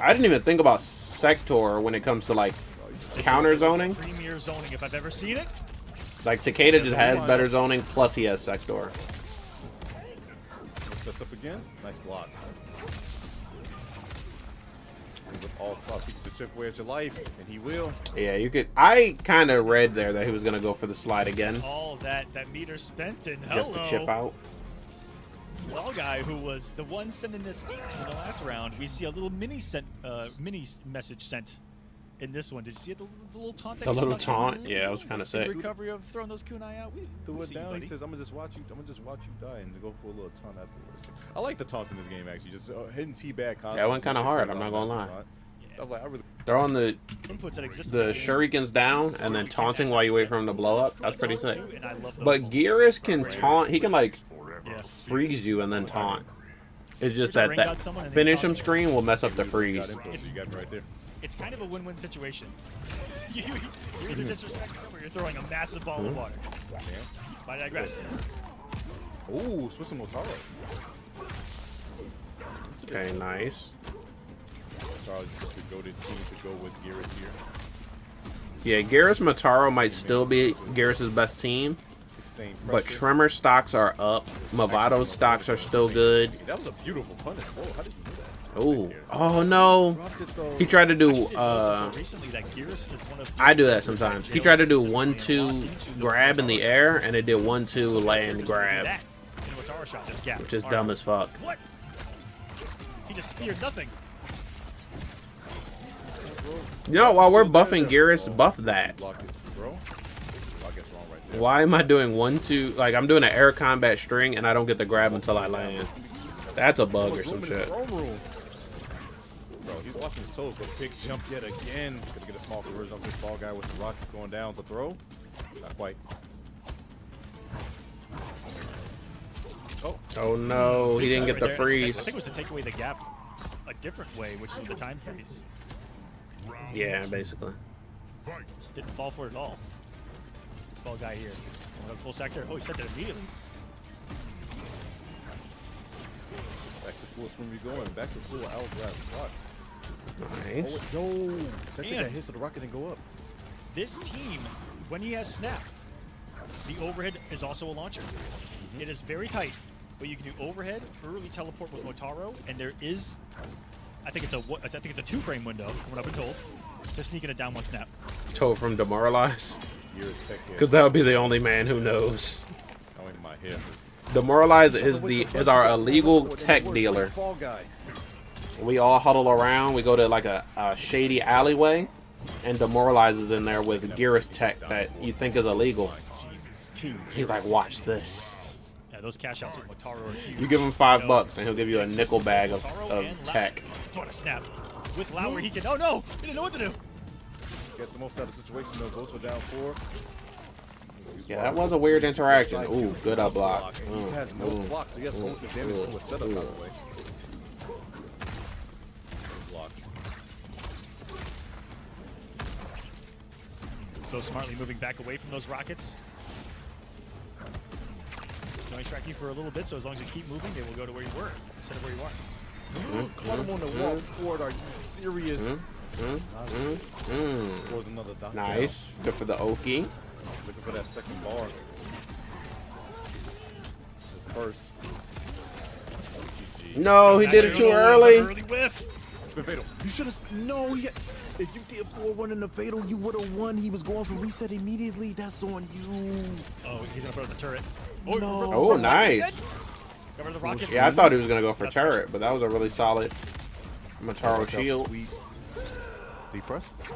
I didn't even think about Sector when it comes to like counter zoning. Premier zoning if I've ever seen it. Like Takeda just has better zoning, plus he has sector. Sets up again. Nice blocks. Brings up all cross. He can chip away at your life, and he will. Yeah, you could. I kind of read there that he was gonna go for the slide again, All that meter spent and just to chip out. Wall guy who was the one sending this in the last round. We see a little mini message sent in this one. Did you see it? The little taunt. That The he little snuck in? taunt. Yeah, it was kind of sick. Recovery of throwing those kunai out. We Threw it see you, down. buddy. He says, "I'm gonna just watch you. I'm gonna just watch you die," and go for a little taunt afterwards. I like the taunts in this game actually. Just hitting T-bag constantly. Yeah, it went kind of hard. I'm not gonna lie. I'm like, I really Throwing the Inputs that exist. the shurikens down and then taunting while you wait for him to blow up. That's pretty sick. And I love those But moments. Gearus can taunt. He can like Yeah. freeze you and then taunt. It's just Here's a that ring that out someone and then finish taunt him them. screen will mess up the got freeze. info, you got me right there. It's kind of a win-win situation. You're either disrespecting or you're throwing a massive ball of water. But I digress. Ooh, Swiss and Motaro. Okay, nice. Charles just the goated team to go with Gearus here. Yeah, Gearus Mataro might still be Gearus's best team, Same but pressure. Tremor stocks are up. Mavato's stocks are still good. That was a beautiful punish. Whoa, how did you do that? Oh, oh no! Dropped it though. He tried to do. Recently, that Gearus is one of I do that sometimes. He tried to do 1-2 grab in the air, and it did 1-2 land grab, that. In a Motaro shot, there's gap. which is All dumb right. as fuck. What? He just speared nothing. You know, while we're buffing Gearus, buff that. Block it, bro. Well, I guess wrong right there. Why am I doing 1-2? Like I'm doing an air combat string, and I don't get the grab until I land. That's a bug or some Room in the shit. throne room. Bro, he's watching his toes, but big jump yet again. Gonna get a small conversion off this ball guy with the rocket going down to throw. Not quite. Oh, Oh no, he didn't get the Right there. I freeze. think it was to take away the gap a different way, which is the time freeze. Yeah, basically. Didn't fall for it at all. This ball guy here. Oh, full sector. Oh, he sent it immediately. back to full swing we going. Back to full hourglass block. Nice. Oh, yo. Second And- that hit so the rocket didn't go up. This team, when he has snap, the overhead is also a launcher. It is very tight, but you can do overhead, early teleport with Motaro, and there is, I think it's a 2-frame window, from what I've been told, to sneak in a down one snap. Toe from Demoralize. Years tech here. Because that would be the only man who knows. Oh, in my head. Demoralize is our illegal tech dealer. Fall guy. We all huddle around. We go to like a shady alleyway, and Demoralize is in there with Gearus tech that you think is illegal. Jesus, King. He's like, watch this. Yeah, those cash outs with Motaro are huge. You give him $5 and he'll give you a nickel bag of Motaro and tech. Lowry. What a snap. With Lowry, he can. Oh no! He didn't know what to do. Get the most out of the situation though. Goes for down 4. Yeah, that was a weird interaction. Ooh, good up block. He has no blocks, so he has only the damage to a setup, by the way. Blocks. So smartly moving back away from those rockets. They'll distract you for a little bit, so as long as you keep moving, they will go to where you were instead of where you are. Caught him on the walk forward. Are you serious? Scores another knockdown. Nice. Good for the Oki. Looking for that second bar. The first. GG. No, he did it too Early early. whiff. It's been fatal. You should have. No, if you did 4-1 in the fatal, you would have won. He was going for reset immediately. That's on you. Oh, he's gonna put up the turret. No. Oh, nice. Cover the rockets. Yeah, I thought he was going to go for turret, but that was a really solid Motaro shield. Sweet. Deep press. I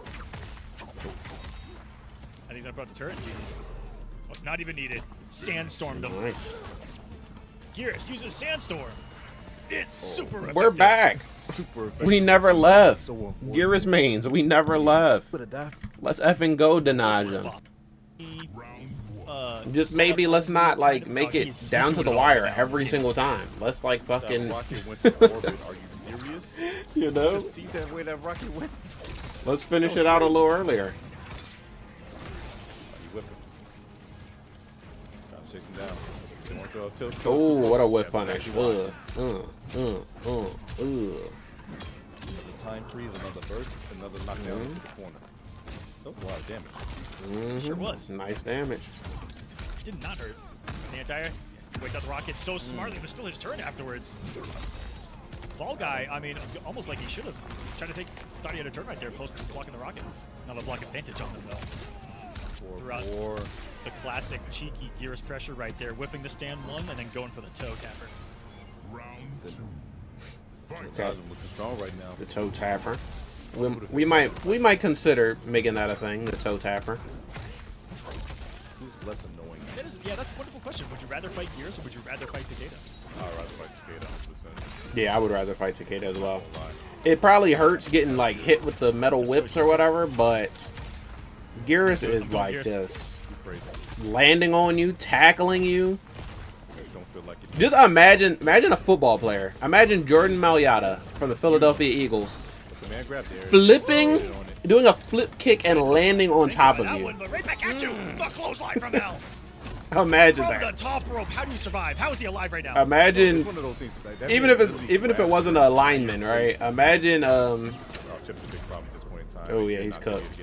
think he's gonna put up the turret. Jesus. Oh, it's not even needed. Sandstormed him. Nice. Gearus uses Sandstorm. It's super effective. We're back. Super. We never left. So important. Gearus mains, we never left. Could have died. Let's effing go, Denaja. Just maybe let's not like make it down to the wire every single time. Let's like That fucking, rocket went to orbit. Are you serious? you know, Just see that way that rocket went. let's finish it out a little earlier. You whip him. Chase him down. They want to tilt. Oh, what a whip That's punish. exactly Ugh. Another time freeze, another burst, another knockdown into the corner. That was a lot of damage. Sure was. Nice damage. Did not hurt. The entire waits out the rocket so smartly, but still his turn afterwards. Fall Guy, I mean, almost like he should have tried to thought he had a turn right there, post blocking the rocket. Not a block advantage on them though. Throughout the classic cheeky Gears pressure right there, whipping the stand one and then going for the toe tapper. Okay. Looking strong right now. The toe tapper. We might consider making that a thing. The toe tapper. Who's less annoying? Yeah, that's a wonderful question. Would you rather fight Gears or would you rather fight Takeda? I'd rather fight Takeda 100%. Yeah, I would rather fight Takeda as well. It probably hurts getting like hit with the metal whips or whatever, but Gears is like just landing on you, tackling you. Just imagine a football player. Imagine Jordan Mailata from the Philadelphia Eagles flipping, doing a flip kick and landing on top of you. Right back at you. The clothesline from hell. Imagine From that. the top rope. How do you survive? How is he alive right now? Imagine, One of those things, like, even if it wasn't a lineman, right? Imagine Oh yeah, he's cooked.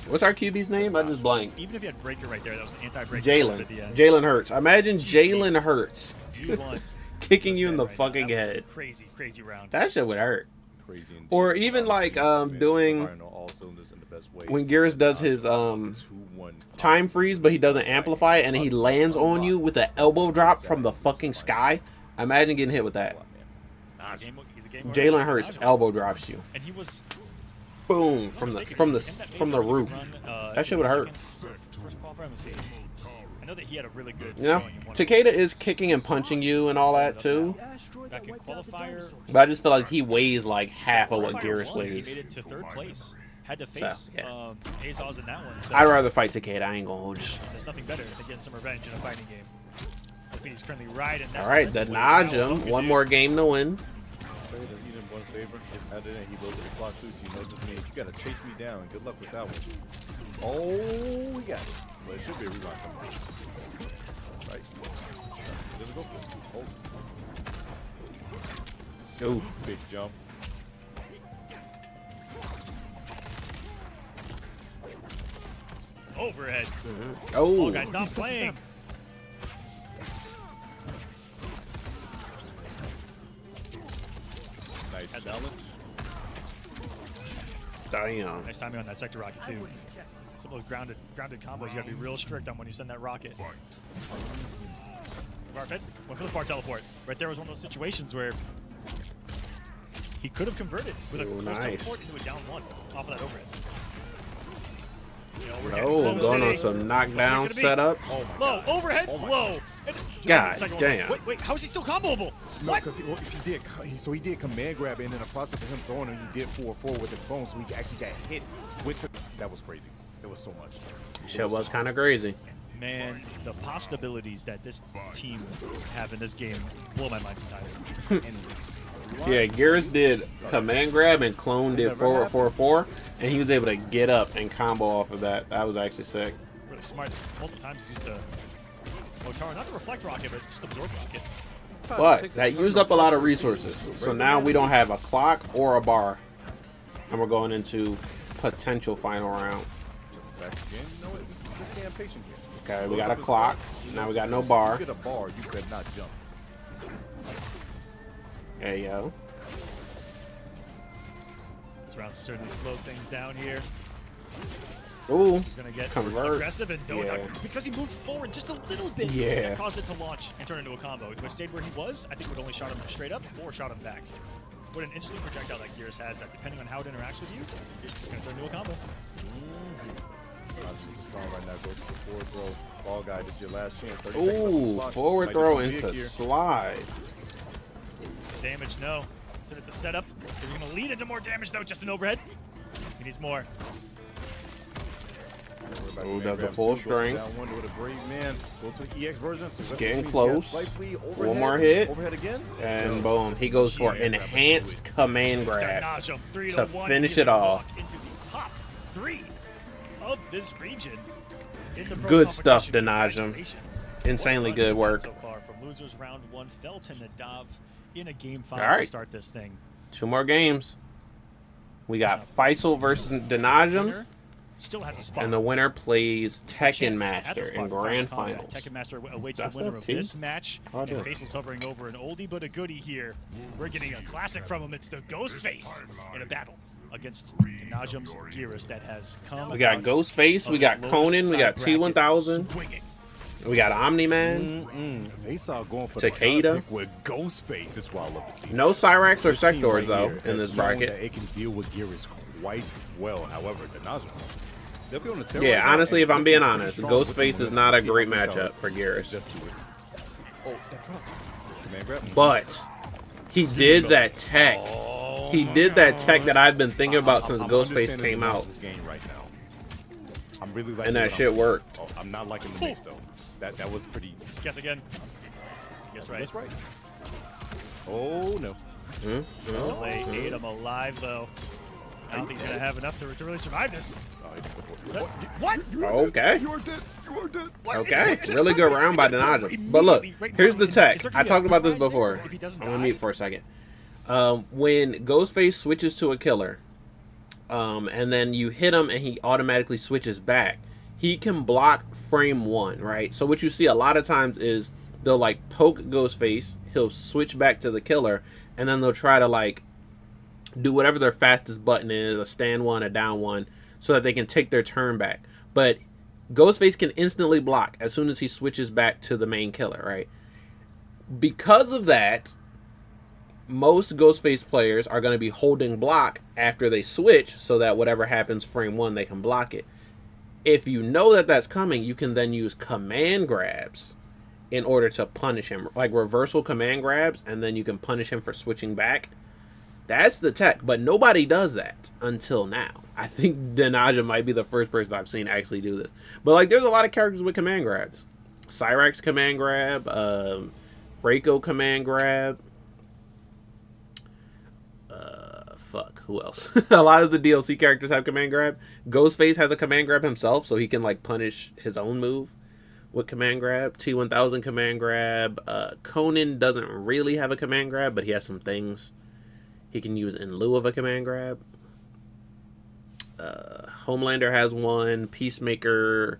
What's our QB's name? I just blanked. Even if you had Breaker right there, that was an anti-breaker. Jalen Hurts. Imagine Jalen Hurts G1 kicking you in the fucking head. Crazy, crazy round. That shit would hurt. Crazy indeed. Or even like doing when Gears does his time freeze, but he doesn't amplify it, and he lands on you with an elbow drop from the fucking sky. Imagine getting hit with that. Jalen Hurts elbow drops you. And he was boom from the roof. That shit would hurt. I know that he had a really good. You know, Takeda is kicking and punching you and all that too. Back in Qualifier, but I just feel like he weighs like half of what Gears weighs. He made it to third place. Had to face Azaz in that one. So I'd rather fight Takeda. I ain't gonna hold you. There's nothing better than getting some revenge in a fighting game. I think he's currently riding that. All right, the Najum. One more game to win. One favor, just added in. He loaded the clock too, so you know this means you gotta chase me down. Good luck with that one. Oh, we got it. But it should be a rewind. Right. Let's go for it. Oh, big jump. Overhead. Oh, guy's not playing. Nice challenge. Damn. Nice timing on that sector rocket too. Some of those grounded combos, you gotta be real strict on when you send that rocket. Went for the far teleport. Right there was one of those situations where he could have converted with a close teleport into a down one off of that overhead. Oh, going on some knockdown setup. Low, overhead, low. God damn. Wait, how is he still comboable? No, because he did command grab, and in the process of him throwing him, he did 4-4 with his phone, so he actually got hit with the. That was crazy. It was so much. Shit was kind of crazy. Man, the possibilities that this team have in this game blow my mind sometimes. Yeah, Gears did command grab and Clone did forward 4-4, and he was able to get up and combo off of that. That was actually sick. Really smart. Multiple times he's used the Motar, not the reflect rocket, but just absorb rocket. But that used up a lot of resources. So now we don't have a clock or a bar, and we're going into potential final round. Back again. You know what? Just stay patient here. Okay, we got a clock. Now we got no bar. If you get a bar, you better not jump. There you go. This round certainly slowed things down here. Ooh, he's gonna get convert. Aggressive and because he moved forward just a little bit. Yeah. That caused it to launch and turn into a combo. If he stayed where he was, I think it would only shot him straight up or shot him back. What an interesting projectile that Gears has that depending on how it interacts with you, it's just gonna turn into a combo. Right now, goes to the forward throw. Ball guy, this is your last chance. 30 ooh, forward throw into slide. Damage, no. Said it's a setup. Is he gonna lead into more damage though? Just an overhead. He needs more. Ooh, does a full strength. It's getting close. One more hit. And boom, he goes for enhanced command grab to finish it off. Top 3 of this region. Good stuff, Denajum. Insanely good work. So far from losers round 1, fell to Nadav in a game 5 to start this thing. 2 more games. We got Faisal versus Denajum, Winner still has a spot. and the winner plays Tekken Chance at Master the spot in for Grand Final Kombat. Finals. Tekken Master awaits That's the winner that of team? this match. Oh, And damn. Faisal's hovering over an oldie but a goodie here. We're getting a classic from him. It's the Ghostface in a battle against Najum's Gearus that has come. We got out Ghostface, of we his got lowest Conan, we side got bracket, T1000, swinging. we got Omni-Man. They saw going for Takeda. the pick with Ghostface. Is what I love to see. No Cyrax or This team Sectors, right though, here in has this shown bracket. that it can deal with Gearus quite well. However, the Najum definitely on the tail Yeah, right now, honestly, and if I'm being pretty honest, strong with the Ghostface is momentum. not a See how great this matchup out. for Gearus. Just do it. Oh, that drop. Command grab. But he did that tech. He did that tech that I've been thinking about since I'm Ghostface understanding came the out. Najum's game right now. I'm really liking And that what I'm shit seeing. worked. Oh, I'm not liking the mix though. That was pretty. Guess again. Guess right. That's right. Oh no. They ate him alive though. I don't think he's gonna have enough to really survive this. What? Okay. You are dead. You are dead. Okay. Really good round by Denajum. But look, here's the tech. I talked about this before. I'm gonna mute for a second. When Ghostface switches to a killer, and then you hit him and he automatically switches back, he can block frame 1, right? So what you see a lot of times is they'll like poke Ghostface, he'll switch back to the killer, and then they'll try to like do whatever their fastest button is, a stand one, a down one, so that they can take their turn back. But Ghostface can instantly block as soon as he switches back to the main killer, right? Because of that, most Ghostface players are going to be holding block after they switch so that whatever happens frame 1, they can block it. If you know that that's coming, you can then use command grabs in order to punish him. Like reversal command grabs, and then you can punish him for switching back. That's the tech, but nobody does that until now. I think Denajum might be the first person I've seen actually do this. But like, there's a lot of characters with command grabs. Cyrax command grab, Reiko command grab. Fuck, who else? A lot of the DLC characters have command grab. Ghostface has a command grab himself, so he can like punish his own move with command grab. T1000 command grab. Conan doesn't really have a command grab, but he has some things he can use in lieu of a command grab. Homelander has one. Peacemaker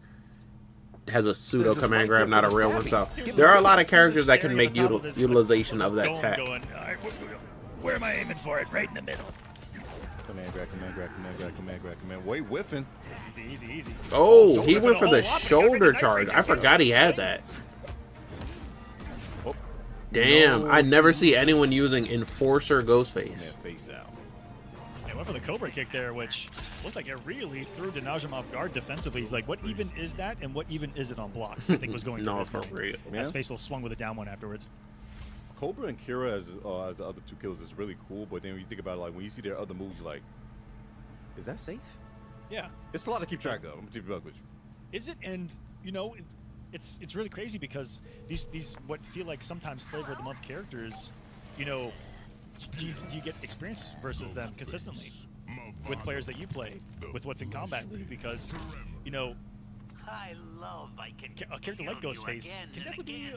has a pseudo command grab, not a real one. So there are a lot of characters that can make utilization of that tech. Where am I aiming for it? Right in the middle. Command grab, command grab, command grab, command grab, command. Wait, whiffing. Easy, easy, easy. Oh, he went for the shoulder charge. I forgot he had that. Oh, Damn, I never see anyone using Enforcer Ghostface. man, face out. They went for the Cobra kick there, which looked like it really threw Denajum off guard defensively. He's like, what even is that, and what even is it on block? I think was going No, through his for mind. real. As Faisal swung with a down one afterwards. Cobra and Kira as the other two killers is really cool, but then when you think about it, like when you see their other moves, you're like, is that safe? Yeah. It's a lot to keep track of. I'm gonna be honest with you. Is it? And you know, it's really crazy because these what feel like sometimes flavor of the month characters, you know, do you get experience versus them consistently with players that you play with what's in Combat League? Because you know, I love I can a character like Ghostface can definitely be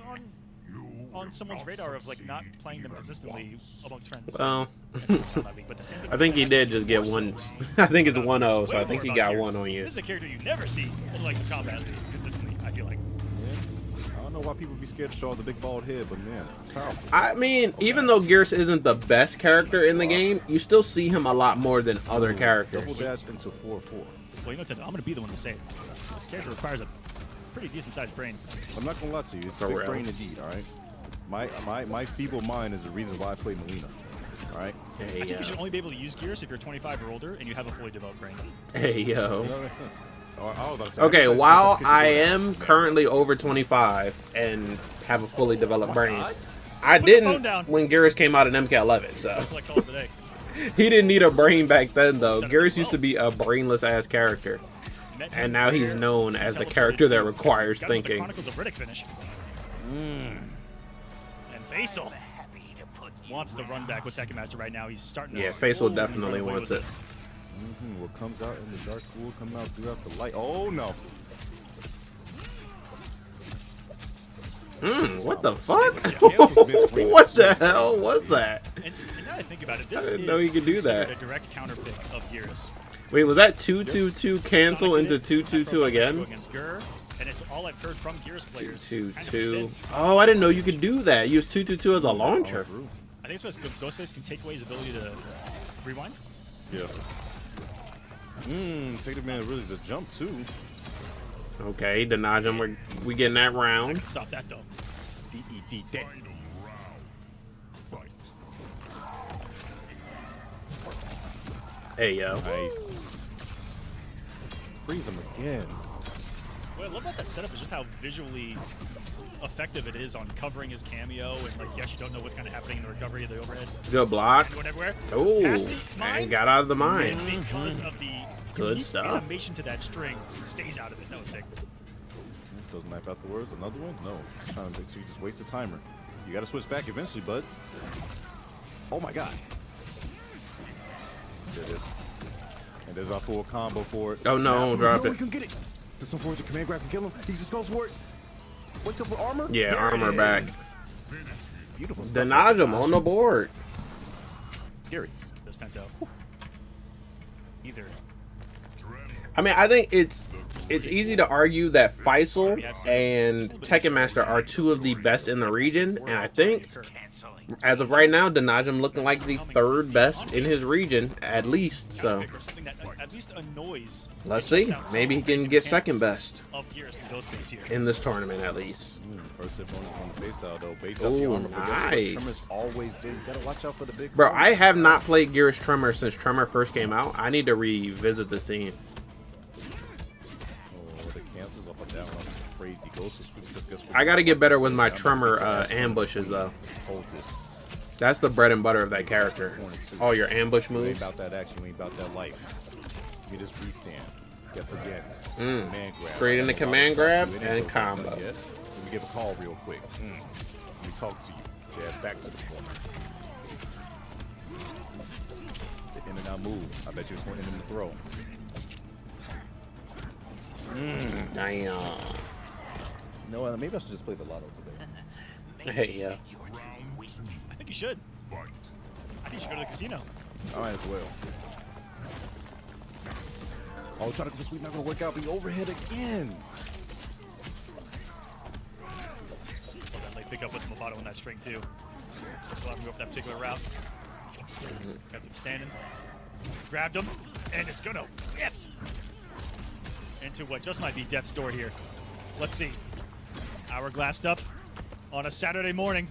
on someone's radar of like not playing them consistently amongst friends. Well, But the same thing I think he did just get one. I think it's 1-0, so I Way think he more got about one Gears. on you. This is a character you never see in like the Combat League consistently, I feel like. I don't know why people be scared to show the big bald head, but man, it's powerful. I mean, even though Gears isn't the best character in the game, you still see him a lot more than other characters. Double dash into 4-4. Well, you know, I'm going to be the one to say it. This character requires a pretty decent-sized brain. I'm not gonna lie to you, it's For a big real. brain indeed. All right, my feeble mind is the reason why I play Melina. All right. I think you should only be able to use Gears if you're 25 or older and you have a fully developed brain. Hey, yo. That makes sense. I was about to say, Okay, I was while about to I say, am currently over 25 and have a fully developed brain, I Put the phone didn't down. when Gears came out in MK11, so That's what I call it today. he didn't need a brain back then, though. Said it Gears well. used to be a brainless-ass character, Met him and now he's there. known as the Teleported character that to- requires got him with the thinking. Chronicles of Riddick finish. And Faisal happy to put you wants the run back with Tekken Master right now. He's starting to Yeah, Faisal slowly definitely run away wants with it. this. What comes out in the dark will come out throughout the light. Oh no! What the fuck? Yeah, this was mid-screen. What the hell was that? And now now I think about it, this didn't know you could do considered that. a direct counter pick of Gears. Wait, was that 2-2-2 cancel Sonic into did it, 2-2-2 again? against Gur, and it's all I've heard from Gears players. 2-2-2. Oh, I didn't know you could do that. Use 2-2-2 as a launcher. I think it's because Ghostface can take away his ability to rewind. Yeah. Take the man really to jump too. Okay, Denajum, we getting that round. Stop that though. D-E-D dead. Hey, yo. Nice. Freeze him again. What I love about that setup is just how visually effective it is on covering his cameo, and like, yes, you don't know what's kind of happening in the recovery of the overhead. Good block. Going everywhere. Oh, Past the and mine, got out of the mine. and because of the Good unique stuff. animation to that string, stays out of it. That was sick. Doesn't map out the words. Another one? No. Just trying to make sure you just waste the timer. You got to switch back eventually, bud. Oh my god. There it is. And there's our full combo for it. Oh no, drop No, it. he can get it. Does some forward to command grab and kill him? He just goes for it. Wake up with armor. Yeah, There armor it back. is. Beautiful stuff. Denajum on the board. Scary. This time though. Either. I mean, I think it's easy to argue that Faisal and Tekken Master are two of the best in the region, and I think as of right now, Denajum looking like the third best in his region at least. So Something that at least annoys. let's see. Maybe he can get second best Of Gears and Ghostface here. in this tournament at least. First hit on the base out though. Baits out the Ooh, armor. But guess what? nice. Tremor's always there. You gotta watch out for the big. Bro, boys. I have not played Gears Tremor since Tremor first came out. I need to revisit this scene. Oh, the cancels off of that one. Crazy. Ghost is sweet. Just guess what? I got to get better with my Tremor ambushes though. Hold this. That's the bread and butter of that character. All your ambush You ain't moves. about that action. You ain't about that life. Give me this restand. Guess again. Mm. Command grab. Straight into I don't know command why grab I'm and yet. combo. Let me give a call real quick. Let me talk to you. Jazz back to the corner. The in and out move. I bet you it's going to end in the throw. Damn. No, maybe I should just play the lotto today. Hey, yeah. I think you should. I think you should go to the casino. I might as well. Oh, trying to go for sweep, not going to work out. Be overhead again. Well, that late pickup with Movado on that string too. So I'll go up that particular route. Kept him standing. Grabbed him, and it's gonna whiff into what just might be death's door here. Let's see. Hourglassed up on a Saturday morning.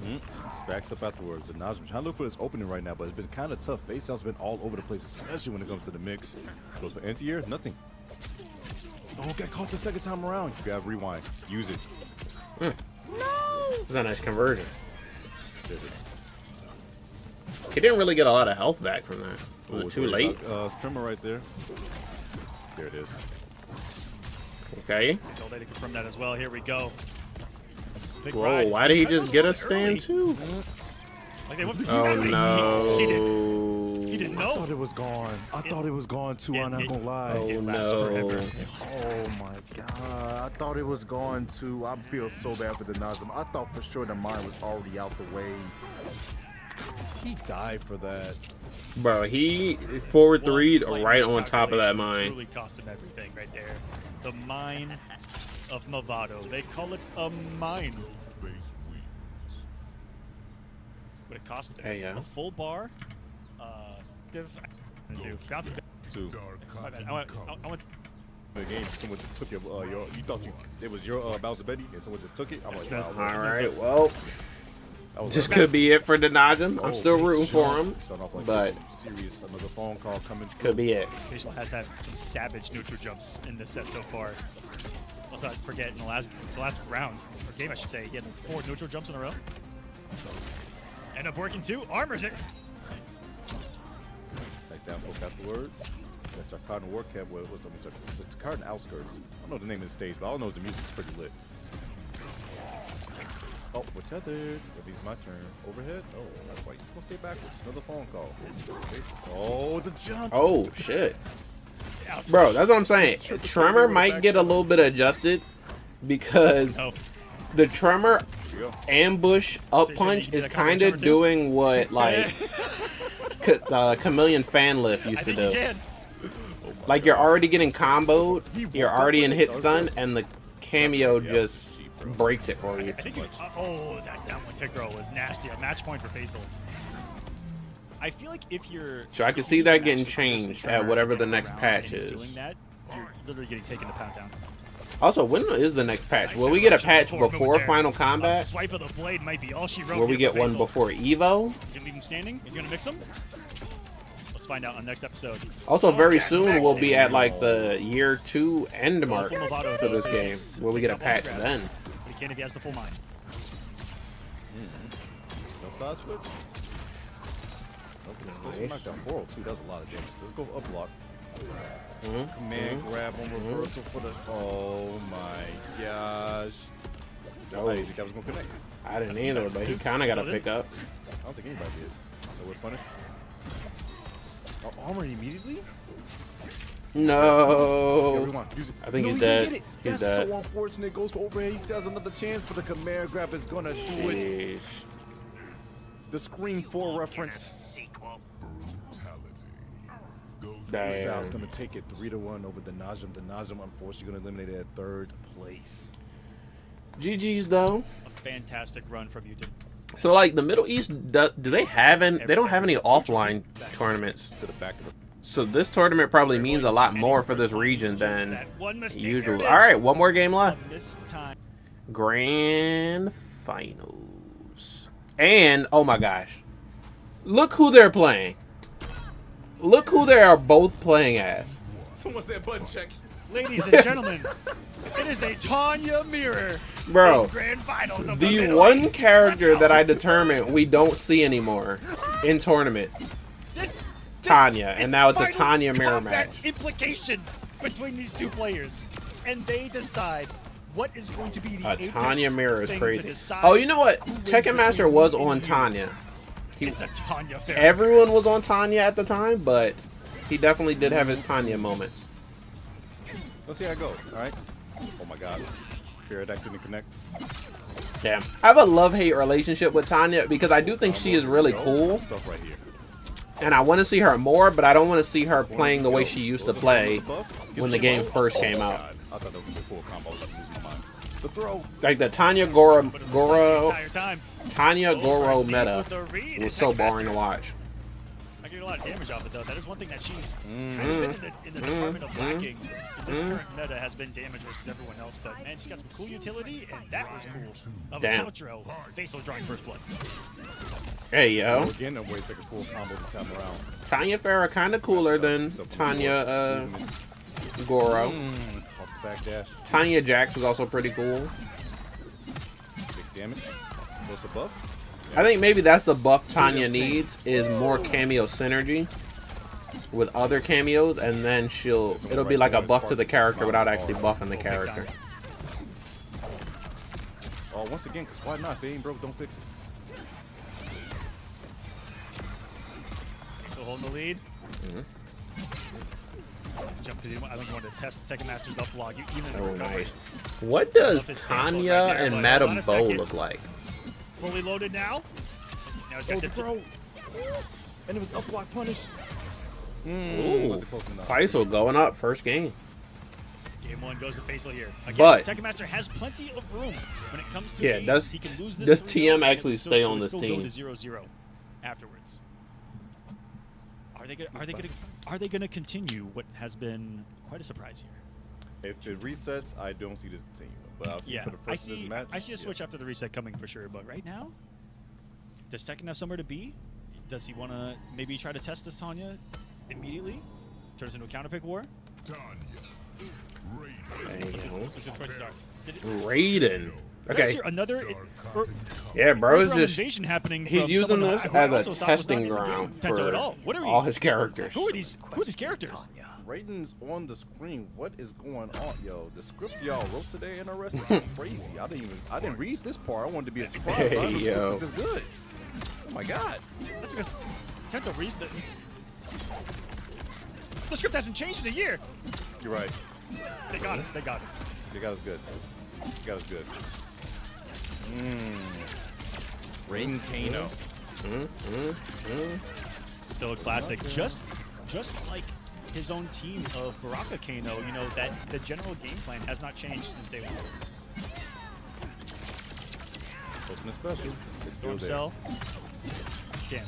Just backs up afterwards. The Najm trying to look for this opening right now, but it's been kind of tough. Face out's been all over the place, especially when it comes to the mix. Goes for anti-air, nothing. Oh, got caught the second time around. You gotta rewind. Use it. That's a nice conversion. There it is. He didn't really get a lot of health back from that. Was Oh, it too late? Trimmer right there. There it is. Okay. Told they to confirm that as well. Here we go. Big Whoa, ride. why did he just get a Early. stand too? Like they went for Oh He didn't. no. He didn't I thought know. it was gone. I thought it was gone too. I'm not gonna lie. Oh It lasts forever. no. Oh my god. I thought it was gone too. I feel so bad for the Nazem. I thought for sure the mine was already out the way. He died for that. Bro, he forward One threed slight right on top of that miscalculation mine. Truly cost him everything right there. The mine of Movado. They call it a mine. But it cost Hey, yeah. a full bar. Bounce it back. Too. My bad. I went The game, someone just took your you thought it was your Bowser Betty, and someone just took it. I'm like, That's wow, All right, well, that was this like- could be it for Denajum. I'm Oh, still rooting for jump. him, Start off like but some serious another phone call coming. could be it. Facial has had some savage neutral jumps in this set so far. Also, I forget in the last round, or game I should say, he had like 4 neutral jumps in a row. End up working too. Armors it. Nice down poke afterwards. That's our card and work cap. What's on the card and outskirts? I don't know the name of the stage, but all I know is the music's pretty lit. Oh, we're tethered. That means my turn. Overhead? Oh, that's right. He's gonna stay backwards. Another phone call. Oh, the jump. Oh shit, Ouch. bro, that's what I'm saying. Tremor might get a little bit adjusted because Oh, the Tremor go. ambush up So punch you do is that kind kind of of jumper too? doing what like Chameleon fan lift I used to think you do. can. Like you're already getting comboed, you're already in hit stun, and the cameo just breaks it for you. I think oh, that one tick roll was nasty. A match point for Faisal. I feel like if you're So I can see that getting changed at whatever the next patch is. doing that, you're literally getting taken to pound down. Also, when is the next patch? Will we get a patch before Final A Kombat? swipe of the blade might be all she wrote. Will we here get for one Faisal. before Evo? Is he gonna leave him standing? Is he gonna mix him? Let's find out on the next episode. Also, very soon we'll be at like the year 2 end mark Full Movado for this goes, game. yes. Will we get a Up on the patch grab. then? But he can if he has the full mind. No side switch. Okay, let's go Nice. knockdown. 402 does a lot of damage. Let's go up block. Command grab on reversal for the. Oh my gosh. Oh. I didn't think that was gonna connect. I didn't either, but he kind of got to pick up. I don't think anybody did. So we're punished. Oh, armor immediately? No. Everyone, use it. I think No, he's he didn't dead. get it. He's That's dead. so unfortunate. Goes for overhead. He still has another chance, but the command grab is gonna do it. Jeez. The Scream 4 reference. Sequel. Sal's Damn. gonna take it 3-1 over the Najim. The Najim, unfortunately, gonna eliminate it at 3rd place. GG's though. A fantastic run from you, So like the Middle East, do they have any? They don't have any offline tournaments. To the back of the. So this tournament probably means a lot more for this region than That one mistake. usual. There it All is. right, one more game left. This time. Grand finals. And oh my gosh, look who they're playing. Look who they are both playing as. Someone said button check. Ladies and gentlemen, it is a Tanya Mirror. Bro, in Grand Finals of the Middle one East. character that I determined we don't see anymore in tournaments, This Tanya, is and now it's a Final Tanya mirror Kombat match. Implications between these two players, and they decide what is going to be the A apex Tanya mirror is thing crazy. to decide Oh, you know what? who wins Tekken Master between was me and on you. Tanya. It's a Tanya fair. Everyone was on Tanya at the time, but he definitely did have his Tanya moments. Let's see how it goes. All right. Oh my God. Fear that didn't connect. Damn. I have a love-hate relationship with Tanya because I do think she is really cool, Stuff right here. and I want to see her more, but I don't want to see her playing the way she used to play when the game first came out. God. I thought that was before combo. I was losing my mind. The throw. Like the Tanya Goro Entire time. Tanya Goro With meta the read, was so Tekken boring to Master. watch. I get a lot of damage off it though. That is one thing that she's kind of been in the department of lacking. In this current meta has been damage versus everyone else, but man, she's got some cool utility, and that was cool. Of a Damn. outro, Faisal drawing first blood. Hey yo, Again, that waits like a full combo this time around. Tanya Farah kind of cooler than Tanya Goro. Off the back dash. Tanya Jax was also pretty cool. Big damage. Goes to buff. I think maybe that's the buff Tanya needs is more cameo synergy with other cameos, and then it'll be like a buff to the character without actually buffing the character. Oh, once again, because why not? If they ain't broke, don't fix it. So holding the lead. Jump to the. I think you want to test Tekken Master's up log. Even in Oh, recovery. nice. What does Love his stance Tanya right there, and but Madame hold on a Bo second. look like? Fully loaded now. Now he's got the throw. And it was up block punish. Ooh, Was it close enough? Faisal going up first game. Game one goes to Faisal here. Again, But- Tekken Master has plenty of room when it comes to Yeah, games. does- He can lose does 3-0 TM and actually it would stay on it would this still team? Go to 0-0 afterwards. Are they gonna continue what has been quite a surprise here? If it resets, I don't see this continuing. But obviously Yeah, for the I first of this see. match, I see a switch after the reset coming for sure. But right now, does Tekken have somewhere to be? Does he want to maybe try to test this Tanya immediately? Turns into a counter pick war. There you Let's see go. what the choices are. Did it- Raiden. did I Okay. see another Yeah, bro, it's just invasion happening. he's from using someone this who I as a also thought was not testing in the game. ground Pento at for all. What are we? all his characters. Who are these characters? Raiden's on the screen. What is going on, yo? The script y'all wrote today in RS is crazy. I didn't read this part. I wanted to be a surprise. Hey, but I know the yo. script is good. Oh my God. That's because Tento Reese. The script hasn't changed in a year. You're right. They got us. They got us. They got us good. They got us good. Rain Kano. Still a classic. Just like his own team of Baraka Kano, you know, that the general game plan has not changed since day one. Open a special. It's still Storm there. Cell. Cameo.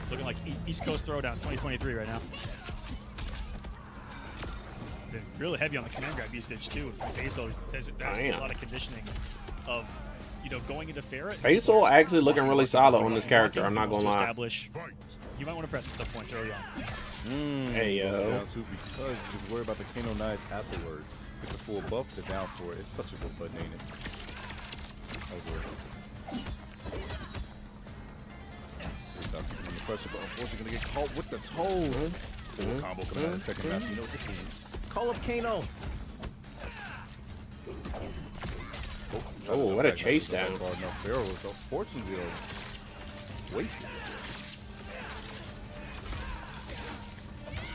Looking like East Coast Throwdown 2023 right now. Been really heavy on the command grab usage too. Faisal, there's been a lot of conditioning of, you know, going into Farrah. Faisal actually looking really solid on this character. I'm not gonna lie. Establish. You might want to press at some points early on. Hey yo. Down too because you just worry about the Kano knives afterwards. Get the full buff, the down for it. It's such a good button, ain't it? Under pressure, but unfortunately gonna get caught with the toes. Full combo coming out of Tekken Master. You know what this means. Call up Kano. Oh, what a chase down. No, Pharaoh was unfortunately wasted.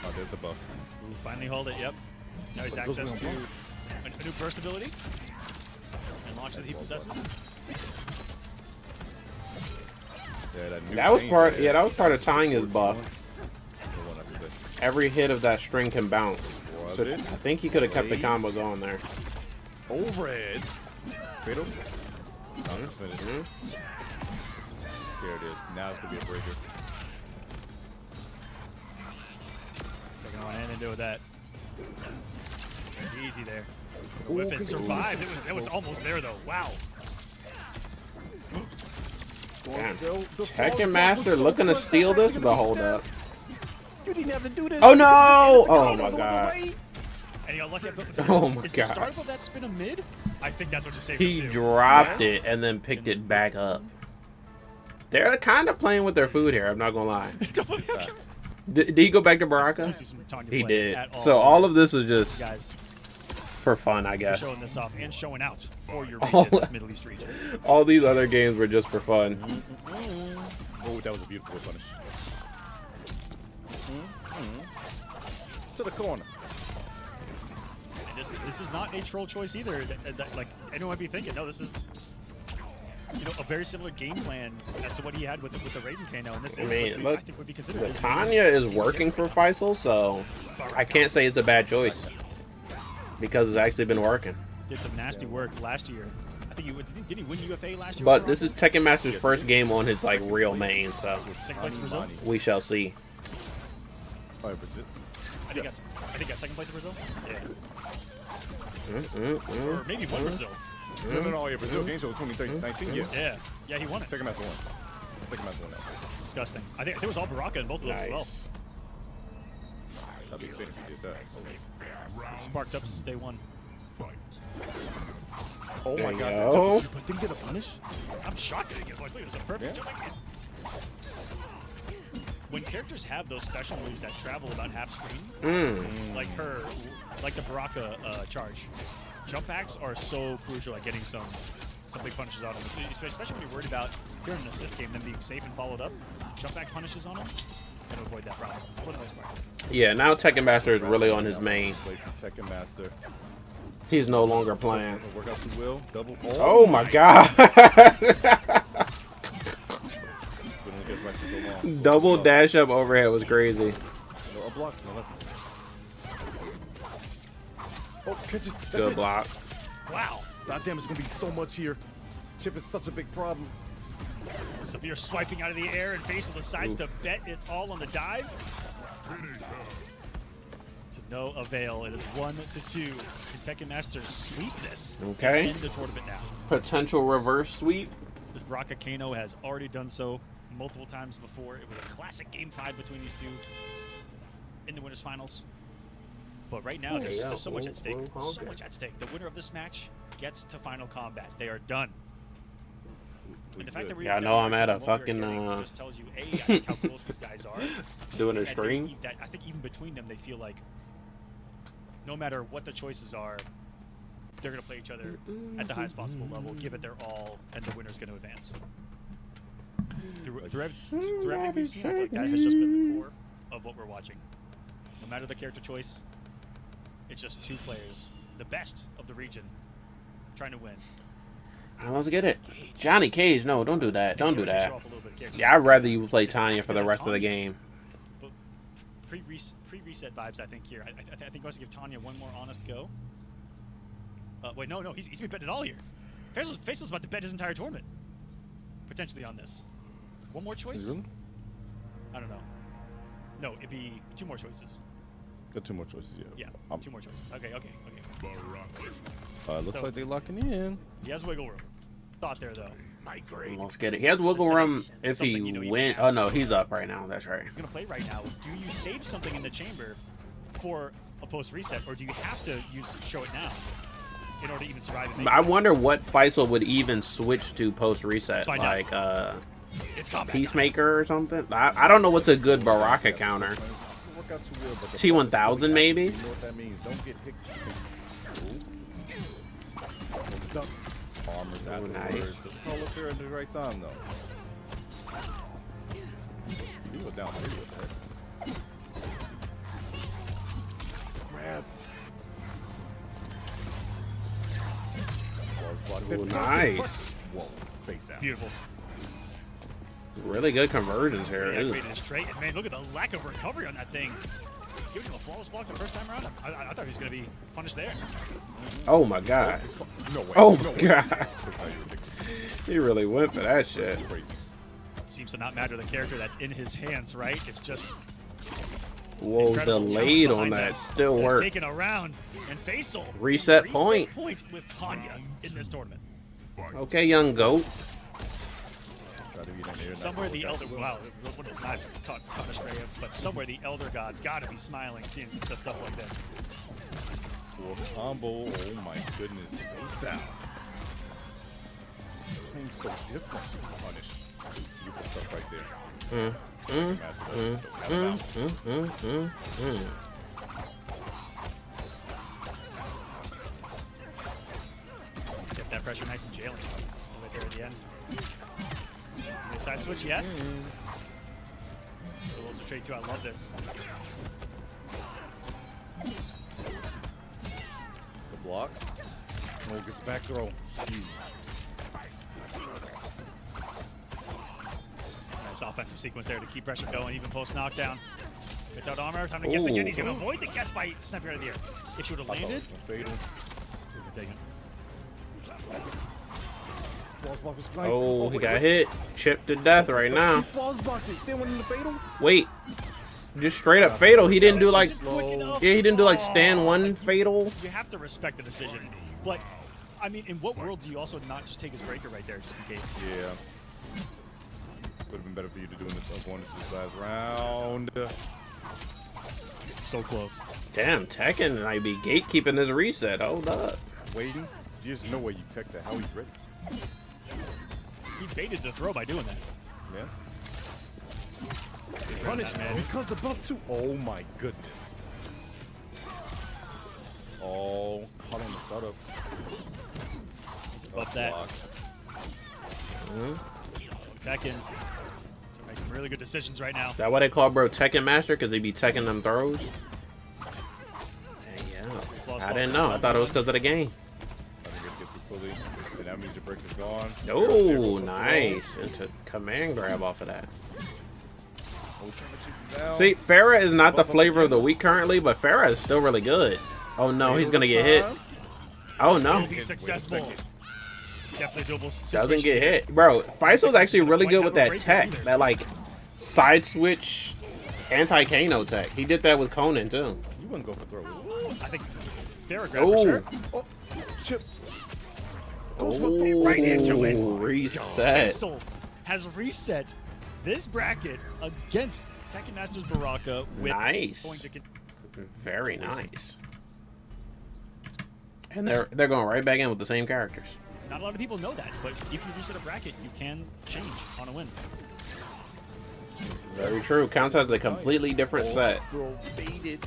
Oh, there's the buff. Ooh, finally hold it, yep. Now he's access to a new burst ability. And launch that he possesses. Yeah, That was part. Yeah, that was part of tying his buff. Every hit of that string can bounce. So I think he could have kept the combo going there. Overhead. Fatal. There it is. Now it's gonna be a breaker. Taking one hand into that. Easy there. Whip it survived. It was almost there though. Wow. Damn. Tekken Master looking to steal this, but hold up. You didn't have to do this. Oh no! Oh my god. And he got lucky. Oh my Is the start god. of that spin a mid? I think that's what you saved He him too. dropped it and then picked it back up. They're kind of playing with their food here. I'm not gonna lie. Did he go back to Baraka? He did. So all of this is just guys for fun, I guess. showing this off and showing out for your region, this Middle East region. All these other games were just for fun. Oh, that was a beautiful punish. To the corner. And this is not a troll choice either. Like anyone might be thinking, no, this is, you know, a very similar game plan as to what he had with the Raiden Kano. And this is, mean, look, I think would be considered. The Tanya is working for Faisal, so I can't say it's a bad choice because it's actually been working. Did some nasty work last year. I think did he win UFA last year? But this is Tekken Master's first game on his like real main, so second place in Brazil. we shall see. All right, Brazil. I think that's second place in Brazil. Yeah. Mm-mm-mm. Or maybe won Brazil. No, yeah, Brazil Game Show 2019, yeah. Yeah, he won it. Tekken Master won. Tekken Master won that. Disgusting. I think it was all Baraka in both of those as well. Nice. That'd be insane if he did that. Sparked up since day one. Oh There my you god, go. but didn't get a punish? I'm shocked that he gets one. It was a perfect Yeah. jump. When characters have those special moves that travel about half screen, like the Baraka charge, jump backs are so crucial at getting some big punishes on them. Especially when you're worried about here in an assist game, them being safe and followed up. Jump back punishes on them, and avoid that problem for the most part. Yeah, now Tekken Master is really on his main. Play for Tekken Master. He's no longer playing. Work out you will. Double. Oh my god. Double dash up overhead was crazy. No, a block. No, oh, catches. That's Good it. block. Wow. God damn, it's gonna be so much here. Chip is such a big problem. Severe swiping out of the air, and Faisal decides to bet it all on the dive. To no avail. It is 1-2. Can Tekken Master sweep this? Okay. In the tournament now. Potential reverse sweep. This Baraka Kano has already done so multiple times before. It was a classic game 5 between these two in the winners finals. But right now, there's so much at stake. So much at stake. The winner of this match gets to Final Kombat. They are done. And the fact that Yeah, I know I'm at a what we are fucking, getting just tells you, A, I think how close these guys are. Doing a And stream. B, that I think even between them, they feel like no matter what the choices are, they're going to play each other at the highest possible level, give it their all, and the winner's going to advance. Through everything we've seen, I feel like that has just been the core of what we're watching. No matter the character choice, it's just two players, the best of the region, trying to win. All right, let's get it. Johnny Cage, no, don't do that. Don't do Show that. off a little bit of character. Yeah, I'd rather you play Tanya for the rest of the game. But pre-reset vibes, I think, here. I think he wants to give Tanya one more honest go. Wait, no, he's going to be betting it all here. Faisal's about to bet his entire tournament. Potentially on this. One more choice? Really? I don't know. No, it'd be 2 more choices. Got 2 more choices, yeah. Yeah, 2 more choices. Okay. Looks So- like they locking in. He has wiggle room. Thought there, though. Let's get it. He has wiggle room if Something he you know you wins. have Oh, to no, do. he's up right now. That's right. You're going to play right now. Do you save something in the chamber for a post-reset, or do you have to show it now in order to even survive? And make I it? wonder what Faisal would even switch to post-reset. Let's find out. Like, It's combat Peacemaker or something? I don't know what's a good Baraka counter. Work out too well, but the T1000 maybe? You know what that means? Don't get hit. Armor's Oh, afterwards. nice. Just call up here at the right time, though. You were down here with that. Grab. Oh, nice. Whoa, face out. Beautiful. Really good conversions here. He Ew. activated his trait, and man, look at the lack of recovery on that thing. Giving him a flawless block the first time around. I thought he was going to be punished there. Oh my god. No way. Oh no my way. god. That's how you ridiculous. He really went for that shit. Crazy. Seems to not matter the character that's in his hands, right? It's just Whoa, incredible the talent lead on behind that him. still It's worked. taken around, and Faisal Reset point. with Tanya in this tournament. Okay, young goat. Try to get in there. Somewhere the elder, wow, one of those knives caught astray him, but somewhere the elder gods got to be smiling seeing stuff like that. Combo. Oh my goodness. Face out. This playing so different. Punish. Beautiful stuff right there. Get that pressure nice and jailing right there at the end. Side switch, yes. The Wolves of Trade 2, I love this. The blocks. Oh, gets back throw. Huge. Nice offensive sequence there to keep pressure going, even post knockdown. Gets out armor, time to guess again. He's going to avoid the guess by snapping out of the air. If she would have landed, Fatal. we would take it. Oh, he got hit. Chipped to death right now. Falls blocked it. Still went in the fatal. Wait. Just straight up fatal. He didn't do like... Quick enough. Yeah, he didn't do like stand one fatal. You have to respect the decision. But, I mean, in what world do you also not just take his breaker right there, just in case? Yeah. Would have been better for you to do in this going into this last round. So close. Damn, Tekken might be gatekeeping this reset. Hold up. Waiting. You just know where you tech that. How he's ready. He baited the throw by doing that. Yeah. Punish, man. Because the buff too. Oh my goodness. Oh, caught on the startup. Buff that. Block. Tekken. So make some really good decisions right now. Is that why they call bro Tekken Master? Because he be teching them throws? Hey, yeah. I didn't know. I thought it was because of the game. I think it gets too fully. And that means your break is gone. Oh, nice. Into command grab off of that. Oh, trying to chase him down. See, Farah is not the flavor of the week currently, but Farah is still really good. Oh no, he's gonna get hit. Oh no, Will be successful. Definitely doable. doesn't get hit, bro. Faisal's actually really good with that tech, that like side switch anti-Kano tech. He did that with Conan too. You wouldn't go for throw. I think Farrah grabbed for sure. Oh, chip. Oh, right into it. reset. Faisal has reset this bracket against Tekken Masters Baraka with Nice. going to Very nice. And they're going right back in with the same characters. Not a lot of people know that, but if you reset a bracket, you can change on a win. Very true. Counts as a completely different set. Throw baited.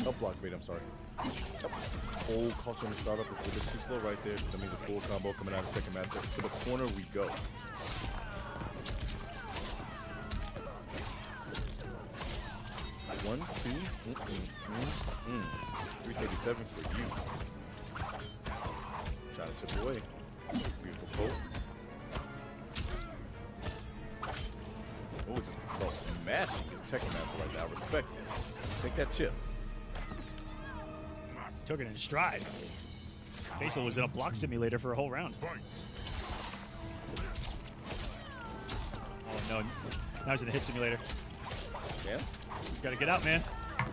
Oh, block bait, I'm sorry. Oh, culture on the startup is a little bit too slow right there. So that means a full combo coming out of second master. To the corner we go. One, two, 387 for you. Trying to chip away. Beautiful poke. Oh, just mashing his Tekken Master right now. Respect it. Take that chip. Took it in stride. Faisal was in a block simulator for a whole round. Oh no, now he's in a hit simulator. Yeah? Gotta get out, man.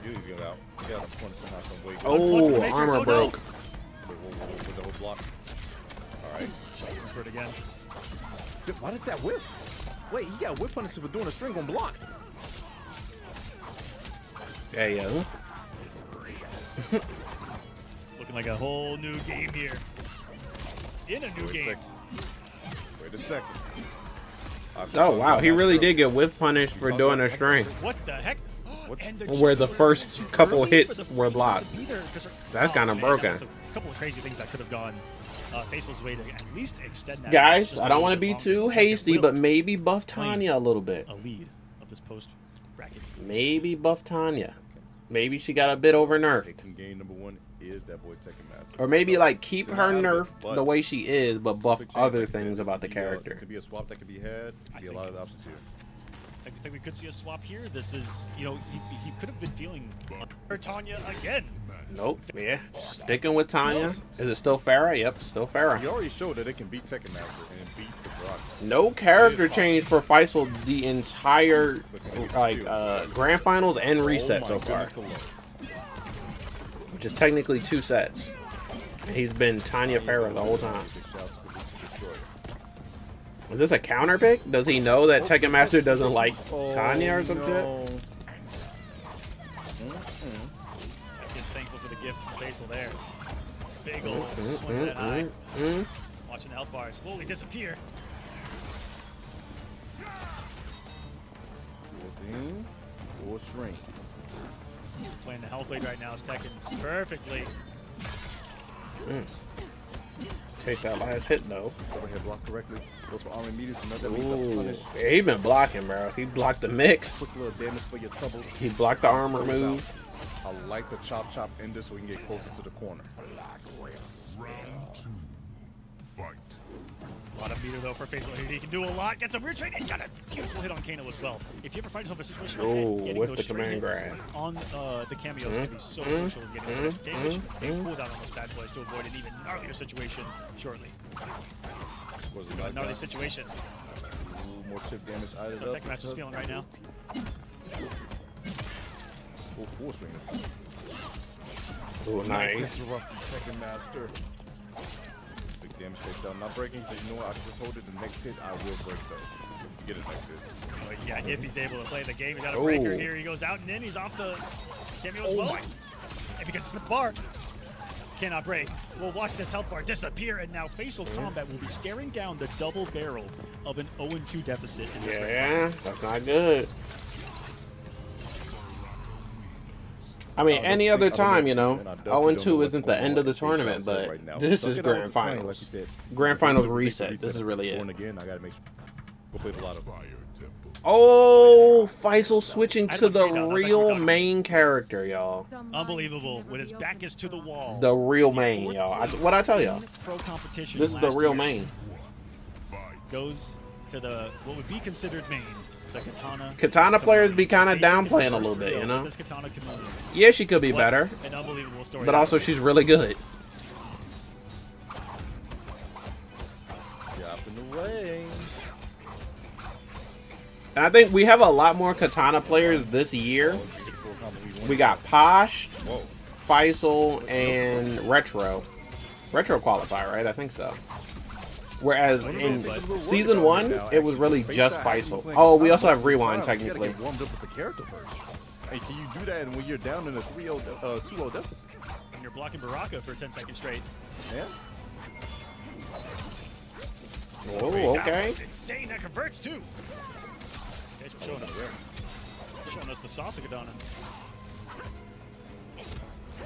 Dude, he's going out. He got a punch somehow, some way. Oh, armor broke. With the whole block. Alright. Looking for it again. Why did that whip? Wait, he got whip punished for doing a string on block. Yeah, yeah. Looking like a whole new game here. In a new game. Wait a second. Oh, wow. He really did get whiff punished for doing a string. What the heck? And the Where the first couple early hits for the were first blocked. to be there, 'cause That's kind of man, broken. that was a couple of crazy things that could have gone Faisal's way to at least extend that. Guys, just I a don't little want to bit be longer. too Tekken hasty, will but maybe buff claim Tanya a little bit. a lead of this post bracket. Maybe buff Tanya. Maybe she got a bit over nerfed. Taking game number 1 is that boy Tekken Master. Or maybe like keep her Denied it, nerfed but the way she is, but buff Big change, other like I said, things about the It character. could be a swap that could be had. Could be a lot of options here. I think we could see a swap here. This is, you know, he could have been feeling for Tanya again. Nope. Yeah. Sticking with Tanya. Is it still Farah? Yep, still He Farah. already showed that it can beat Tekken Master and beat the Brock. No character change for Faisal the entire grand finals and reset so far, which is technically 2 sets. And he's been Tanya Farah the whole time. Is this a counter pick? Does he know that Tekken Master doesn't like Tanya or some shit? Tekken's thankful for the gift from Faisal there. Big ol' swing that high. Watching the health bar slowly disappear. Or shrink. Playing the health lead right now is Tekken's perfectly. Takes that last hit though. Overhead block correctly. Goes for arm immediate. Another Ooh, punish. yeah, he been blocking, bro. He blocked the mix. Quick little damage for your troubles. He blocked the armor move. I like the chop ender so we can get closer to the corner. A lot of meter though for Faisal here. He can do a lot. Gets a weird trade and got a beautiful hit on Kano as well. If you ever find yourself in a situation like Ooh, that, getting with those the straight command hits grab. on the cameos can be so crucial in getting as much damage and cooldown on those bad boys to avoid an even gnarlier situation shortly. Was A gnarly situation. Ooh, more chip damage. That's what Tekken Master's feeling right now. Full string. Ooh, nice. Interrupt the Tekken Master. Big damage face down. Not breaking, so you know what? I just told it the next hit I will break though. Get it next hit. But yeah, if he's able to play the game, he's got a breaker here. He goes out and in. He's off the cameo as well. And because Smith Bar cannot break, we'll watch this health bar disappear. And now Faisal Kombat will be staring down the double barrel of an 0-2 deficit in this round. Yeah, that's not good. I mean, any other time, you know, 0-2 isn't the end of the tournament, but this is grand finals. Grand finals reset. This is really it. Again, I gotta make sure. Go play a lot of Oh, Faisal switching to the real main character, y'all. Unbelievable. When his back is to the wall. The real main, y'all. What I tell y'all? Pro Competition This is the last real year main. goes to the what would be considered main. The Katana. Katana players be kind of downplaying a little bit, you know? This Katana community. Yeah, she could be What better, An unbelievable story. but also she's really good. Drop in the way. And I think we have a lot more Katana players this year. We got Posh, Whoa. Faisal, and Retro. Retro Qualifier, right? I think so. Whereas in season 1, it was really just Faisal. Oh, we also have Rewind, You gotta technically. get warmed up with the character first. Hey, can you do that when you're down in a 2-0 deficit? And you're blocking Baraka for 10 seconds straight. Yeah. Oh, okay. That's insane. That converts too. Okay, so showing us the sauce of Katana.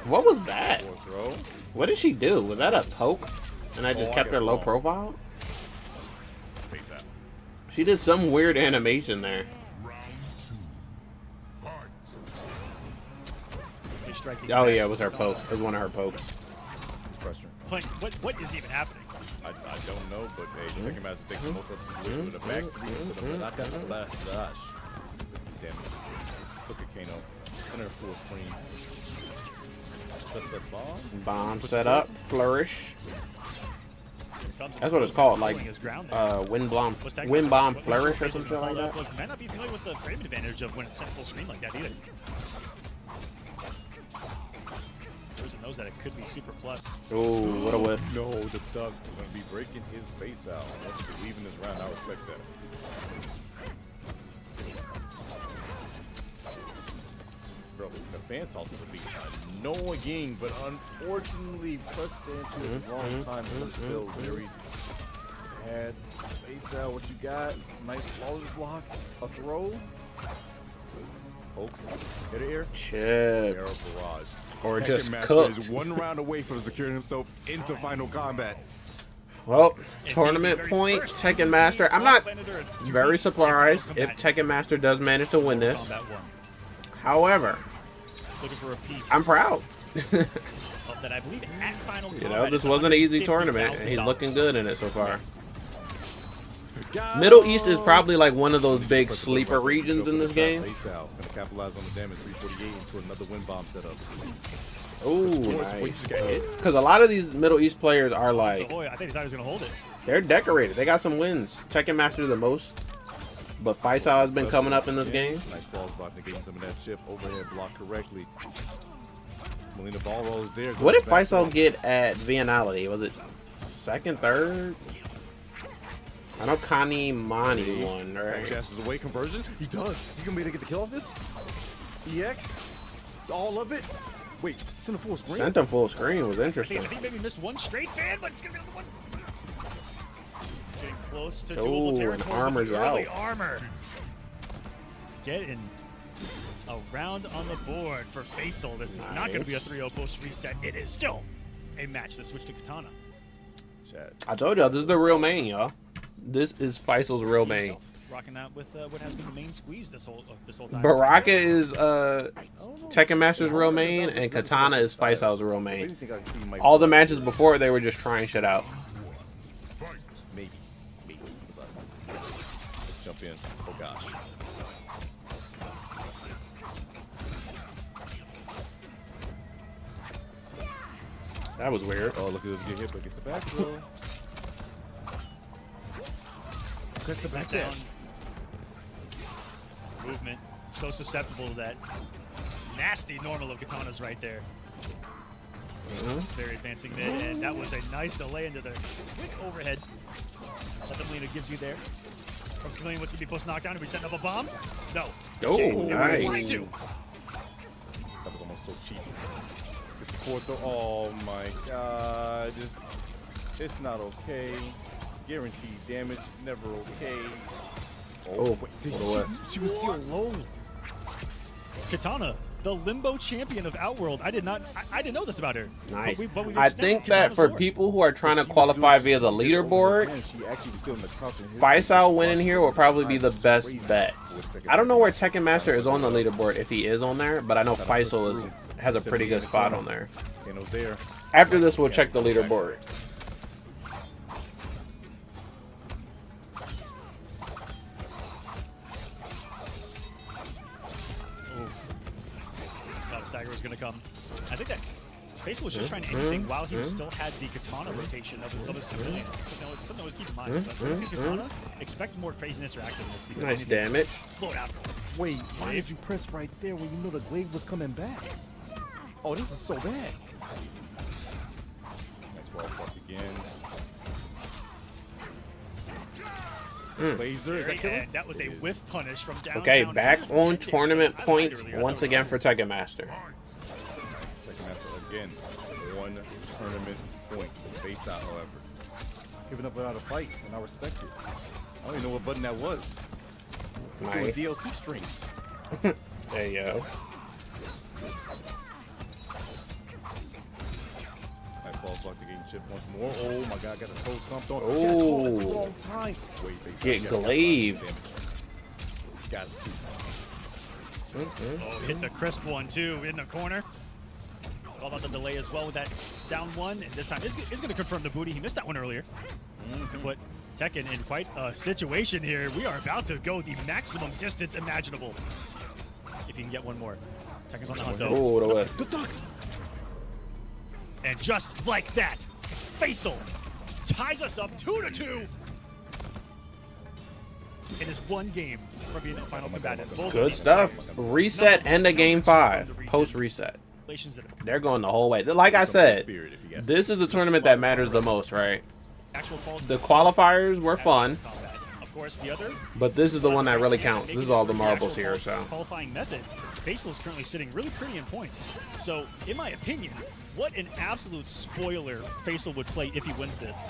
What was that? Fourth row. What did she do? Was that a poke? And I just Oh, I kept got her low wrong. profile? Face out. She did some weird animation there. Striking Oh back. yeah, it was her poke. It was one of her pokes. It's frustrating. What is even happening? I don't know, but hey, Tekken Master takes the most of the situation with a back three to the Malaka slash. Damn it. Look at Kano. Enter full screen. Just a bomb. Bomb set up. Flourish. That's what it's called, like wind bomb flourish or something like that. Might not be familiar with the frame advantage of when it's set full screen like that either. Person knows that it could be super plus. Ooh, what a whiff. No, the duck is going to be breaking his face out. Once you're leaving this round, I respect that. Bro, the fans also would be annoying, but unfortunately pressed into the wrong time. But still very bad. Face out, what you got? Nice flawless block. A throw. Folks, hit it here. Chip. Arrow barrage. Or Tekken just Master cooked. is one round away from securing himself into Final Kombat. Well, tournament points, Tekken Master. I'm not very surprised if Tekken Master does manage to win this. However, I'm proud. That I believe at Final You know, Kombat, this wasn't an easy tournament, and he's looking good in it so far. Middle East is probably like one of those big sleeper regions in this game. Gonna capitalize on the damage. 348 into another wind bomb setup. Ooh, nice. Because a lot of these Middle East players are like, I think he thought he was gonna hold it. they're decorated. They got some wins. Tekken Master the most, but Faisal has been coming up in this game. Nice ball spot negating some of that chip. Overhead block correctly. Melina ball rolls there. What did Faisal get at Vianality? Was it second, third? I know Kani Mani won, right? Dashes away conversion. He does. You gonna be able to get the kill off this? EX? All of it? Wait, send a full screen? Sent him full screen was I interesting. think maybe missed one straight fan, but it's gonna be another one. Getting close to Ooh, doable and territory. armor's Early out. armor. Getting a round on the board for Faisal. This is not going to be a 3-0 post reset. It is still a match that switched to Katana. Chat. I told y'all, this is the real main, y'all. This is Faisal's real main. Himself rocking out with what has been the main squeeze this whole time. Baraka is Tekken Master's real main, and Katana is Faisal's real main. All the matches before, they were just trying shit out. Maybe. Let's jump in. Oh gosh. That was weird. Oh, look at this get hit, but gets the back throw. Gets the back down. Movement. So susceptible to that nasty normal of Katana's right there. Very advancing mid, and that was a nice delay into the quick overhead that the Melina gives you there. From Chameleon, what's going to be post knockdown? Are we setting up a bomb? No. Oh, Nice. nice. That was almost so cheap. This fourth throw. Oh my god. It's not okay. Guaranteed damage is never okay. Oh, Wait, she was still low. Katana, the limbo champion of Outworld. I didn't know this about her. Nice. But we I think that for people who are trying to qualify via the leaderboard, Faisal winning here will probably be the best bet. I don't know where Tekken Master is on the leaderboard, if he is on there, but I know Faisal has a pretty good spot on there. After this, we'll check the leaderboard. Stagger was going to come. I think that Faisal was just trying anything while he still had the Katana rotation of his chameleon. Something to always keep in mind. But when you see Katana, expect more craziness or activeness. Because Nice damage. Float out. Wait, why did you press right there when you know the glaive was coming back? Oh, this is so bad. Nice ball fuck again. Laser, is that killing? And that was a whiff punish from downtown. Okay, back on tournament I points liked it earlier. once again for Tekken Master. Tekken Master again. One tournament point. Face out, however. Giving up without a fight, and I respect it. I don't even know what button that was. Nice. Doing DLC strings. There you go. Nice ball block to getting chipped once more. Oh my god, got a toe stomped on. Oh. At the wrong time. Wait, face Get out. glaive. Got it. Oh, hit the crisp one too in the corner. All about the delay as well with that down one. And this time is going to confirm the booty. He missed that one earlier. Can put Tekken in quite a situation here. We are about to go the maximum distance imaginable. If he can get one more. Tekken's on the hunt though. Oh, the way. And just like that, Faisal ties us up 2-2. It is one game from being a final combatant. Both Good of these stuff. players, Reset end of game 5. Post reset. relations that have They're going the whole way. Like I said, Spirit, if you guys- this is the tournament that matters the most, right? actual The qualifiers were fun, Of course, the other but this is the one that really counts. This is all the marbles here, so. qualifying method. Faisal is currently sitting really pretty in points. So, in my opinion, what an absolute spoiler Faisal would play if he wins this,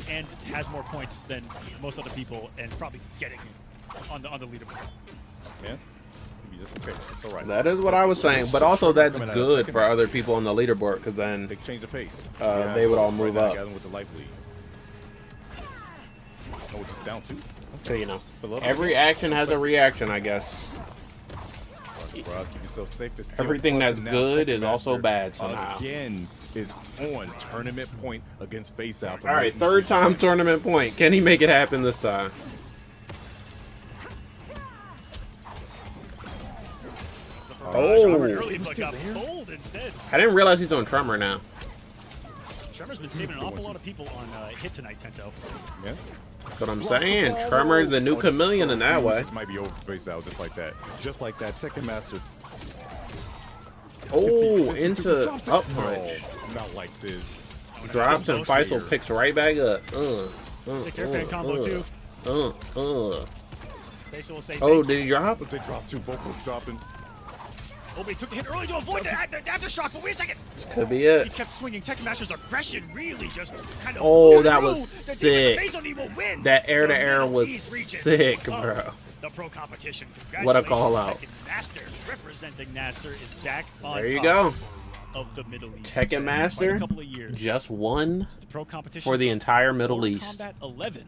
and has more points than most other people, and is probably getting on the leaderboard. Yeah. Maybe just okay. It's all right. That is what I was saying, but also that's good for other people on the leaderboard, because then Big change of pace. they would all move up. With the life lead. Oh, just down 2. So, you know, every action has a reaction, I guess. Bro, keep yourself safe. It's still Everything plus, that's and now good Tekken is also Master bad somehow. Again, is on tournament point against Face Out. All right, third time tournament point. Can he make it happen this time? Oh, Early, but got fold instead. I didn't realize he's on Tremor now. Tremor's been saving an awful lot of people on hit tonight, Tento. Yeah. That's what I'm saying. Tremor's the new chameleon in that way. This might be over Face Out just like that. Just like that. Second Master. Oh, into up punch. Oh, not like this. Drops and Faisal picks right back up. Sick air fan combo too. Faisal will say, Oh, did he drop? But they dropped 2. Both was dropping. oh, but he took the hit early to avoid the aftershock, but wait a second. Could be He it. kept swinging. Tekken Master's aggression really just kind of. Oh, that blew was through. The defense sick. of Faisal will win That air to the air Middle was East region sick, of bro. The Pro Competition. What a call out. Tekken Master representing Nasser is back on There you top go. of the Middle East. Tekken It's been quite Master a couple of years. just won The Pro Competition for the entire Middle Mortal East. Kombat 11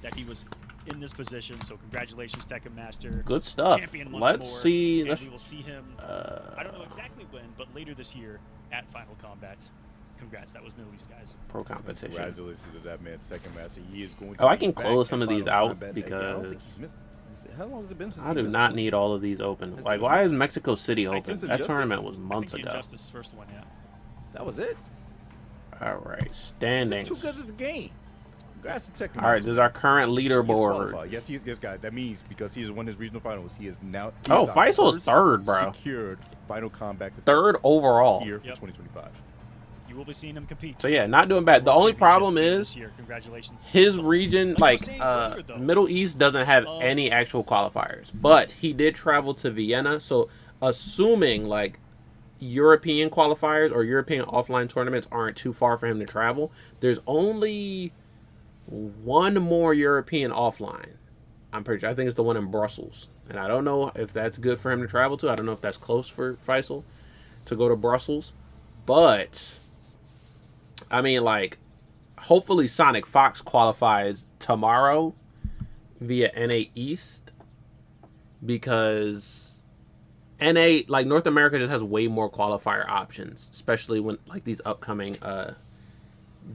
that he was in this position. So congratulations, Tekken Master. Good stuff. Champion once Let's more, see. and Let's, we will see him. I don't know exactly when, but later this year at Final Kombat. Congrats, that was Middle East guys. Pro Competition. Congratulations to that man, Second Master. He is going to Oh, I be can back close in some of these Final out Kombat. I don't think because he's missed- how long has it been since I he do missed not one? need all of these open. Has Like, it why been- is Mexico City Like, open? this That Injustice? tournament was I months think the ago. Injustice first one, yeah. That was it. All right, This standings. is too good at the game. Congrats to Tekken All right, Master. this is our current He is leaderboard. qualified. Yes, he is. Yes, guys. That means because he has won his regional finals, he is now. he Oh, is our Faisal's first third, bro. Secured Final Kombat Third overall. here for Yep. 2025. You will be seeing him compete. So yeah, not doing bad. The World only problem Championship is this year. Congratulations. his region, Like I like was saying earlier, though, Middle East, doesn't have any actual qualifiers. But he did travel to Vienna, so assuming like European qualifiers or European offline tournaments aren't too far for him to travel, there's only one more European offline. I'm pretty sure. I think it's the one in Brussels, and I don't know if that's good for him to travel to. I don't know if that's close for Faisal to go to Brussels, but I mean, like, hopefully Sonic Fox qualifies tomorrow via NA East, because NA, like, North America just has way more qualifier options, especially when, like, these upcoming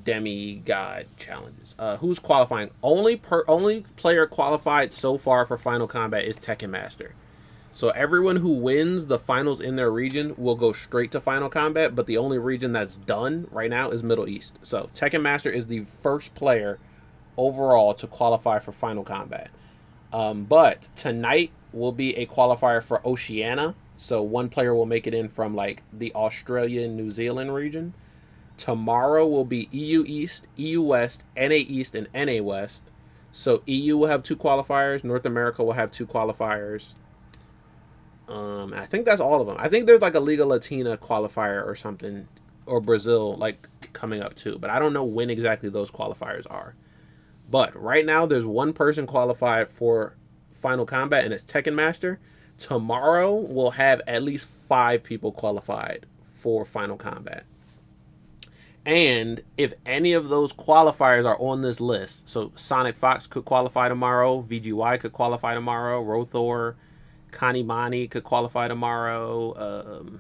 demigod challenges. Who's qualifying? Only player qualified so far for Final Kombat is Tekken Master. So everyone who wins the finals in their region will go straight to Final Kombat, but the only region that's done right now is Middle East. So Tekken Master is the first player overall to qualify for Final Kombat. But tonight will be a qualifier for Oceania. So one player will make it in from like the Australia, New Zealand region. Tomorrow will be EU East, EU West, NA East, and NA West. So EU will have 2 qualifiers. North America will have 2 qualifiers. I think that's all of them. I think there's like a Liga Latina qualifier or something, or Brazil like coming up too. But I don't know when exactly those qualifiers are. But right now there's one person qualified for Final Kombat, and it's Tekken Master. Tomorrow we'll have at least 5 people qualified for Final Kombat. And if any of those qualifiers are on this list, so Sonic Fox could qualify tomorrow, VGY could qualify tomorrow, Rothor, Kanimani could qualify tomorrow,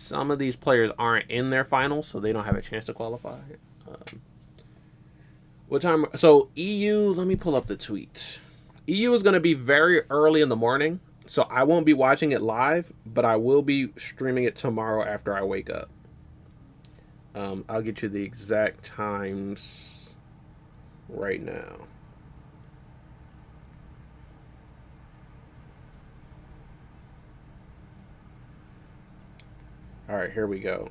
some of these players aren't in their finals, so they don't have a chance to qualify. What time? So EU, let me pull up the tweet. EU is going to be very early in the morning, so I won't be watching it live, but I will be streaming it tomorrow after I wake up. I'll get you the exact times right now. All right, here we go.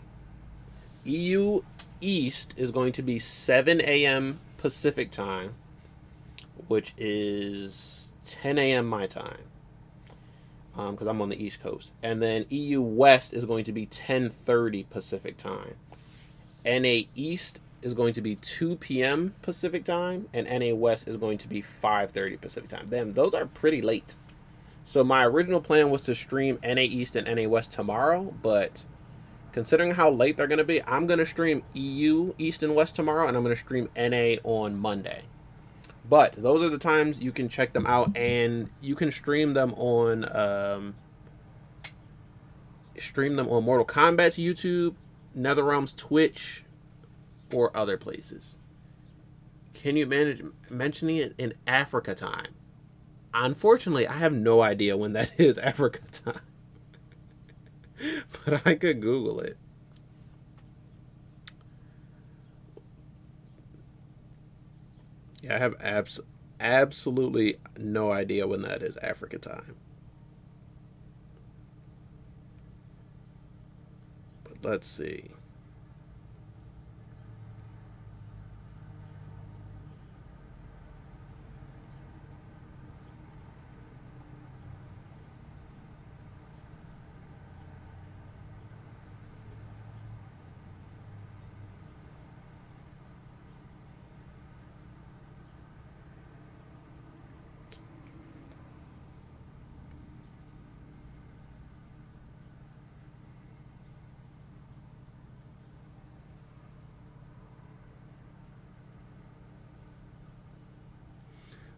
EU East is going to be 7 a.m. Pacific time, which is 10 a.m. my time, because I'm on the East Coast. And then EU West is going to be 10:30 Pacific time. NA East is going to be 2 p.m. Pacific time, and NA West is going to be 5:30 Pacific time. Damn, those are pretty late. So my original plan was to stream NA East and NA West tomorrow, but considering how late they're going to be, I'm going to stream EU East and West tomorrow, and I'm going to stream NA on Monday. But those are the times you can check them out, and you can stream them on Mortal Kombat's YouTube, NetherRealm's Twitch, or other places. Can you manage mentioning it in Africa time? Unfortunately, I have no idea when that is Africa time. But I could Google it. Yeah, I have absolutely no idea when that is Africa time. But let's see.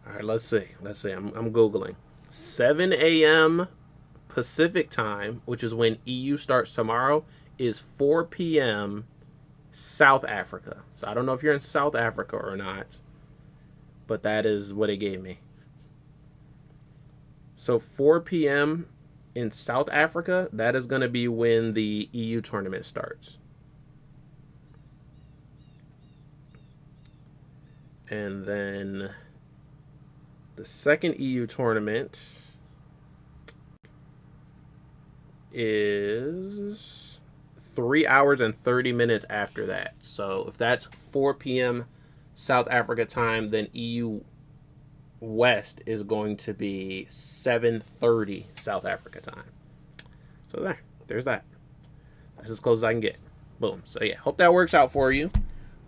All right, let's see. I'm Googling. 7 a.m. Pacific time, which is when EU starts tomorrow, is 4 p.m. South Africa. So I don't know if you're in South Africa or not, but that is what it gave me. So 4 p.m. in South Africa, that is going to be when the EU tournament starts. And then the second EU tournament is 3 hours and 30 minutes after that. So if that's 4 p.m. South Africa time, then EU West is going to be 7:30 South Africa time. So there's that. That's as close as I can get. Boom. So yeah, hope that works out for you.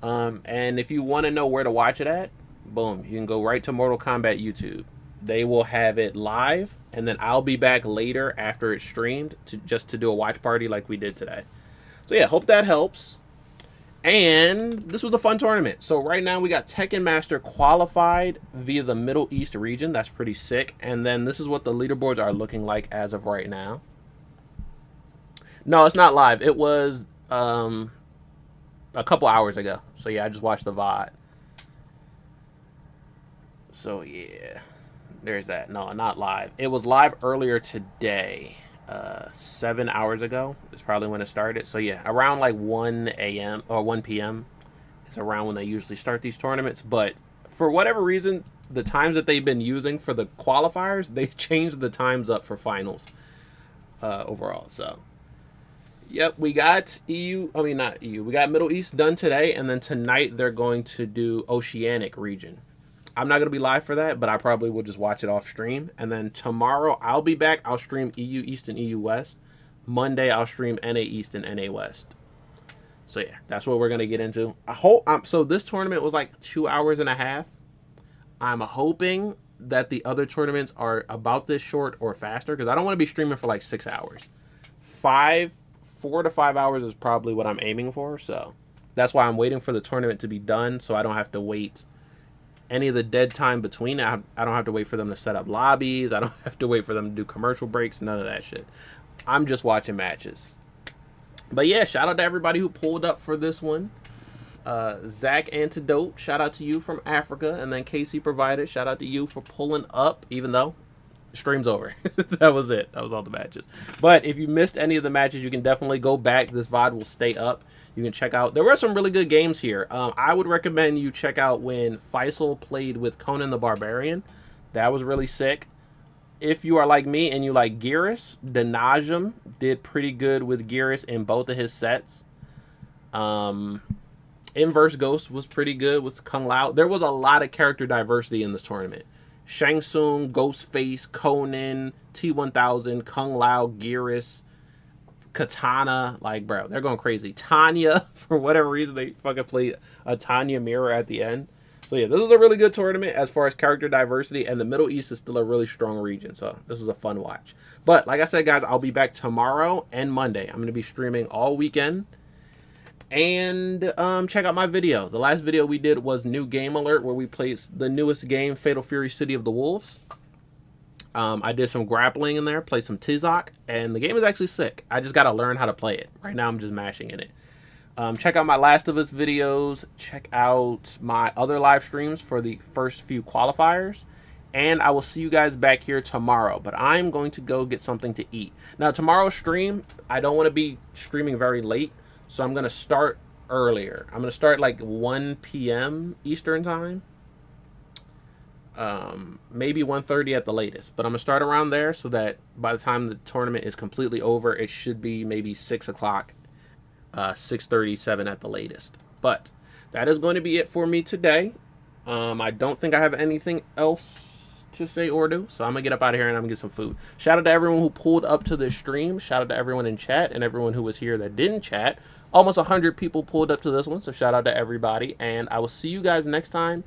And if you want to know where to watch it at, boom, you can go right to Mortal Kombat YouTube. They will have it live, and then I'll be back later after it's streamed to do a watch party like we did today. So yeah, hope that helps. And this was a fun tournament. So right now we got Tekken Master qualified via the Middle East region. That's pretty sick. And then this is what the leaderboards are looking like as of right now. No, it's not live. It was a couple hours ago. So yeah, I just watched the VOD. So yeah, there's that. No, not live. It was live earlier today. 7 hours ago is probably when it started. So yeah, around like 1 a.m. or 1 p.m. is around when they usually start these tournaments. But for whatever reason, the times that they've been using for the qualifiers, they changed the times up for finals overall. So yep, we got we got Middle East done today, and then tonight they're going to do Oceanic region. I'm not going to be live for that, but I probably will just watch it off stream. And then tomorrow I'll be back. I'll stream EU East and EU West. Monday I'll stream NA East and NA West. So yeah, that's what we're going to get into. So this tournament was like 2 hours and a half. I'm hoping that the other tournaments are about this short or faster, because I don't want to be streaming for like 6 hours. 4 to 5 hours is probably what I'm aiming for. So that's why I'm waiting for the tournament to be done, so I don't have to wait any of the dead time between. I don't have to wait for them to set up lobbies. I don't have to wait for them to do commercial breaks. None of that shit. I'm just watching matches. But yeah, shout out to everybody who pulled up for this one. Zach Antidote, shout out to you from Africa. And then Casey Provided, shout out to you for pulling up, even though the stream's over. That was it. That was all the matches. But if you missed any of the matches, you can definitely go back. This VOD will stay up. You can check out. There were some really good games here. I would recommend you check out when Faisal played with Conan the Barbarian. That was really sick. If you are like me and you like Geras, Denajum did pretty good with Geras in both of his sets. Inverse Ghost was pretty good with Kung Lao. There was a lot of character diversity in this tournament. Shang Tsung, Ghostface, Conan, T-1000, Kung Lao, Geras, Katana. Like, bro, they're going crazy. Tanya, for whatever reason, they fucking played a Tanya mirror at the end. So yeah, this was a really good tournament as far as character diversity, and the Middle East is still a really strong region, so this was a fun watch. But like I said, guys, I'll be back tomorrow and Monday. I'm going to be streaming all weekend. And check out my video. The last video we did was New Game Alert, where we played the newest game, Fatal Fury City of the Wolves. I did some grappling in there, played some Tizok, and the game is actually sick. I just got to learn how to play it. Right now I'm just mashing in it. Check out my Last of Us videos. Check out my other live streams for the first few qualifiers. And I will see you guys back here tomorrow. But I'm going to go get something to eat. Now, tomorrow's stream, I don't want to be streaming very late. So I'm going to start earlier. I'm going to start like 1 p.m. Eastern time. Maybe 1:30 at the latest. But I'm going to start around there so that by the time the tournament is completely over, it should be maybe 6 o'clock. 6:37 at the latest. But that is going to be it for me today. I don't think I have anything else to say or do, so I'm gonna get up out of here and I'm gonna get some food. Shout out to everyone who pulled up to this stream. Shout out to everyone in chat and everyone who was here that didn't chat. Almost 100 people pulled up to this one, so shout out to everybody, and I will see you guys next time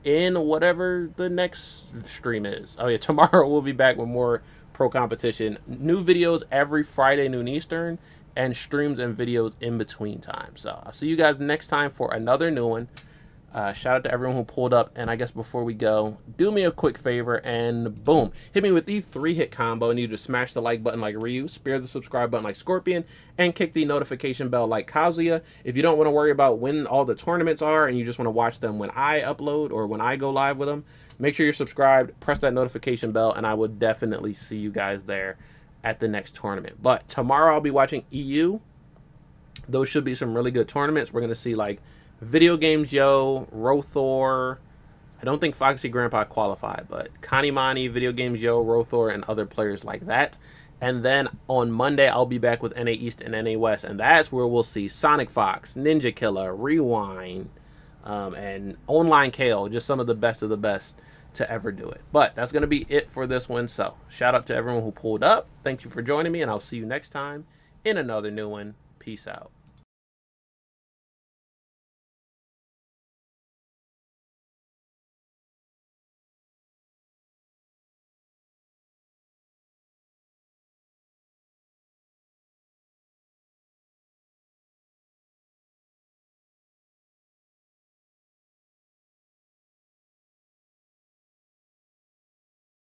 in whatever the next stream is. Oh yeah, tomorrow we'll be back with more Pro Competition. New videos every Friday noon Eastern, and streams and videos in between time. So I'll see you guys next time for another new one. Shout out to everyone who pulled up. And I guess before we go, do me a quick favor and boom, hit me with the 3-hit combo. I need you to smash the like button like Ryu, spear the subscribe button like Scorpion, and kick the notification bell like Kazuya. If you don't want to worry about when all the tournaments are and you just want to watch them when I upload or when I go live with them, make sure you're subscribed, press that notification bell, and I will definitely see you guys there at the next tournament. But tomorrow I'll be watching EU. Those should be some really good tournaments. We're going to see like Video Games Yo, Rothor. I don't think Foxy Grandpa qualified, but Kanimani, Video Games Yo, Rothor, and other players like that. And then on Monday, I'll be back with NA East and NA West, and that's where we'll see Sonic Fox, Ninja Killer, Rewind, and Online KO, just some of the best to ever do it. But that's going to be it for this one. So shout out to everyone who pulled up. Thank you for joining me, and I'll see you next time in another new one. Peace out.